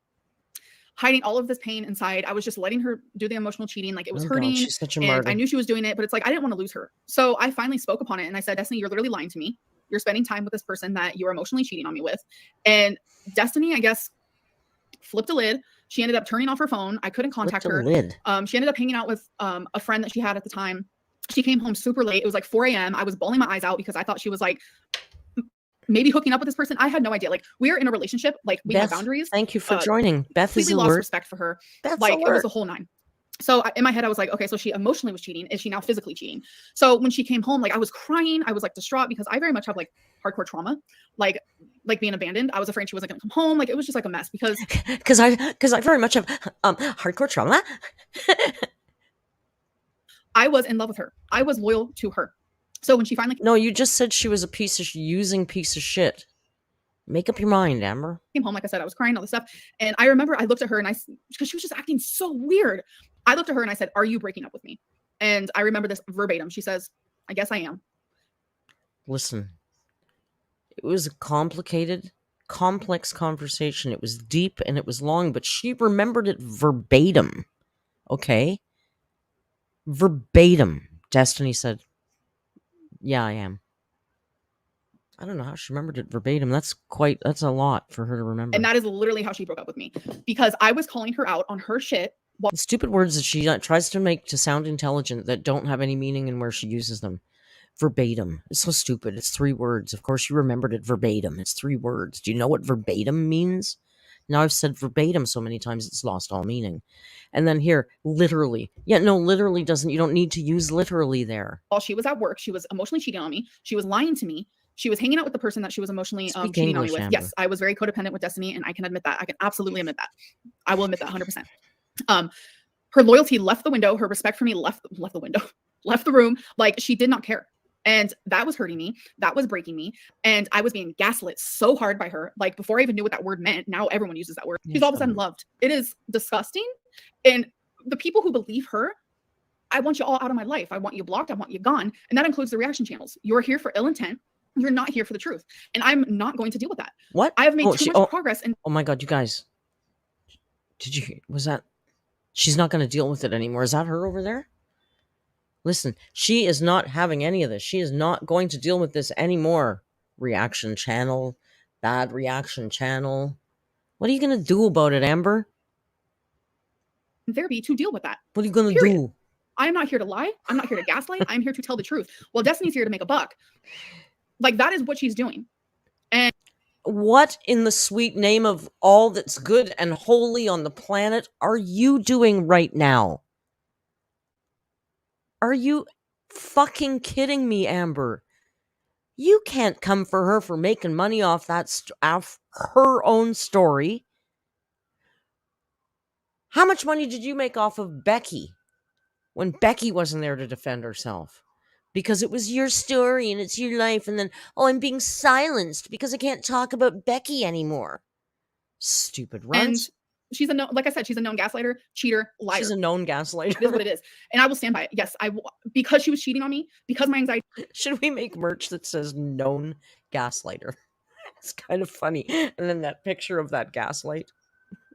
hiding all of this pain inside. I was just letting her do the emotional cheating. Like it was Oh, God, hurting. she's such a And martyr. I knew she was doing it, but it's like I didn't want to lose her. So I finally spoke upon it and I said, Destiny, you're literally lying to me. You're spending time with this person that you're emotionally cheating on me with. And Destiny, I guess, flipped a lid. She ended up turning off her phone. I couldn't contact her. Lid. She ended up hanging out with a friend that she had at the time. She came home super late. It was like 4 a.m. I was bawling my eyes out because I thought she was like maybe hooking up with this person. I had no idea. Like we are in a relationship. Like we have boundaries. Thank you for joining. Beth is Completely lost alert. respect for her. Beth's Like alert. it was a whole nine. So in my head, I was like, okay, so she emotionally was cheating. Is she now physically cheating? So when she came home, like I was crying, I was like distraught because I very much have like hardcore trauma, like being abandoned. I was afraid she wasn't going to come home. Like it was just like a mess because I very much have hardcore trauma. I was in love with her. I was loyal to her. So when she finally No, you just said she was a piece of shit. Make up your mind, Amber. Came home, like I said, I was crying, all this stuff. And I remember I looked at her and because she was just acting so weird. I looked at her and I said, are you breaking up with me? And I remember this verbatim. She says, I guess I am. Listen, it was a complicated, complex conversation. It was deep and it was long, but she remembered it verbatim. Okay? Verbatim. Destiny said, yeah, I am. I don't know how she remembered it verbatim. That's a lot for her to remember. And that is literally how she broke up with me because I was calling her out on her shit. The stupid words that she tries to make to sound intelligent that don't have any meaning in where she uses them. Verbatim. It's so stupid. It's 3 words. Of course you remembered it verbatim. It's 3 words. Do you know what verbatim means? Now I've said verbatim so many times it's lost all meaning. And then here, literally. Yeah, no, literally doesn't. You don't need to use literally there. While she was at work, she was emotionally cheating on me. She was lying to me. She was hanging out with the person that she was emotionally cheating English, on me with. Amber. Yes, I was very codependent with Destiny, and I can admit that. I can absolutely admit that. I will admit that 100%. Her loyalty left the window. Her respect for me left the window, left the room. Like she did not care. And that was hurting me. That was breaking me. And I was being gaslit so hard by her. Like before I even knew what that word meant, now everyone uses that word. She's all of a sudden loved. It is disgusting. And the people who believe her, I want you all out of my life. I want you blocked. I want you gone. And that includes the reaction channels. You're here for ill intent. You're not here for the truth. And I'm not going to deal with that. What? I have made too much progress. And oh my God, you guys. Was that? She's not going to deal with it anymore. Is that her over there? Listen, she is not having any of this. She is not going to deal with this anymore. Reaction channel. Bad reaction channel. What are you going to do about it, Amber? Therapy to deal with that. What are you going to do? I am not here to lie. I'm not here to gaslight. I'm here to tell the truth. Well, Destiny's here to make a buck. Like that is what she's doing. And what in the sweet name of all that's good and holy on the planet are you doing right now? Are you fucking kidding me, Amber? You can't come for her for making money off that off her own story. How much money did you make off of Becky when Becky wasn't there to defend herself? Because it was your story and it's your life, and then, oh, I'm being silenced because I can't talk about Becky anymore. Stupid runt. And she's a like I said, she's a known gaslighter, cheater, liar. She's a known gaslighter. It is what it is. And I will stand by it. Yes, because she was cheating on me, because my anxiety. Should we make merch that says known gaslighter? It's kind of funny. And then that picture of that gaslight.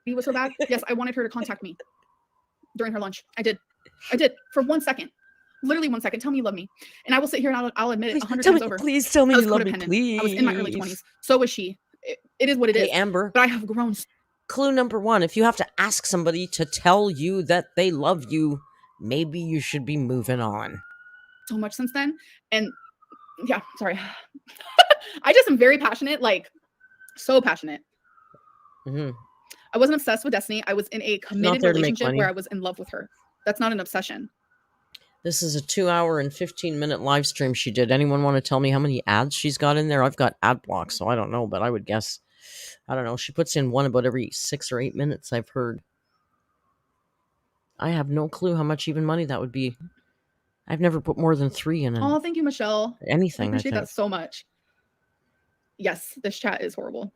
Was so bad. Yes, I wanted her to contact me during her lunch. I did for 1 second. Literally 1 second. Tell me you love me. And I will sit here and I'll admit it 100 times over. Please tell me you love me, please. I was in my early 20s. So was she. It is what it is. Amber. But I have grown. Clue number 1. If you have to ask somebody to tell you that they love you, maybe you should be moving on. So much since then. And yeah, sorry. I just am very passionate. Like, so passionate. Mm-hmm. I wasn't obsessed with Destiny. I was in a committed relationship where I was in love with her. That's not an obsession. This is a 2-hour and 15-minute live stream she did. Anyone want to tell me how many ads she's got in there? I've got ad blocks, so I don't know, but I would guess I don't know. She puts in one about every 6 or 8 minutes, I've heard. I have no clue how much even money that would be. I've never put more than 3 in Oh, thank you, Michelle. I anything, I appreciate think. that so much. Yes, this chat is horrible.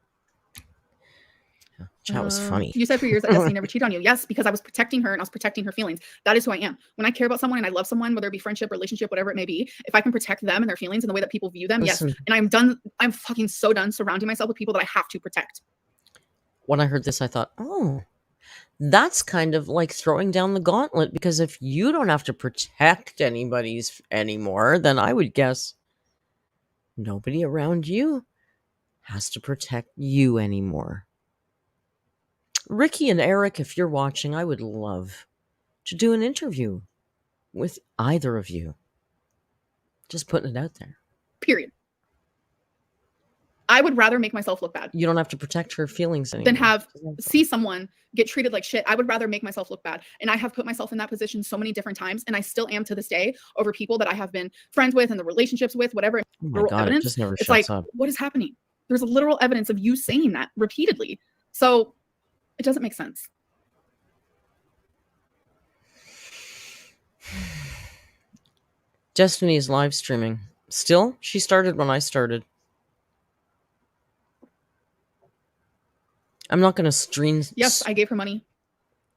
Chat was funny. You said for years that Destiny never cheated on you. Yes, because I was protecting her and I was protecting her feelings. That is who I am. When I care about someone and I love someone, whether it be friendship, relationship, whatever it may be, if I can protect them and their feelings and the way that people view them, Listen, yes. And I'm fucking so done surrounding myself with people that I have to protect. When I heard this, I thought, oh, that's kind of like throwing down the gauntlet, because if you don't have to protect anybody's anymore, then I would guess nobody around you has to protect you anymore. Ricky and Eric, if you're watching, I would love to do an interview with either of you. Just putting it out there. Period. I would rather make myself look bad. You don't have to protect her feelings anymore. Than see someone get treated like shit. I would rather make myself look bad. And I have put myself in that position so many different times, and I still am to this day, over people that I have been friends with and the relationships with, whatever. Oh my God, evidence, it just never it's shuts like, up. what is happening? There's literal evidence of you saying that repeatedly. So it doesn't make sense. Destiny is live streaming. Still, she started when I started. I'm not going to stream. Yes, I gave her money.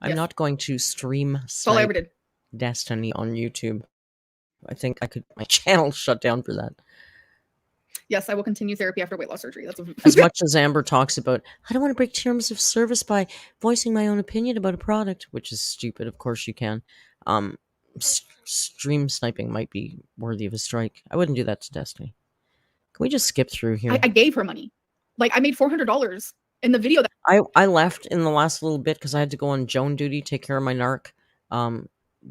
I'm not going to stream That's all I ever did. Destiny on YouTube. I think I could. My channel shut down for that. Yes, I will continue therapy after weight loss surgery. That's as much as Amber talks about, I don't want to break terms of service by voicing my own opinion about a product, which is stupid. Of course you can. Stream sniping might be worthy of a strike. I wouldn't do that to Destiny. Can we just skip through here? I gave her money. Like, I made $400 in the video. I left in the last little bit because I had to go on Joan duty, take care of my narc.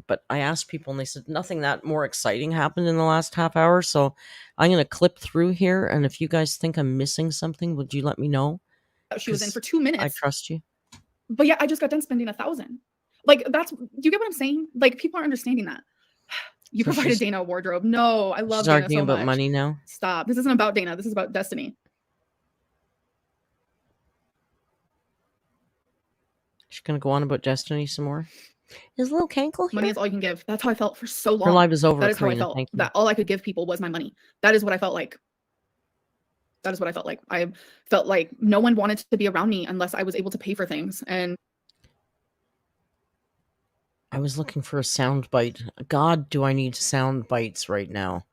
But I asked people and they said nothing that more exciting happened in the last half hour. So I'm going to clip through here. And if you guys think I'm missing something, would you let me know? She was in for 2 minutes. I trust you. But yeah, I just got done spending $1,000. Like, do you get what I'm saying? Like, people aren't understanding that. You so provided Dana a wardrobe. No, I love Dana so much. She's arguing about money now? Stop. This isn't about Dana. This is about Destiny. She's going to go on about Destiny some more. Is little Cankle here? Money is all you can give. That's how I felt for so long. Her life is over. That is Karina. how I felt. That all I could give people was my money. That is what I felt like. That is what I felt like. I felt like no one wanted to be around me unless I was able to pay for things. And I was looking for a sound bite. God, do I need sound bites right now?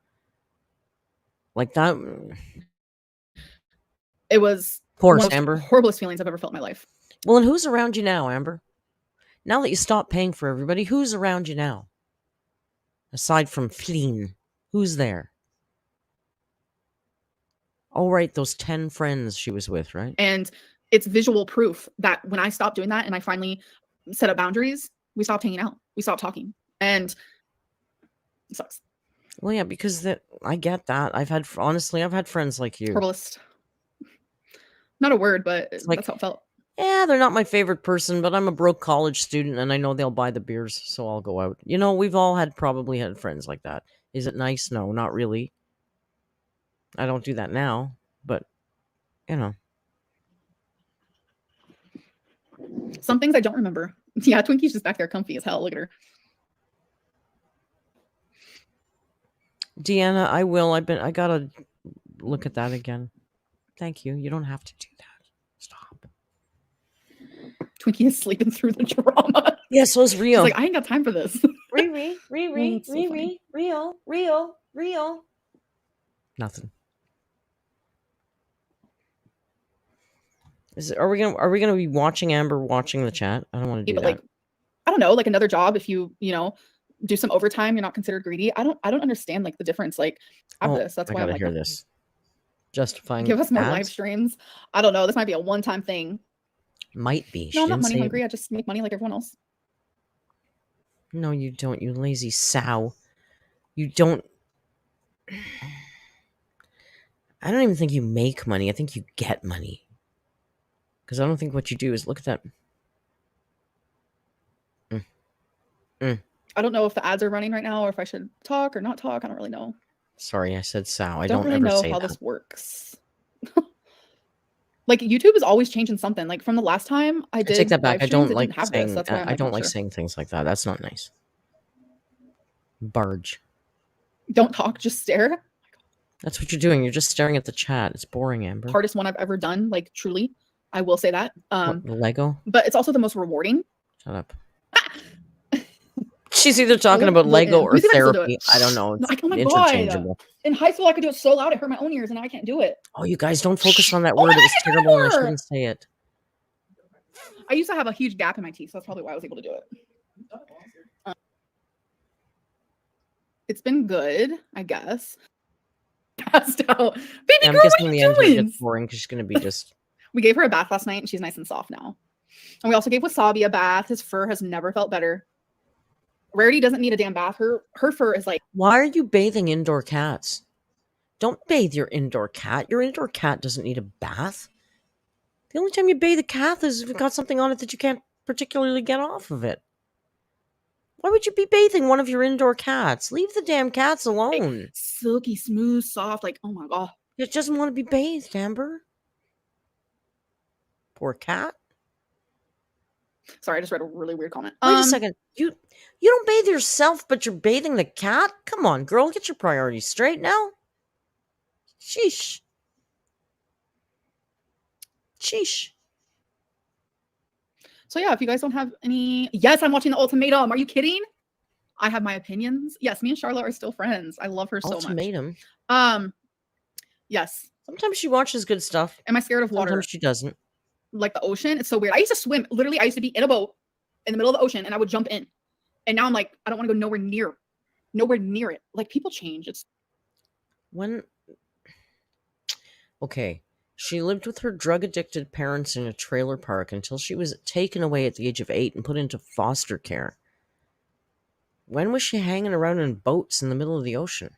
Like that. It was poor one of the Amber. Horriblest feelings I've ever felt in my life. Well, and who's around you now, Amber? Now that you stopped paying for everybody, who's around you now? Aside from Fleen, who's there? Oh, right, those 10 friends she was with, right? And it's visual proof that when I stopped doing that and I finally set up boundaries, we stopped hanging out. We stopped talking. And it sucks. Well, yeah, because I get that. I've had friends like you. Herbalist. Not a word, but that's how it felt. Yeah, they're not my favorite person, but I'm a broke college student and I know they'll buy the beers, so I'll go out. You know, we've all probably had friends like that. Is it nice? No, not really. I don't do that now, but, you know. Some things I don't remember. Yeah, Twinkie's just back there comfy as hell. Look at her. Deanna, I will. I gotta look at that again. Thank you. You don't have to do that. Stop. Twinkie is sleeping through the drama. Yeah, so is Rio. She's like, I ain't got time for this. Rio. Nothing. Are we gonna be watching Amber watching the chat? I don't want to do that. Like, I don't know, like another job. If you do some overtime, you're not considered greedy. I don't understand like the difference. Like, after this, that's why I gotta hear this. Justifying. Give us more live streams. I don't know. This might be a one-time thing. Might be. No, I'm not money hungry. I just make money like everyone else. No, you don't. You lazy sow. You don't. I don't even think you make money. I think you get money. Because I don't think what you do is look at that. I don't know if the ads are running right now or if I should talk or not talk. I don't really know. Sorry, I said sow. I don't really ever know say how that. this works. Like YouTube is always changing something. Like from the last time I I did take that back. live I streams, don't it like didn't have saying. this. That's why I'm I like, don't not like sure. saying things like that. That's not nice. Barge. Don't talk, just stare. That's what you're doing. You're just staring at the chat. It's boring, Amber. Hardest one I've ever done, like truly. I will say that. What, the Lego? But it's also the most rewarding. Shut up. She's either talking about Lego or Let me see if I can still do therapy. it. I don't know. It's No, oh my god! interchangeable. In high school, I could do it so loud it hurt my own ears, and now I can't do it. Oh, you guys don't focus on that Oh word. my It was God, terrible, and I Amber! shouldn't say it. I used to have a huge gap in my teeth, so that's probably why I was able to do it. It's been good, I guess. Passed out. Baby Yeah, I'm girl, what guessing are the you end here doing? gets boring because she's going to be just. We gave her a bath last night, and she's nice and soft now. And we also gave Wasabi a bath. His fur has never felt better. Rarity doesn't need a damn bath. Her fur is like. Why are you bathing indoor cats? Don't bathe your indoor cat. Your indoor cat doesn't need a bath. The only time you bathe a cat is if it's got something on it that you can't particularly get off of it. Why would you be bathing one of your indoor cats? Leave the damn cats alone. Silky, smooth, soft. Like, oh my god. It doesn't want to be bathed, Amber. Poor cat. Sorry, I just read a really weird comment. Wait a second. You don't bathe yourself, but you're bathing the cat? Come on, girl, get your priorities straight now. Sheesh. Sheesh. So yeah, if you guys don't have any, yes, I'm watching The Ultimatum. Are you kidding? I have my opinions. Yes, me and Charlotte are still friends. I love her so much. Ultimatum. Yes. Sometimes she watches good stuff. Am I scared of water? Sometimes she doesn't. Like the ocean? It's so weird. I used to swim. Literally, I used to be in a boat in the middle of the ocean, and I would jump in. And now I'm like, I don't want to go nowhere near it. Like people change. It's Okay. She lived with her drug-addicted parents in a trailer park until she was taken away at the age of 8 and put into foster care. When was she hanging around in boats in the middle of the ocean?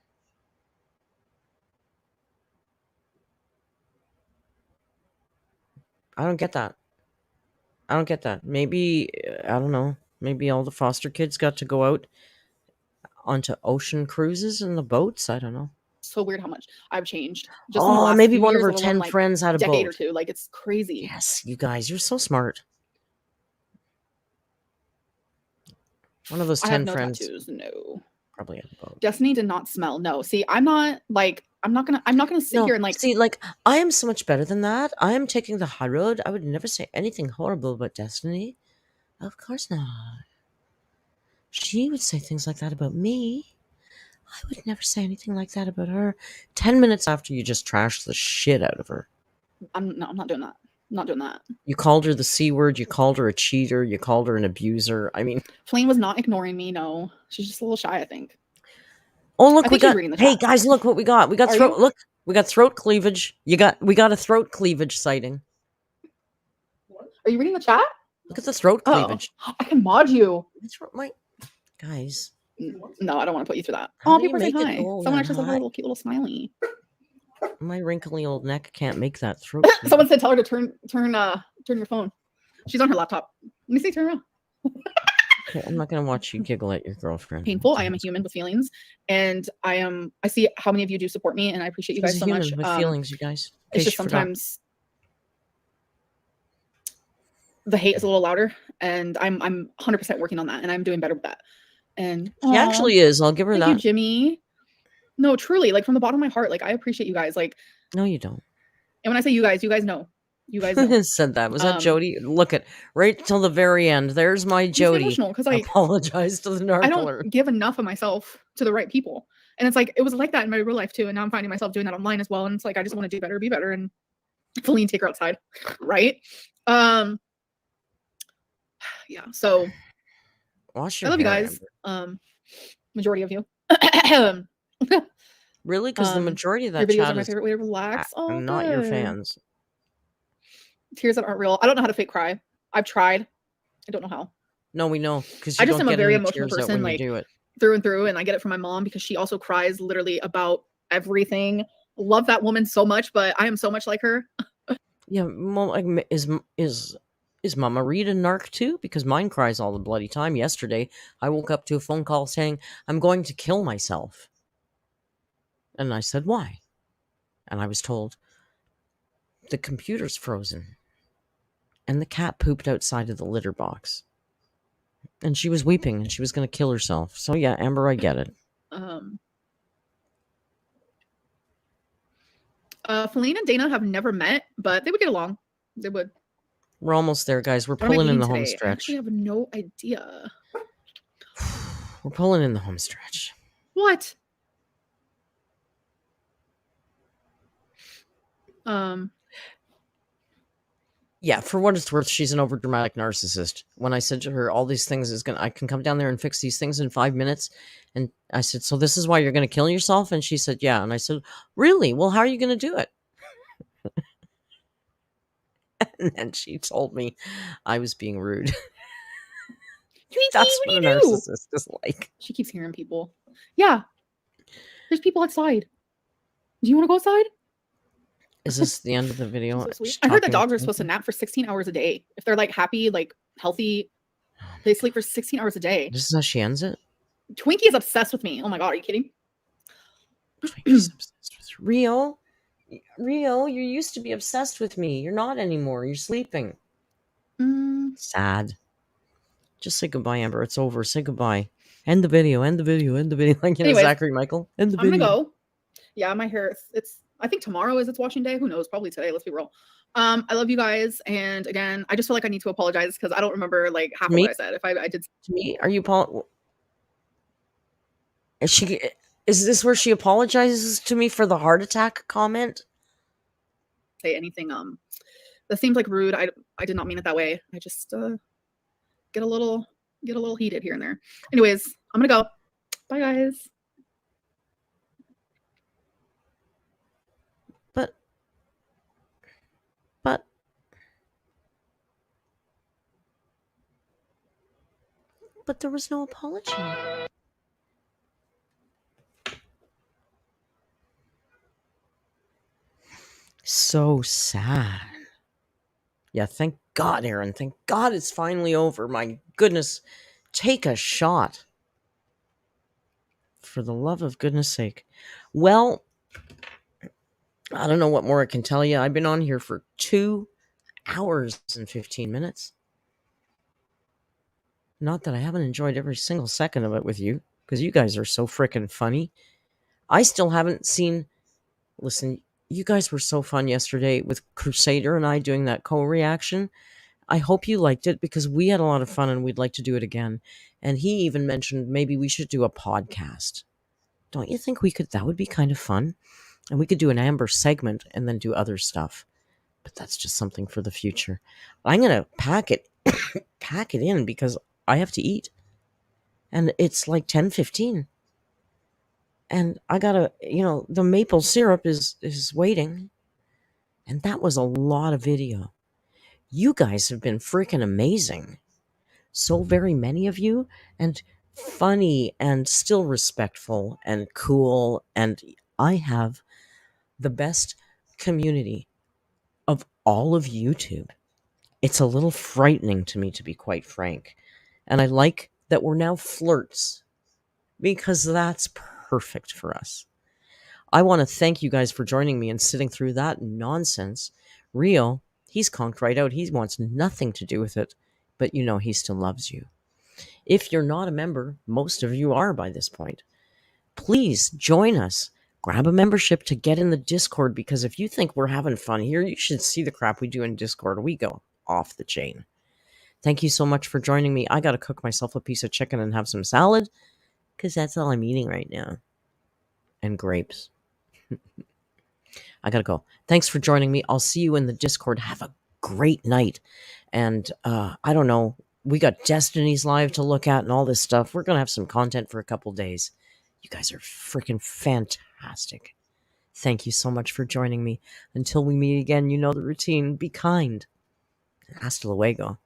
I don't get that. Maybe, I don't know. Maybe all the foster kids got to go out onto ocean cruises in the boats? I don't know. so weird how much I've changed. Just in the Oh, last maybe few one of years, her let 10 alone, like, friends had a decade or boat. two. Like it's crazy. Yes, you guys, you're so smart. One of those I have 10 no friends tattoos. No. probably had a boat. Destiny did not smell. No. See, I'm not gonna sit here and like see, like, I am so much better than that. I am taking the high road. I would never say anything horrible about Destiny. Of course not. She would say things like that about me. I would never say anything like that about her. 10 minutes after you just trashed the shit out of her. I'm not doing that. I'm not doing that. You called her the C word. You called her a cheater. You called her an abuser. I mean, Flame was not ignoring me. No, she's just a little shy, I think. oh look, I we think she's got. reading the Hey chat. guys, look what we got. We got Are throat. you? Look, we got throat cleavage. We got a throat cleavage sighting. Are you reading the chat? Look at the throat Oh, cleavage. I can mod you. That's what my guys. No, I don't want to put you through that. How Oh, do you people are saying make it hi. go Someone that actually said high? hi, little cute little smiley. My wrinkly old neck can't make that throat. Someone said tell her to turn your phone. She's on her laptop. Let me see, turn around. Okay, I'm not gonna watch you giggle at your girlfriend. Painful. I am a human with feelings, and I see how many of you do support me, and I appreciate you She's guys a so human much. with feelings, you guys. It's just sometimes the hate is a little louder, and I'm 100% working on that, and I'm doing better with that. And She actually is. I'll give her thank that. you, Jimmy. No, truly, like from the bottom of my heart, like I appreciate you guys. Like, No, you don't. and when I say you guys know. You guys know. Said that. Was that Jody? Look at right till the very end. There's my Jody. Emotional because like Apologize to the narkler. I don't give enough of myself to the right people, and it's like it was like that in my real life too. And now I'm finding myself doing that online as well. And it's like I just want to do better, be better, and Feline take her outside, right? Yeah. So Wash I your love you hair, guys. Amber. Majority of you. Really? Because the majority of your that videos chat are my is favorite way to relax. Oh, not your good. fans. Tears that aren't real. I don't know how to fake cry. I've tried. I don't know how. No, we know because I you just don't am a get very any emotional tears out person, when like you do it. through and through, and I get it from my mom because she also cries literally about everything. Love that woman so much, but I am so much like her. Yeah, well, like, is Mama Reed a narc too? Because mine cries all the bloody time. Yesterday, I woke up to a phone call saying I'm going to kill myself, and I said why, and I was told the computer's frozen. And the cat pooped outside of the litter box. And she was weeping and she was going to kill herself. So yeah, Amber, I get it. Feline and Dana have never met, but they would get along. They would. We're almost there, guys. We're What am I pulling in eating the home today? I stretch. actually have no idea. We're pulling in the home stretch. What? Yeah, for what it's worth, she's an overdramatic narcissist. When I said to her, all these things I can come down there and fix these things in 5 minutes. And I said, so this is why you're going to kill yourself? And she said, yeah. And I said, really? Well, how are you going to do it? And then she told me I was being rude. That's what a narcissist is like. She keeps hearing people. Yeah. There's people outside. Do you want to go outside? Is this the end of the video? So sweet. I heard that dogs are supposed to nap for 16 hours a day. If they're like happy, like healthy, they sleep for 16 hours a day. This is how she ends it? Twinkie is obsessed with me. Oh my God, are you kidding? Twinkie's obsessed with Rio. Rio, you used to be obsessed with me. You're not anymore. You're sleeping. Sad. Just say goodbye, Amber. It's over. Say goodbye. End the video. End the video. End the video. Like, Anyways, Zachary Michael. End the I'm video. gonna go. Yeah, my hair. It's. I think tomorrow is its washing day. Who knows? Probably today. Let's be real. I love you guys, and again, I just feel like I need to apologize because I don't remember like half of what I said. If I did to me, are you Is this where she apologizes to me for the heart attack comment? Say anything that seems like rude. I did not mean it that way. I just get a little heated here and there. Anyways, I'm gonna go. Bye guys. But there was no apology. So sad. Yeah, thank God, Aaron. Thank God it's finally over. My goodness. Take a shot. For the love of goodness sake. Well, I don't know what more I can tell you. I've been on here for 2 hours and 15 minutes. Not that I haven't enjoyed every single second of it with you, because you guys are so freaking funny. I still haven't seen... Listen, you guys were so fun yesterday with Crusader and I doing that co-reaction. I hope you liked it, because we had a lot of fun and we'd like to do it again. And he even mentioned maybe we should do a podcast. Don't you think we could? That would be kind of fun. And we could do an Amber segment and then do other stuff. But that's just something for the future. I'm going to pack it in because I have to eat. And it's like 10:15. And I got to, the maple syrup is waiting. And that was a lot of video. You guys have been freaking amazing. So very many of you, and funny and still respectful and cool. And I have the best community of all of YouTube. It's a little frightening to me, to be quite frank. And I like that we're now flirts, because that's perfect for us. I want to thank you guys for joining me and sitting through that nonsense. Rio, he's conked right out. He wants nothing to do with it, but he still loves you. If you're not a member, most of you are by this point, please join us. Grab a membership to get in the Discord, because if you think we're having fun here, you should see the crap we do in Discord. We go off the chain. Thank you so much for joining me. I got to cook myself a piece of chicken and have some salad, because that's all I'm eating right now. And grapes. I got to go. Thanks for joining me. I'll see you in the Discord. Have a great night. And I don't know. We got Destiny's Live to look at and all this stuff. We're going to have some content for a couple days. You guys are freaking fantastic. Thank you so much for joining me. Until we meet again, you know the routine. Be kind. Hasta luego.